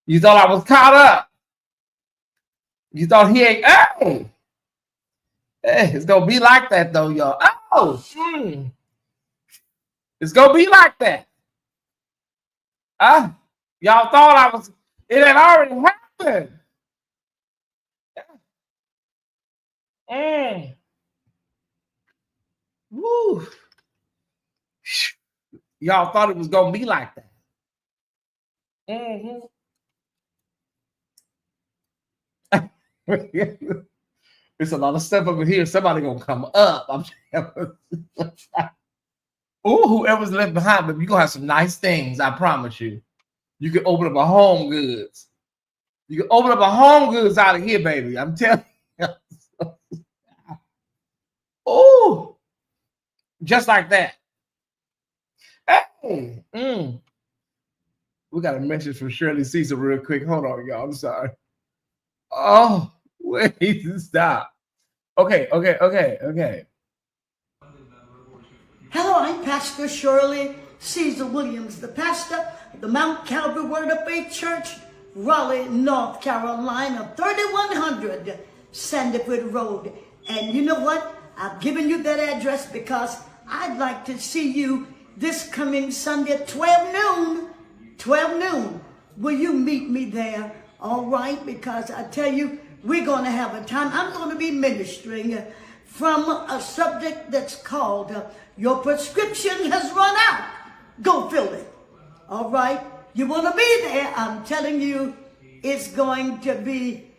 You thought I was caught up. You thought he ain't. Hey, it's gonna be like that though, y'all. It's gonna be like that. Y'all thought I was. It had already happened. Woo. Y'all thought it was gonna be like that. It's a lot of stuff over here. Somebody gonna come up. I'm whoever's left behind, but you're gonna have some nice things, I promise you. You can open up a Home Goods. You can open up a Home Goods out of here, baby. I'm telling you. Oh, just like that. Hey, we got a message from Shirley Caesar real quick. Hold on, y'all. I'm sorry. Oh, wait, stop. Okay. Hello, I'm Pastor Shirley Caesar Williams, the pastor of the Mount Calvary Word of Faith Church, Raleigh, North Carolina, 3100 Sandyford Road. And you know what? I've given you that address because I'd like to see you this coming Sunday at 12 noon. 12 noon. Will you meet me there? All right, because I tell you, we're going to have a time. I'm going to be ministering from a subject that's called Your Prescription Has Run Out. Go fill it. All right? You want to be there? I'm telling you, it's going to be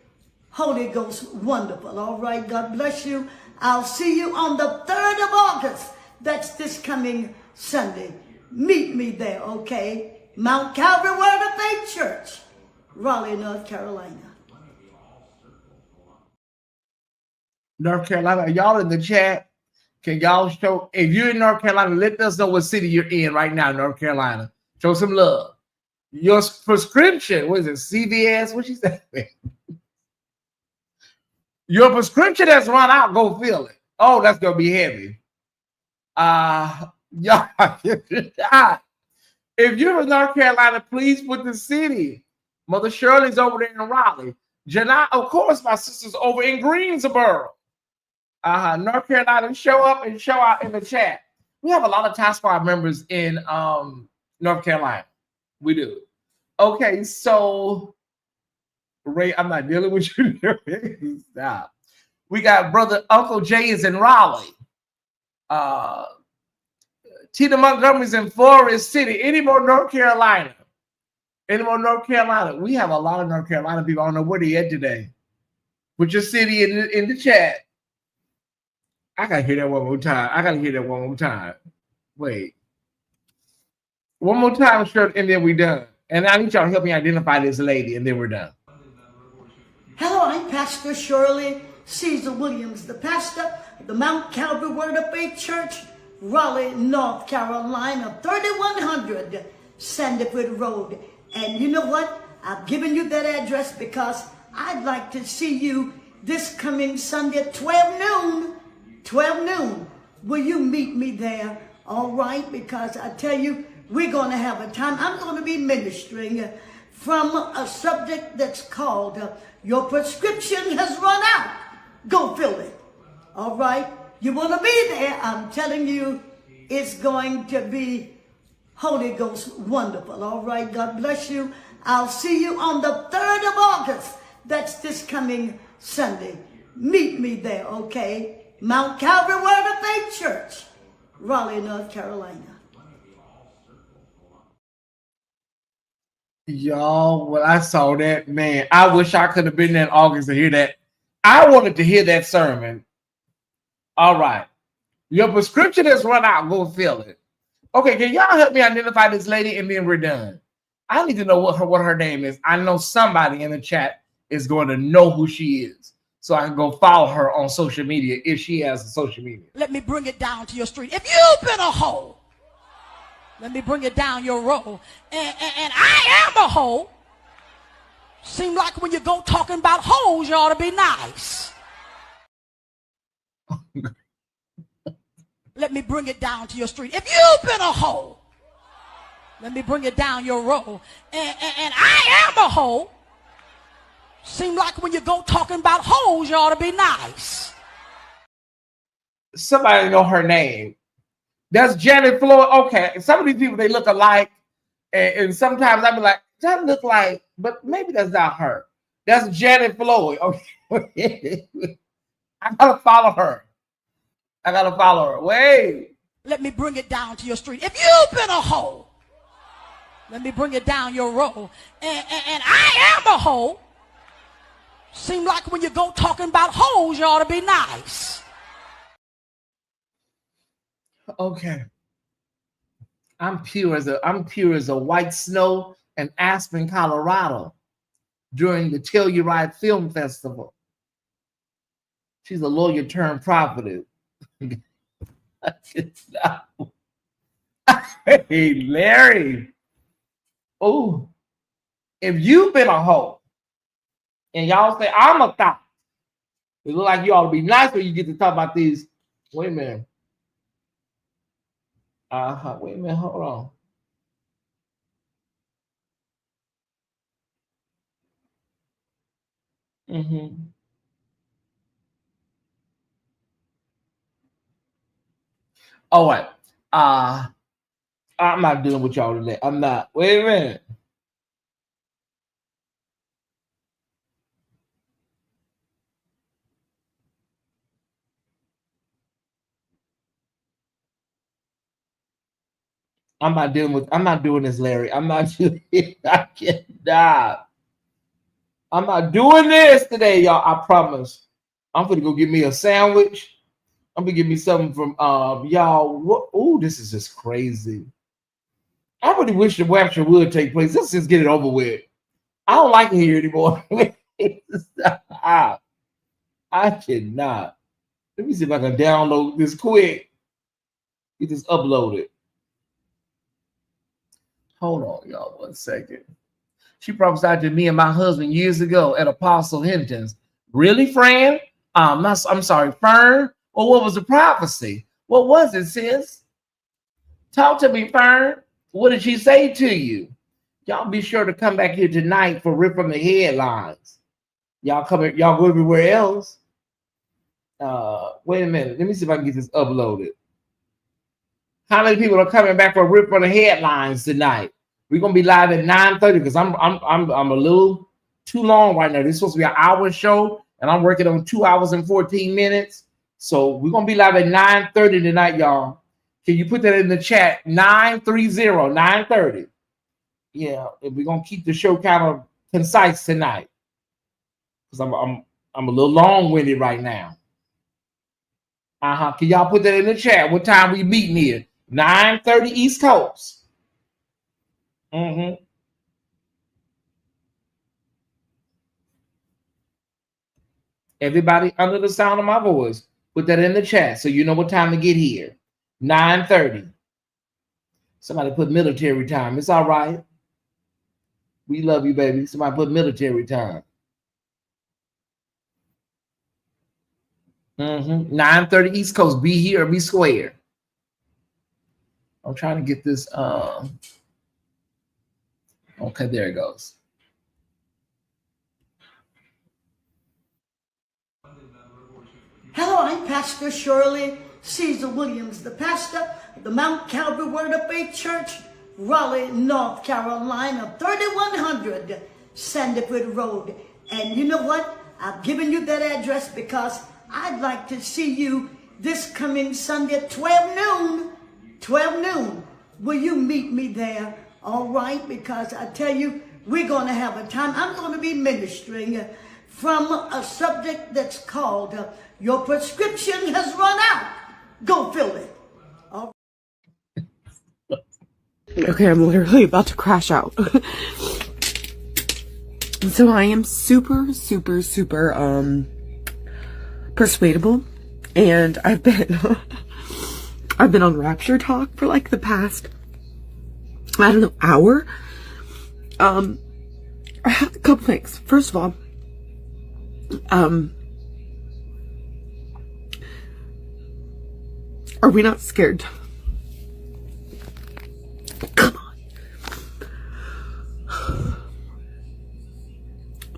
Holy Ghost, wonderful. All right, God bless you. I'll see you on the 3rd of August. That's this coming Sunday. Meet me there, okay? Mount Calvary Word of Faith Church, Raleigh, North Carolina. North Carolina, y'all in the chat? Can y'all show, if you're in North Carolina, let us know what city you're in right now, North Carolina. Show some love. Your prescription, what is it, CVS? What she said? Your prescription has run out, go fill it. Oh, that's gonna be heavy. Y'all, if you're in North Carolina, please put the city. Mother Shirley's over there in Raleigh. Janai, of course, my sister's over in Greensboro. North Carolina, show up and show out in the chat. We have a lot of Task Squad members in North Carolina. We do. Okay, so Ray, I'm not dealing with you. Stop. We got brother Uncle Jay is in Raleigh. Tina Montgomery's in Forest City. Any more North Carolina? Any more North Carolina? We have a lot of North Carolina people. I don't know where they at today. Put your city in the chat. I gotta hear that one more time. I gotta hear that one more time. Wait. One more time, shirt, and then we done. And I need y'all to help me identify this lady, and then we're done. Hello, I'm Pastor Shirley Caesar Williams, the pastor of the Mount Calvary Word of Faith Church, Raleigh, North Carolina, 3100 Sandiford Road. And you know what? I've given you that address because I'd like to see you this coming Sunday at 12 noon. 12 noon. Will you meet me there? All right? Because I tell you, we're going to have a time. I'm going to be ministering from a subject that's called Your Prescription Has Run Out. Go fill it. All right? You want to be there? I'm telling you, it's going to be Holy Ghost wonderful. All right? God bless you. I'll see you on the 3rd of August. That's this coming Sunday. Meet me there, okay? Mount Calvary Word of Faith Church, Raleigh, North Carolina. Y'all, when I saw that, man, I wish I could have been there in August to hear that. I wanted to hear that sermon. All right. Your prescription has run out. Go fill it. Okay, can y'all help me identify this lady and then we're done? I need to know what her name is. I know somebody in the chat is going to know who she is. So I can go follow her on social media if she has a social media. Let me bring it down to your street. If you've been a hoe, let me bring it down your road. And I am a hoe. Seem like when you go talking about hoes, you ought to be nice. Let me bring it down to your street. If you've been a hoe, let me bring it down your road. And I am a hoe. Seem like when you go talking about hoes, you ought to be nice. Somebody know her name. That's Janet Floyd. Okay, some of these people, they look alike. And sometimes I be like, that look like, but maybe that's not her. That's Janet Floyd. Okay. I gotta follow her. I gotta follow her. Wait. Let me bring it down to your street. If you've been a hoe, let me bring it down your road. And I am a hoe. Seem like when you go talking about hoes, you ought to be nice. Okay. I'm pure as a white snow in Aspen, Colorado during the Telluride Film Festival. She's a lawyer turned prophetess. Hey, Larry. Oh, if you've been a hoe and y'all say, I'm a thought, it look like you ought to be nice when you get to talk about these. Wait a minute. Wait a minute. Hold on. All right. I'm not dealing with y'all today. I'm not. Wait a minute. I'm not doing this, Larry. I'm not doing it. I cannot. I'm not doing this today, y'all. I promise. I'm gonna go get me a sandwich. I'm gonna get me something from y'all. Oh, this is just crazy. I really wish the rapture would take place. Let's just get it over with. I don't like it here anymore. I cannot. Let me see if I can download this quick. Get this uploaded. Hold on, y'all, 1 second. She prophesied to me and my husband years ago at Apostle Hinton's. Really, Fran? I'm sorry, Fern? Well, what was the prophecy? What was it, sis? Talk to me, Fern. What did she say to you? Y'all be sure to come back here tonight for Rip from the Headlines. Y'all go everywhere else. Wait a minute. Let me see if I can get this uploaded. How many people are coming back for Rip from the Headlines tonight? We're gonna be live at 9:30 because I'm a little too long right now. This is supposed to be an hour show, and I'm working on 2 hours and 14 minutes. So we're gonna be live at 9:30 tonight, y'all. Can you put that in the chat? 9:30, 9:30. Yeah, and we're gonna keep the show kind of concise tonight. Because I'm a little long-winded right now. Can y'all put that in the chat? What time we meeting here? 9:30 East Coast. Everybody under the sound of my voice, put that in the chat so you know what time to get here. 9:30. Somebody put military time. It's all right. We love you, baby. Somebody put military time. 9:30 East Coast. Be here or be square. I'm trying to get this. Okay, there it goes. Hello, I'm Pastor Shirley Caesar Williams, the pastor of the Mount Calvary Word of Faith Church, Raleigh, North Carolina, 3100 Sandiford Road. And you know what? I've given you that address because I'd like to see you this coming Sunday at 12 noon. 12 noon. Will you meet me there? All right, because I tell you, we're going to have a time. I'm going to be ministering from a subject that's called Your Prescription Has Run Out. Go fill it. Okay, I'm literally about to crash out. So I am super persuadable, and I've been on Rapture Talk for like the past, I don't know, hour. I have a couple things. First of all, are we not scared? Come on.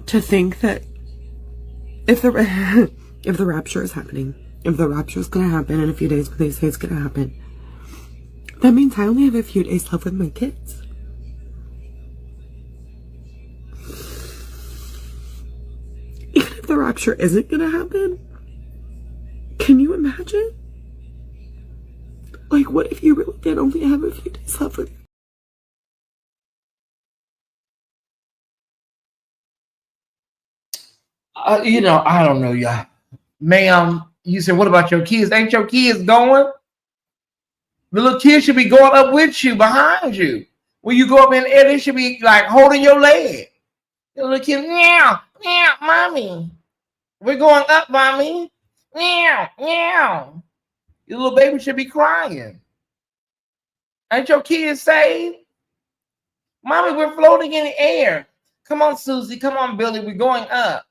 To think that if the rapture is happening, if the rapture is going to happen in a few days, but they say it's going to happen, that means I only have a few days left with my kids. Even if the rapture isn't going to happen, can you imagine? Like, what if you really did only have a few days left with I don't know, y'all. Ma'am, you said, what about your kids? Ain't your kids going? The little kids should be going up with you, behind you. When you go up in the air, they should be like holding your leg. The little kids, meow, meow, mommy. We're going up, mommy. Meow, meow. Your little baby should be crying. Ain't your kids saved? Mommy, we're floating in the air. Come on, Susie. Come on, Billy. We're going up.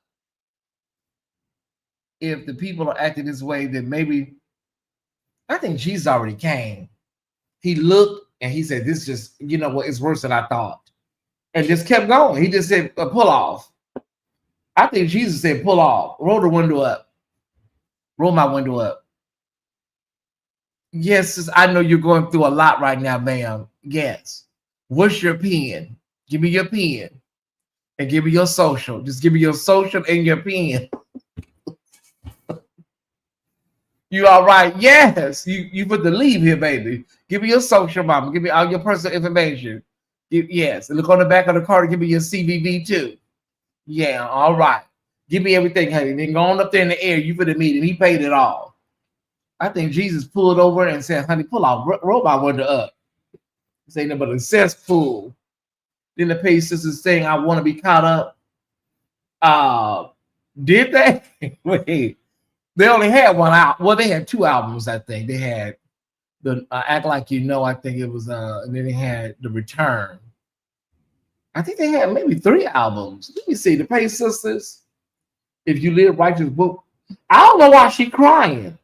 If the people are acting this way, then maybe, I think Jesus already came. He looked and he said, this just, you know what, it's worse than I thought. And just kept going. He just said, pull off. I think Jesus said, pull off. Roll the window up. Roll my window up. Yes, I know you're going through a lot right now, ma'am. Yes. What's your pen? Give me your pen. And give me your social. Just give me your social and your pen. You all right? Yes. You put the leave here, baby. Give me your social, mama. Give me all your personal information. Yes. And look on the back of the card. Give me your CVV too. Yeah, all right. Give me everything, honey. Then go on up there in the air. You for the meeting. He paid it all. I think Jesus pulled over and said, honey, pull our robot window up. This ain't nothing but a cesspool. Then the paid sisters saying, I want to be caught up. Did they? Wait, they only had one out. Well, they had two albums, I think. They had the Act Like You Know, I think it was, and then they had The Return. I think they had maybe 3 albums. Let me see. The Paid Sisters, If You Live Righteous Book. I don't know why she's crying.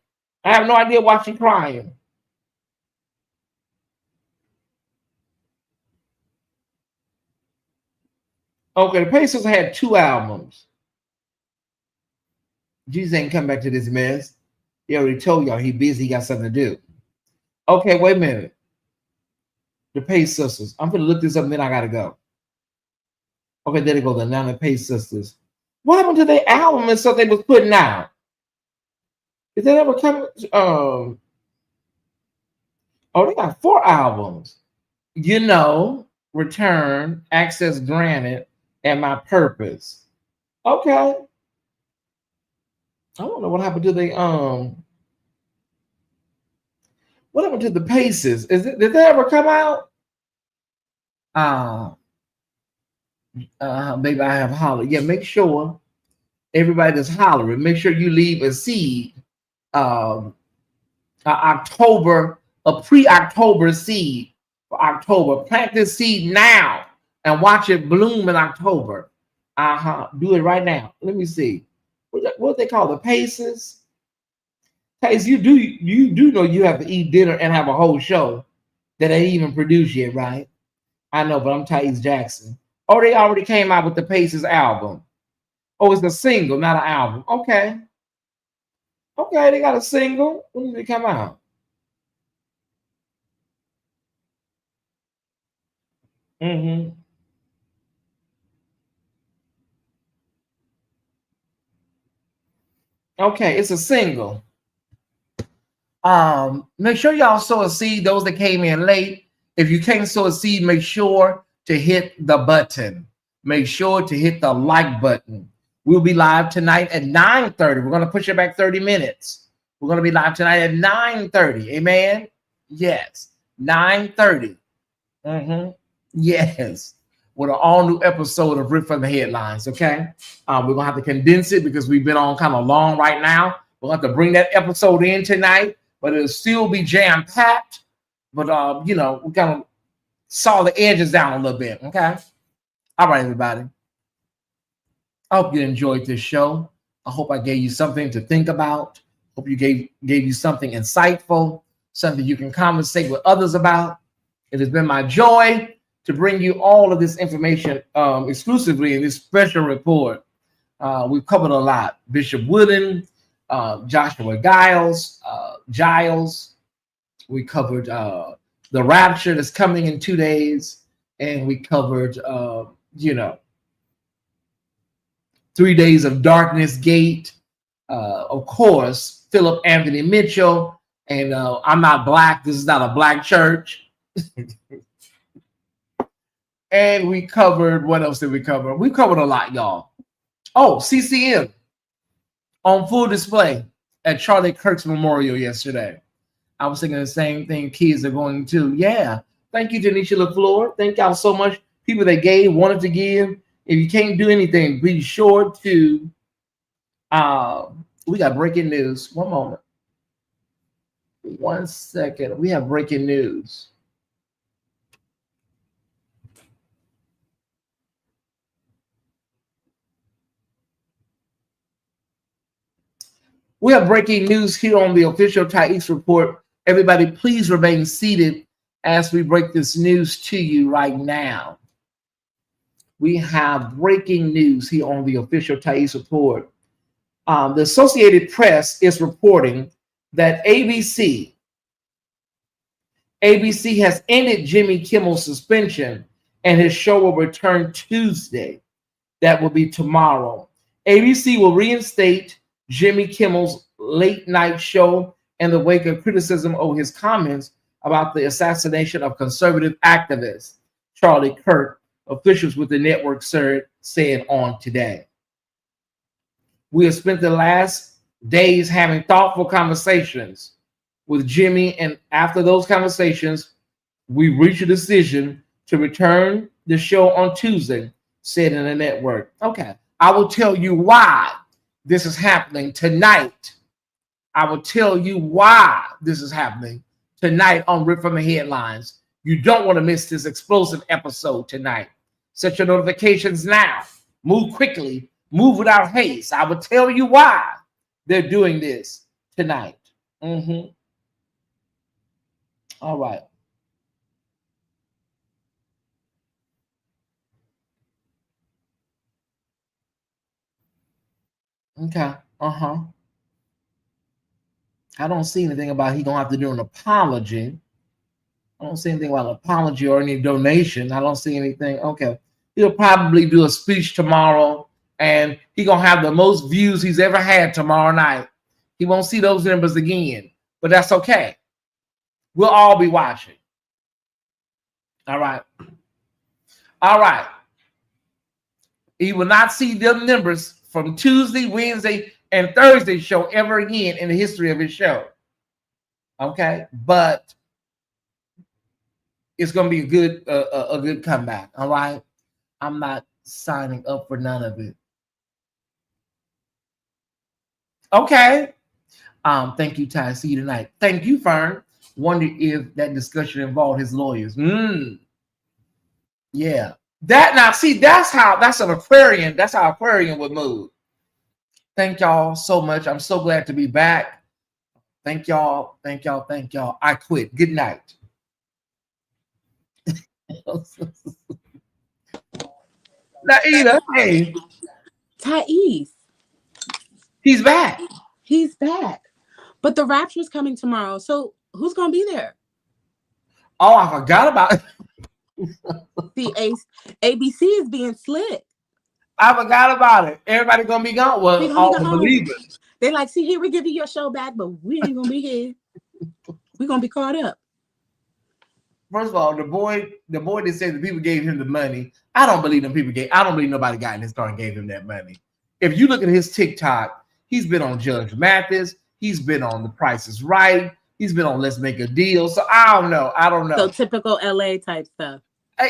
I have no idea why she's crying. Okay, the Paid Sisters had 2 albums. Jesus ain't come back to this mess. He already told y'all he busy, he got something to do. Okay, wait a minute. The Paid Sisters. I'm gonna look this up and then I gotta go. Okay, there they go. The Now the Paid Sisters. What happened to their album and stuff they was putting out? Did that ever come? Oh, they got 4 albums. You Know, Return, Access Granted, and My Purpose. Okay. I don't know what happened to they what happened to the Paces? Did they ever come out? Maybe I have hollered. Yeah, make sure everybody that's hollering, make sure you leave a seed. October, a pre-October seed for October. Plant this seed now and watch it bloom in October. Do it right now. Let me see. What they call the Paces? Pace, you do know you have to eat dinner and have a whole show that ain't even produced yet, right? I know, but I'm Tyesse Jackson. Oh, they already came out with the Paces album. Oh, it's a single, not an album. Okay. Okay, they got a single. When did it come out? Okay, it's a single. Make sure y'all sow a seed, those that came in late. If you can't sow a seed, make sure to hit the button. Make sure to hit the like button. We'll be live tonight at 9:30. We're going to push it back 30 minutes. We're going to be live tonight at 9:30. Amen? Yes, 9:30. Yes, with an all-new episode of Rip from the Headlines, okay? We're going to have to condense it because we've been on kind of long right now. We'll have to bring that episode in tonight, but it'll still be jam-packed. But, we kind of saw the edges down a little bit, okay? All right, everybody. I hope you enjoyed this show. I hope I gave you something to think about. Hope you gave you something insightful, something you can conversate with others about. It has been my joy to bring you all of this information exclusively in this special report. We've covered a lot. Bishop Wooden, Joshua Giles. We covered the Rapture that's coming in 2 days. And we covered, 3 days of Darkness Gate. Of course, Philip Anthony Mitchell. And I'm not black. This is not a black church. And we covered, what else did we cover? We covered a lot, y'all. Oh, CCM on full display at Charlie Kirk's memorial yesterday. I was thinking the same thing kids are going to. Yeah. Thank you, Denisha LaFleur. Thank y'all so much. People that gave, wanted to give. If you can't do anything, be sure to, we got breaking news. One moment. 1 second. We have breaking news. We have breaking news here on the official Tyesse Report. Everybody, please remain seated as we break this news to you right now. We have breaking news here on the official Tyesse Report. The Associated Press is reporting that ABC has ended Jimmy Kimmel's suspension and his show will return Tuesday. That will be tomorrow. ABC will reinstate Jimmy Kimmel's late night show in the wake of criticism over his comments about the assassination of conservative activist Charlie Kirk officials with the network said on today. We have spent the last days having thoughtful conversations with Jimmy, and after those conversations, we reached a decision to return the show on Tuesday, said in the network. Okay, I will tell you why this is happening tonight. I will tell you why this is happening tonight on Rip from the Headlines. You don't want to miss this explosive episode tonight. Set your notifications now. Move quickly. Move without haste. I will tell you why they're doing this tonight. All right. Okay. I don't see anything about he gonna have to do an apology. I don't see anything about an apology or any donation. I don't see anything. Okay. He'll probably do a speech tomorrow, and he gonna have the most views he's ever had tomorrow night. He won't see those numbers again, but that's okay. We'll all be watching. All right. All right. He will not see them numbers from Tuesday, Wednesday, and Thursday show ever again in the history of his show. Okay, but it's going to be a good comeback. All right, I'm not signing up for none of it. Okay. Thank you, Ty. See you tonight. Thank you, Fern. Wonder if that discussion involved his lawyers. Yeah. That now, see, that's an Aquarian. That's how Aquarian would move. Thank y'all so much. I'm so glad to be back. Thank y'all. Thank y'all. Thank y'all. I quit. Good night. Naida, hey. Tyesse. He's back. He's back. But the Rapture's coming tomorrow. So who's going to be there? Oh, I forgot about it. See, ABC is being slick. I forgot about it. Everybody gonna be gone. Well, all the believers. They like, see, here we give you your show back, but we ain't gonna be here. We're gonna be caught up. First of all, the boy that said the people gave him the money. I don't believe I don't believe nobody got in his car and gave him that money. If you look at his TikTok, he's been on Judge Mathis, he's been on The Price is Right, he's been on Let's Make a Deal. So I don't know. So typical LA type stuff.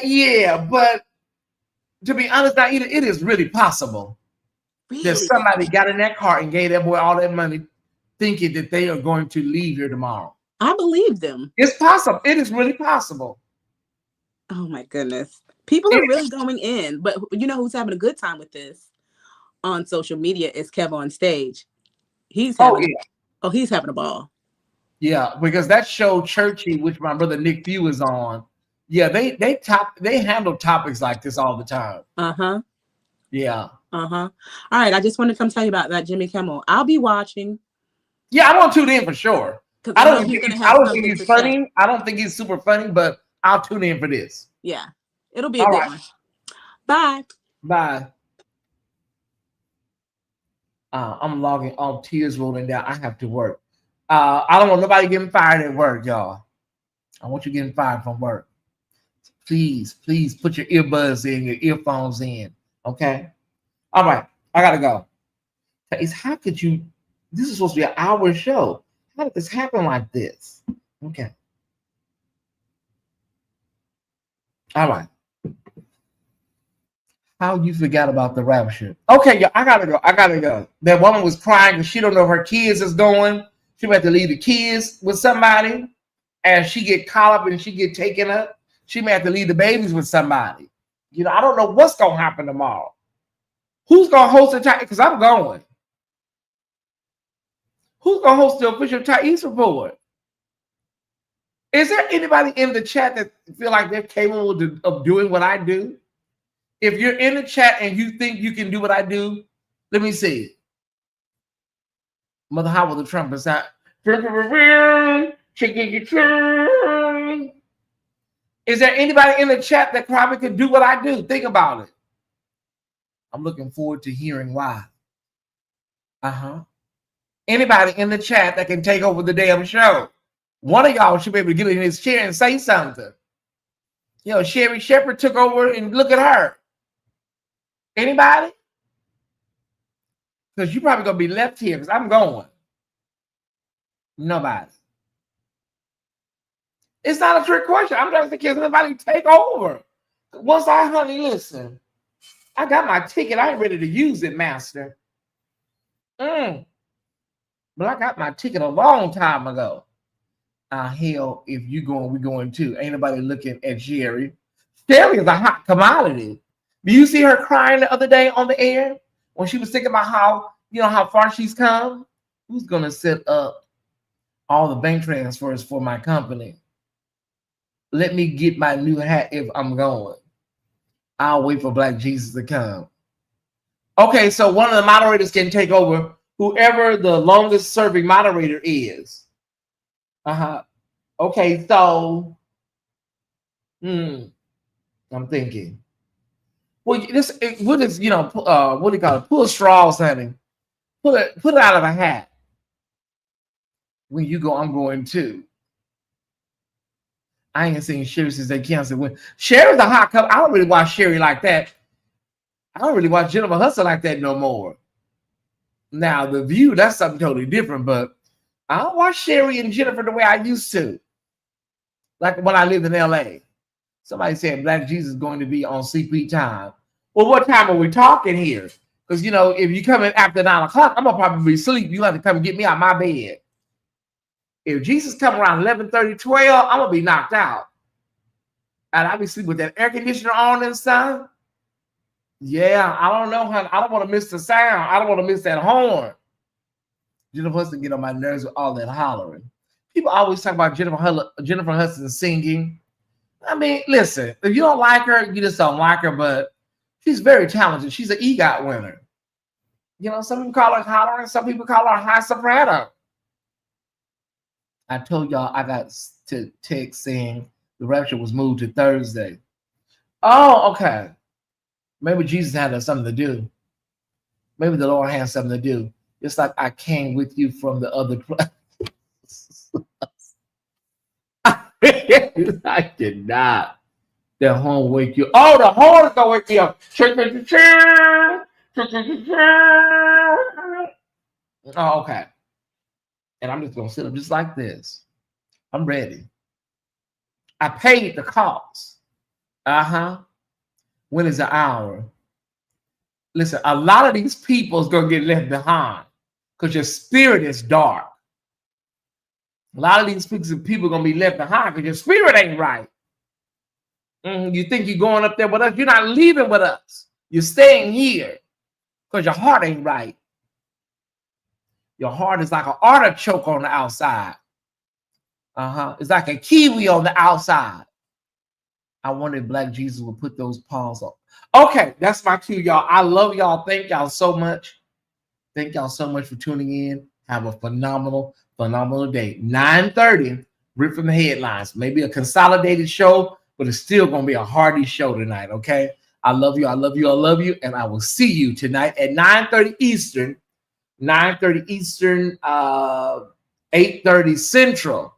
Yeah, but to be honest, now, it is really possible that somebody got in that car and gave that boy all that money, thinking that they are going to leave here tomorrow. I believe them. It's possible. It is really possible. Oh my goodness. People are really going in, but you know who's having a good time with this on social media is Kev on Stage. He's having a ball. Yeah, because that show Churchy, which my brother Nick Few is on, yeah, they handle topics like this all the time. Yeah. All right, I just wanted to come tell you about that Jimmy Kimmel. I'll be watching. Yeah, I'm gonna tune in for sure. I don't think he's funny. I don't think he's super funny, but I'll tune in for this. Yeah, it'll be a good one. Bye. Bye. I'm logging on. Tears rolling down. I have to work. I don't want nobody getting fired at work, y'all. I want you getting fired from work. Please put your earbuds in, your earphones in. Okay. All right. I gotta go. How could you? This is supposed to be an hour show. How did this happen like this? Okay. All right. How you forgot about the Rapture? Okay, I gotta go. That woman was crying because she don't know if her kids is going. She might have to leave the kids with somebody, and she get caught up and she get taken up. She may have to leave the babies with somebody. You know, I don't know what's gonna happen tomorrow. Who's gonna host the time? Because I'm going. Who's gonna host the official Tyesse Report? Is there anybody in the chat that feel like they're capable of doing what I do? If you're in the chat and you think you can do what I do, let me see. Mother Howard the trumpet sound. Is there anybody in the chat that probably could do what I do? Think about it. I'm looking forward to hearing why. Anybody in the chat that can take over the damn show? One of y'all should be able to get in his chair and say something. You know, Sherry Shepherd took over, and look at her. Anybody? Because you're probably gonna be left here because I'm going. Nobody. It's not a trick question. I'm trying to think, can somebody take over? Once honey, listen, I got my ticket. I ain't ready to use it, master. But I got my ticket a long time ago. Hell, if you going, we going too. Ain't nobody looking at Sherry. Sherry is a hot commodity. Do you see her crying the other day on the air when she was thinking about how, you know, how far she's come? Who's gonna set up all the bank transfers for my company? Let me get my new hat if I'm going. I'll wait for Black Jesus to come. Okay, so one of the moderators can take over, whoever the longest serving moderator is. Okay, so I'm thinking. Well, this what is, you know, what do you call it? Pull straws, honey. Put it out of a hat. When you go, I'm going too. I ain't seen Sherry since they canceled. When Sherry's a hot cup, I don't really watch Sherry like that. I don't really watch Jennifer Hudson like that no more. Now, The View, that's something totally different, but I don't watch Sherry and Jennifer the way I used to. Like when I lived in LA. Somebody said Black Jesus is going to be on CP time. Well, what time are we talking here? Because, you know, if you come in after 9 o'clock, I'm going to probably be asleep. You have to come and get me out of my bed. If Jesus come around 11:30, 12, I'm going to be knocked out. And I'll be sleeping with that air conditioner on inside. Yeah, I don't know, honey. I don't want to miss the sound. I don't want to miss that horn. Jennifer Hudson get on my nerves with all that hollering. People always talk about Jennifer Hudson singing. I mean, listen, if you don't like her, you just don't like her, but she's very talented. She's an EGOT winner. You know, some people call her hollering, some people call her high soprano. I told y'all I got to text saying the rapture was moved to Thursday. Oh, okay. Maybe Jesus had something to do. Maybe the Lord had something to do. Just like I came with you from the other place. I did not. That horn wake you. Oh, the horn is gonna wake me up. Oh, okay. And I'm just gonna sit up just like this. I'm ready. I paid the cost. When is the hour? Listen, a lot of these people is gonna get left behind because your spirit is dark. A lot of these people are gonna be left behind because your spirit ain't right. You think you're going up there with us? You're not leaving with us. You're staying here because your heart ain't right. Your heart is like an artichoke on the outside. It's like a kiwi on the outside. I wonder if Black Jesus will put those paws on. Okay, that's my cue, y'all. I love y'all. Thank y'all so much. Thank y'all so much for tuning in. Have a phenomenal day. 9:30, rip from the headlines. Maybe a consolidated show, but it's still going to be a hearty show tonight, okay? I love you. I love you. I love you. And I will see you tonight at 9:30 Eastern, 9:30 Eastern, 8:30 Central.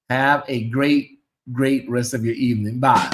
Have a great rest of your evening. Bye.